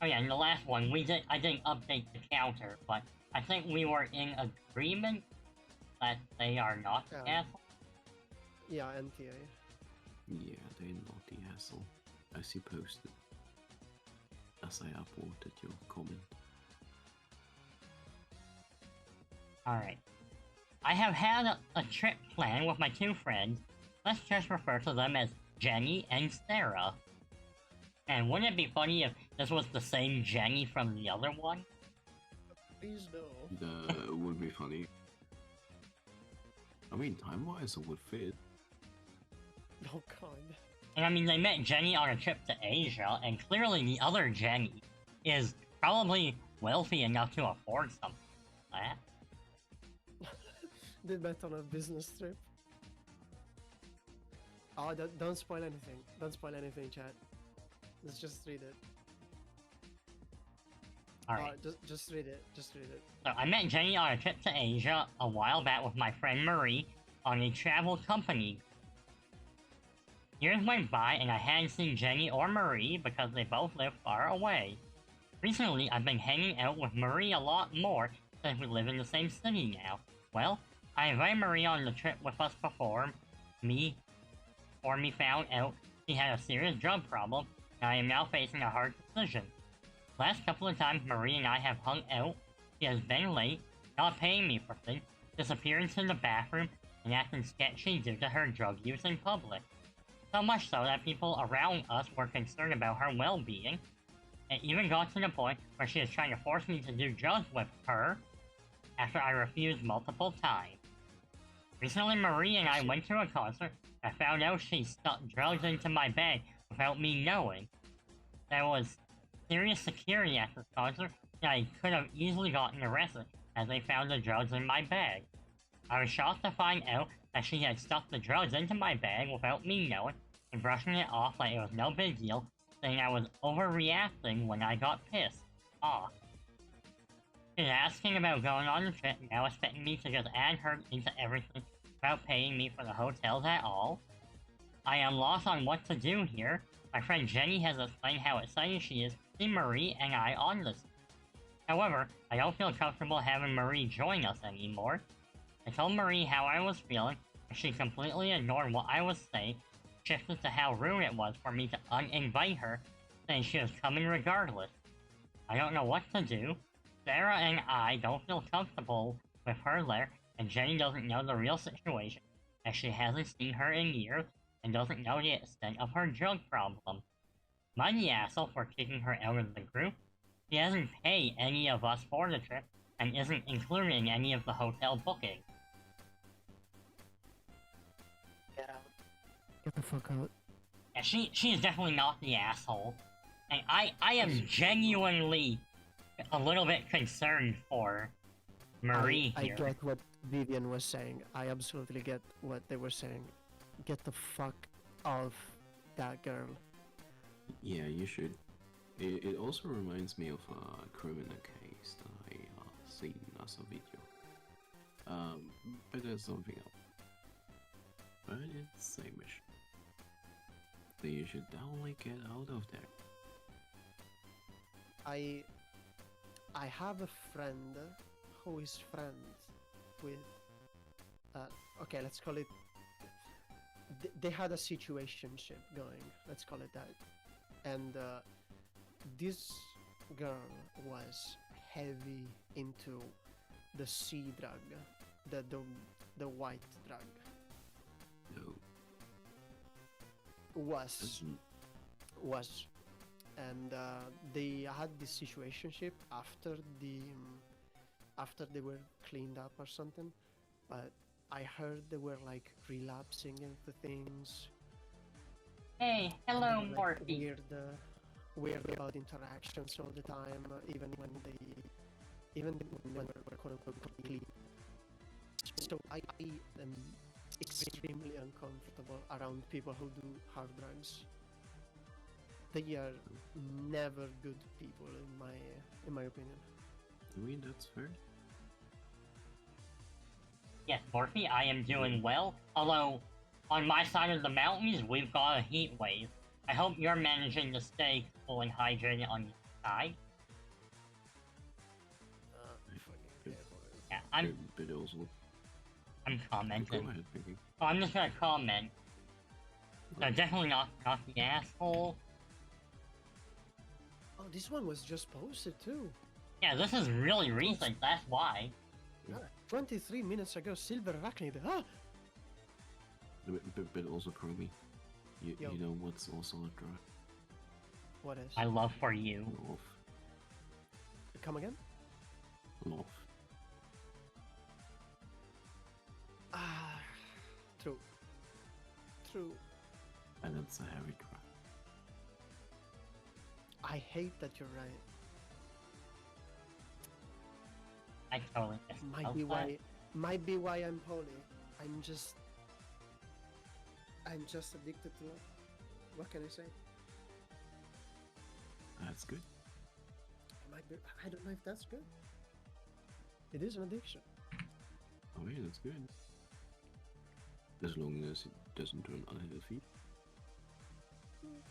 Oh yeah, in the last one, I didn't update the counter, but I think we were in agreement that they are not Yeah. assholes. Yeah, NTA. Yeah, they're not the asshole. As you posted. As I upvoted your comment. Alright. I have had a trip planned with my two friends. Let's just refer to them as Jenny and Sarah. And wouldn't it be funny if this was the same Jenny from the other one? Please no. That would be funny. I mean, time-wise, it would fit. Oh god. And I mean, they met Jenny on a trip to Asia, and clearly the other Jenny is probably wealthy enough to afford something like that. They met on a business trip. Oh, don't spoil anything. Don't spoil anything, chat. Let's just read it. Alright. Just read it. Just read it. So I met Jenny on a trip to Asia a while back with my friend Marie on a travel company. Years went by and I hadn't seen Jenny or Marie because they both lived far away. Recently, I've been hanging out with Marie a lot more since we live in the same city now. Well, I invited Marie on the trip with us before me found out she had a serious drug problem, and I am now facing a hard decision. Last couple of times Marie and I have hung out, she has been late, not paying me for things, disappearing to the bathroom, and acting sketchy due to her drug use in public. So much so that people around us were concerned about her well-being. It even got to the point where she was trying to force me to do drugs with her after I refused multiple times. Recently, Marie and I went to a concert. I found out she stuck drugs into my bag without me knowing. There was serious security at this concert, and I could have easily gotten arrested as they found the drugs in my bag. I was shocked to find out that she had stuck the drugs into my bag without me knowing and brushing it off like it was no big deal, saying I was overreacting when I got pissed off. She's asking about going on the trip, now expecting me to just add her into everything without paying me for the hotels at all. I am lost on what to do here. My friend Jenny has explained how excited she is to see Marie and I on this. However, I don't feel comfortable having Marie join us anymore. I told Marie how I was feeling, and she completely ignored what I was saying, shifted to how rude it was for me to uninvite her, saying she was coming regardless. I don't know what to do. Sarah and I don't feel comfortable with her there, and Jenny doesn't know the real situation, as she hasn't seen her in years and doesn't know the extent of her drug problem. Am I the asshole for kicking her out of the group? She hasn't paid any of us for the trip, and isn't including any of the hotel booking. Get out. Get the fuck out. And she is definitely not the asshole. And I am genuinely a little bit concerned for Marie I here. get what Vivian was saying. I absolutely get what they were saying. Get the fuck off that girl. Yeah, you should. It also reminds me of a criminal case that I seen as a video. But there's something else. But it's the same issue. So you should definitely get out of there. I have a friend who is friends with okay, let's call it they had a situationship going, let's call it that. And this girl was heavy into the C drug, the white drug. No. Was and they had this situationship after they were cleaned up or something, but I heard they were like relapsing into things. Hey, hello, Like, Morphe. weird about interactions all the time, even when we're quote unquote clean. So I am extremely uncomfortable around people who do hard drugs. They are never good people in my opinion. I mean, that's fair. Yes, Morphe, I am doing well. Although, on my side of the mountains, we've got a heat wave. I hope you're managing to stay cool and hydrated on your side. Yeah, But also, I'm go commenting. ahead, Vicky. Oh, I'm just gonna comment. So definitely not the asshole. Oh, this one was just posted too. Yeah, this is really recent, that's why. 23 minutes ago, Silver Arachnid. Ah! But also, Chromie, you Yo. know what's also a drug? What is? My love for you. Love. Come again? Love. Ah, true. True. And it's a heavy drug. I hate that you're right. I totally missed Might be why I'm poly. I'm just addicted to love. What can I say? That's good. I don't know if that's good. It is an addiction. Oh yeah, that's good. As long as it doesn't turn unhealthy.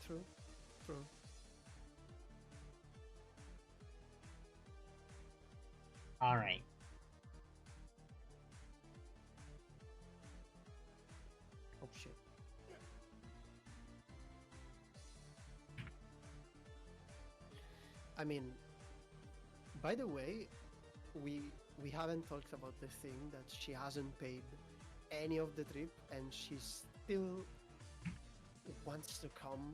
True. Alright. Oh shit. I mean, by the way, we we haven't talked about the thing that she hasn't paid any of the trip and she still wants to come.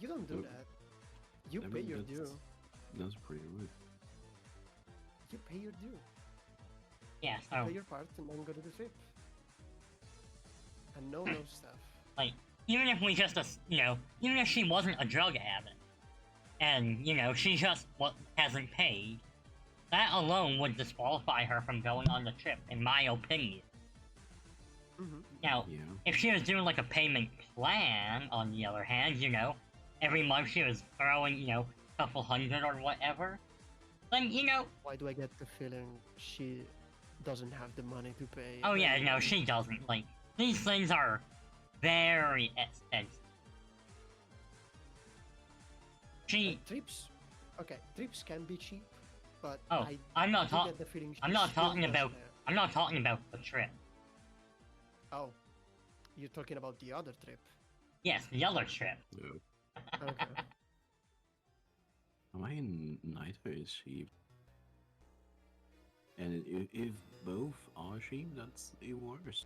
You don't do Nope. that. You I pay mean, your due. That's pretty rude. You pay your due. Yeah, You so, pay your part and then go to the trip. And no stuff. like, even if we just, even if she wasn't a drug addict, and, she just hasn't paid, that alone would disqualify her from going on the trip, in my opinion. Mm-hmm. Now, Yeah. if she was doing like a payment plan, on the other hand, every month she was throwing, couple hundred or whatever, then, Why do I get the feeling she doesn't have the money to pay? oh yeah, no, anyway? she doesn't. Like, these things are very expensive. She, Trips, okay, trips can be cheap, but oh, I I'm not do talking, get the feeling she I'm not still talking goes about, there. I'm not talking about the trip. Oh, you're talking about the other trip. Yes, the other trip. No. Okay. I mean, neither is sheep. And if both are sheep, that's even worse.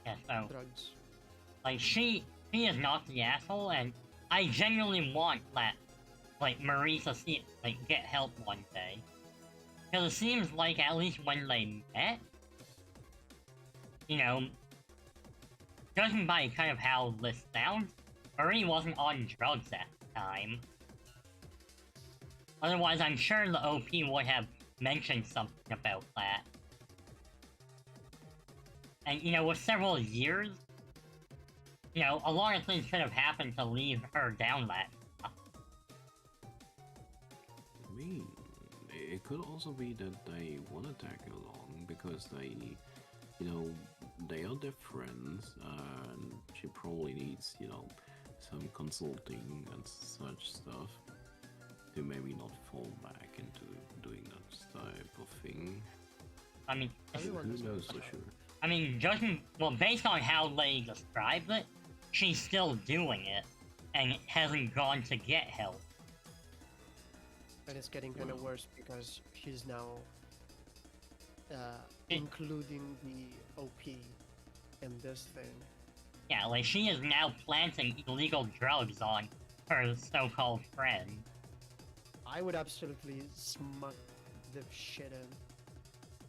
Yeah, so, Drugs. like, she is not the asshole, and I genuinely want that, like, Marisa get help one day. Because it seems like, at least when they met, judging by kind of how this sounds, Marie wasn't on drugs at the time. Otherwise, I'm sure the OP would have mentioned something about that. And, with several years, a lot of things could have happened to leave her down that. I mean, it could also be that they want to tag along because they are their friends, and she probably needs, some consulting and such stuff to maybe not fall back into doing that type of thing. I mean, Everyone Who is knows like for sure? I mean, based on how they described it, she's still doing it, and hasn't gone to get help. And it's getting kind of Well. worse because she's now including the OP in this thing. Yeah, like, she is now planting illegal drugs on her so-called friend. I would absolutely smack the shit in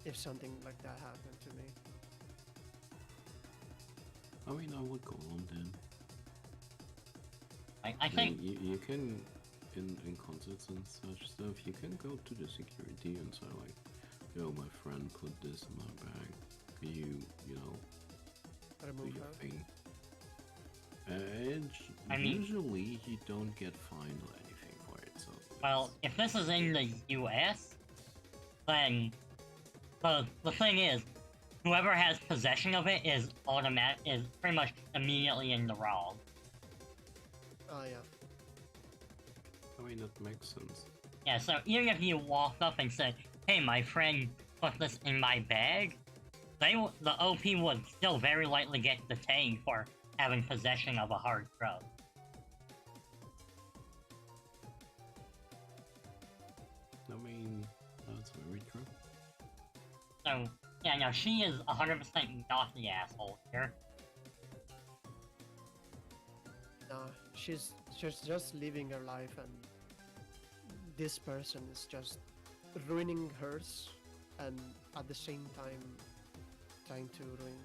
if something like that happened to me. I mean, I would call on them. Like, I think, You can, in concerts and such stuff, you can go to the security and say like, yo, my friend put this in my bag. Can you, do Remove your her. thing? And I mean- usually you don't get fined or anything for it, so... well, if this is in the US, then the thing is, whoever has possession of it is pretty much immediately in the wrong. Oh yeah. I mean, that makes sense. Yeah, so even if you walk up and say, hey, my friend put this in my bag, the OP would still very likely get detained for having possession of a hard drug. I mean, that's very true. So, yeah, no, she is 100% not the asshole here. She's just living her life, and this person is just ruining hers, and at the same time trying to ruin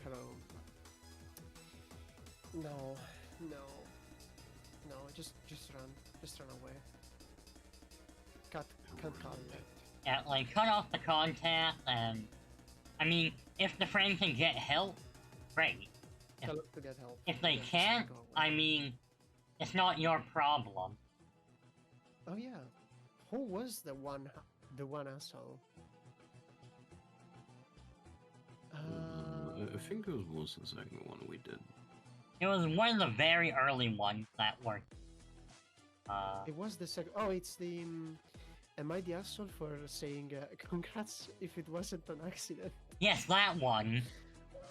her own. No, just run away. Can't call it. Yeah, like, cut off the contact, and... I mean, if the friend can get help, great. Tell her to get help. If they Just can't, go away. I mean, it's not your problem. Oh yeah, who was the one asshole? I think it was the second one we did. It was one of the very early ones that were, It was the second. Oh, it's the. Am I the asshole for saying congrats if it wasn't an accident? Yes, that one.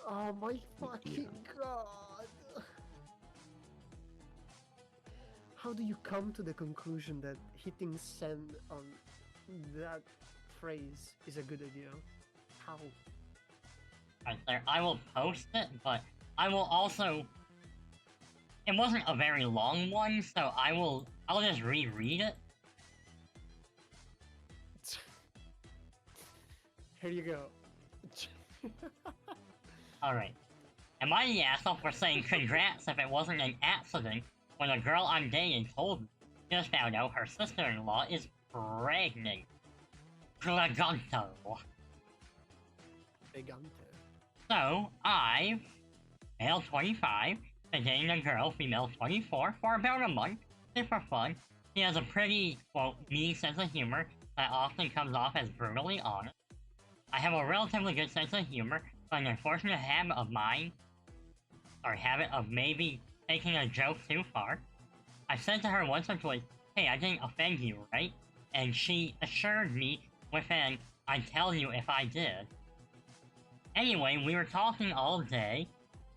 Oh my fucking god! How do you come to the conclusion that hitting send on that phrase is a good idea? How? Right there. I will post it, but I will also. It wasn't a very long one, so I'll just reread it. Here you go. Alright. Am I the asshole for saying congrats if it wasn't an accident when a girl I'm dating told me just found out her sister-in-law is pregnant? Dragonto. Gigante. So, I've, male 25, been dating a girl, female 24, for about a month. Super fun. She has a pretty, quote, mean sense of humor that often comes off as brutally honest. I have a relatively good sense of humor, but an unfortunate habit of maybe taking a joke too far. I said to her once or twice, hey, I didn't offend you, right? And she assured me with an, I'd tell you if I did. Anyway, we were talking all day.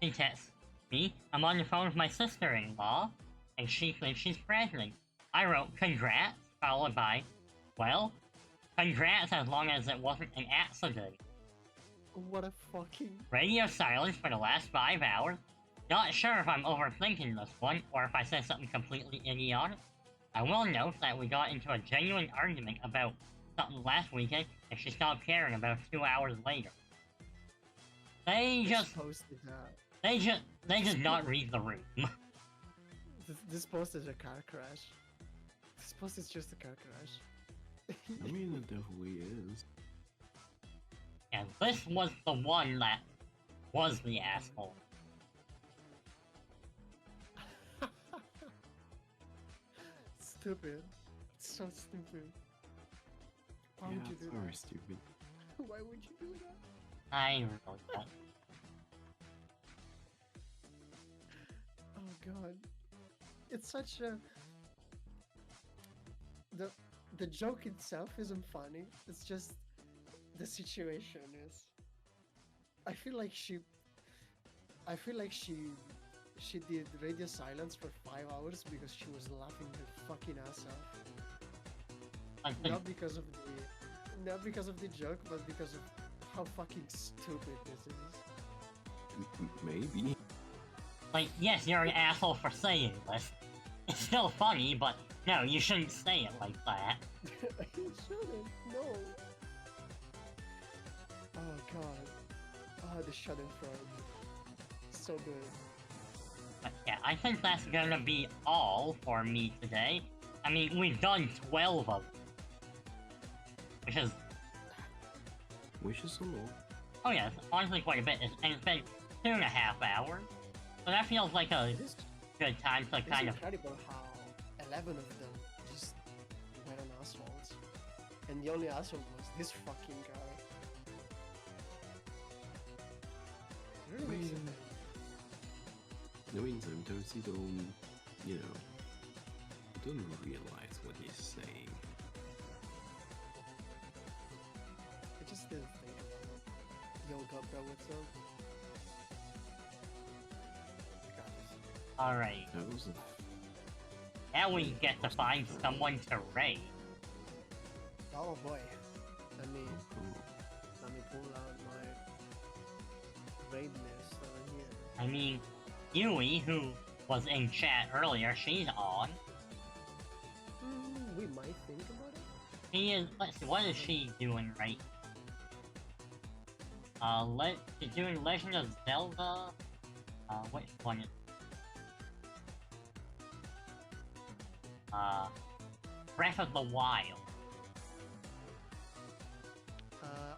She texts me, I'm on the phone with my sister-in-law, and she thinks she's pregnant. I wrote, congrats, followed by, well, congrats as long as it wasn't an accident. What a fucking... Radio silence for the last 5 hours. Not sure if I'm overthinking this one, or if I said something completely idiotic. I will note that we got into a genuine argument about something last weekend, and she stopped caring about 2 hours later. They just posted that. They just not read the room. This post is a car crash. This post is just a car crash. I mean, it definitely is. And this was the one that was the asshole. Stupid. It's so stupid. Why Yeah, would you do it's very that? stupid. Why would you do that? I wrote that. Oh god. It's such a... The joke itself isn't funny. It's just... the situation is... I feel like she did radio silence for 5 hours because she was laughing her fucking ass off. Like the, Not because of the joke, but because of how fucking stupid this is. Maybe. like, yes, you're an asshole for saying this. It's still funny, but no, you shouldn't say it like that. You shouldn't, no. Oh god. Oh, the Schadenfreude. So good. But yeah, I think that's gonna be all for me today. I mean, we've done 12 of them. Which is a lot. Oh yeah, it's honestly quite a bit, and it's been 2.5 hours. So that feels like a good time to kind of... It's incredible how 11 of them just were on assholes. And the only asshole was this fucking guy. Really makes it In the meantime, Tootsie don't, you know, don't realize what he's saying. I just didn't think about it. Yo, Gabra, what's up? Got this. Alright, That was a... now we get to find someone to raid. Oh boy. Let me Oh, pull out my raid list over here. I mean, Yui, who was in chat earlier, she's on. We might think about it. She is, let's see, what is she doing right? She's doing Legend of Zelda, which one is... Breath of the Wild.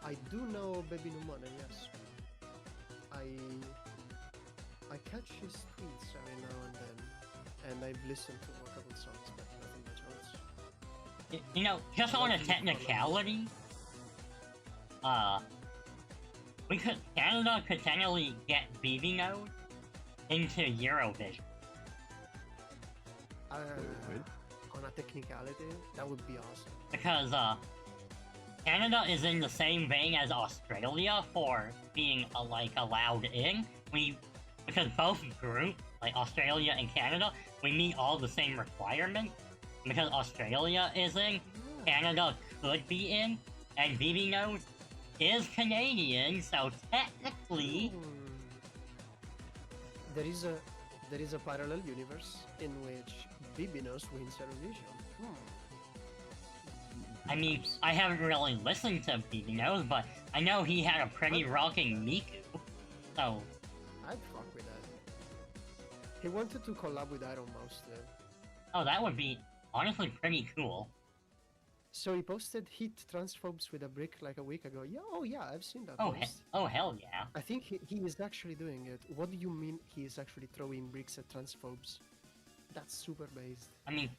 I do know Baby Numana, yes. I catch his tweets every now and then, and I've listened to a couple songs, but nothing much else. You know, just on a technicality, Canada could technically get BB Node into Eurovision. wait. on a technicality, that would be awesome. Because, Canada is in the same vein as Australia for being, like, allowed in. Because both groups, like Australia and Canada, we meet all the same requirements. Because Australia is in, Canada could be in, and BB knows is Canadian, so technically... There is a parallel universe in which Bibinos wins Eurovision. I mean, I haven't really listened to BB knows, but I know he had a pretty rocking Miku, so... I'd fuck with that. He wanted to collab with Iron Mouse too. Oh, that would be honestly pretty cool. So he posted hit transphobes with a brick like a week ago. Yeah, oh yeah, I've seen that Oh, post. oh hell yeah. I think he is actually doing it. What do you mean he is actually throwing bricks at transphobes? That's super based. I mean,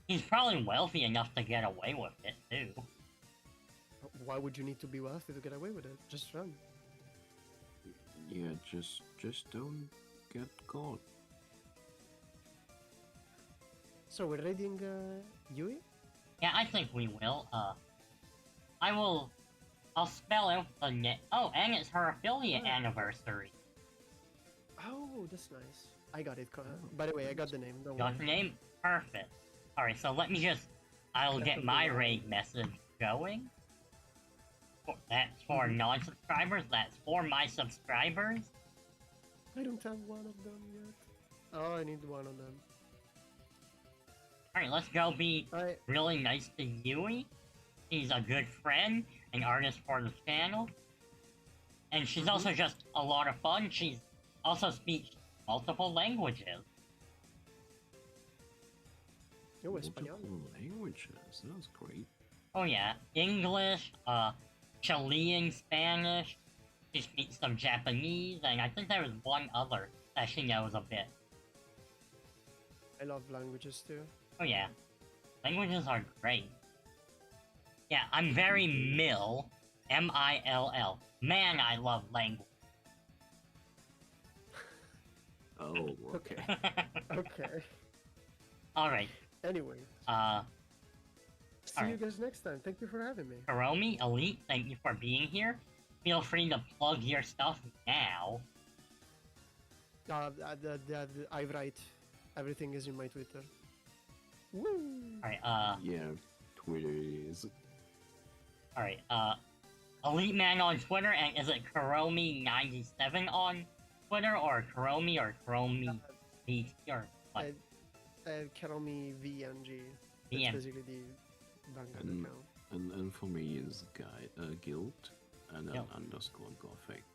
he's probably wealthy enough to get away with it, too. Why would you need to be wealthy to get away with it? Just run. Yeah, just don't get caught. So we're raiding Yui? Yeah, I think we will. I'll spell out the net. Oh, and it's her affiliate anniversary. Oh, that's nice. I got it. By the way, I got the name. Don't Got the worry. name? Perfect. Alright, so let me just... I'll get my raid message going. That's for non-subscribers, that's for my subscribers. I don't have one of them yet. Oh, I need one of them. Alright, let's go be really nice to Yui. She's a good friend, an artist for the channel. And she's also just a lot of fun. She also speaks multiple languages. Oh, Espanol. Multiple languages, that's great. Oh yeah, English, Chilean Spanish, she speaks some Japanese, and I think there was one other that she knows a bit. I love languages too. Oh yeah, languages are great. Yeah, I'm very Mill, M-I-L-L. Man, I love language. Oh, Okay. Okay. Alright, Anyway, see you Alright. guys next time. Thank you for having me. Hiromi, Elite, thank you for being here. Feel free to plug your stuff now. I write. Everything is in my Twitter. Woo! Alright, yeah, Twitter is. Alright, Elite Man on Twitter, and is it Kuromi97 on Twitter, or Kuromi, or Kuromi VT, or what? Karomi VNG. VN. It's basically the Vanguard account. And for me is guild and then Guild. underscore gothic.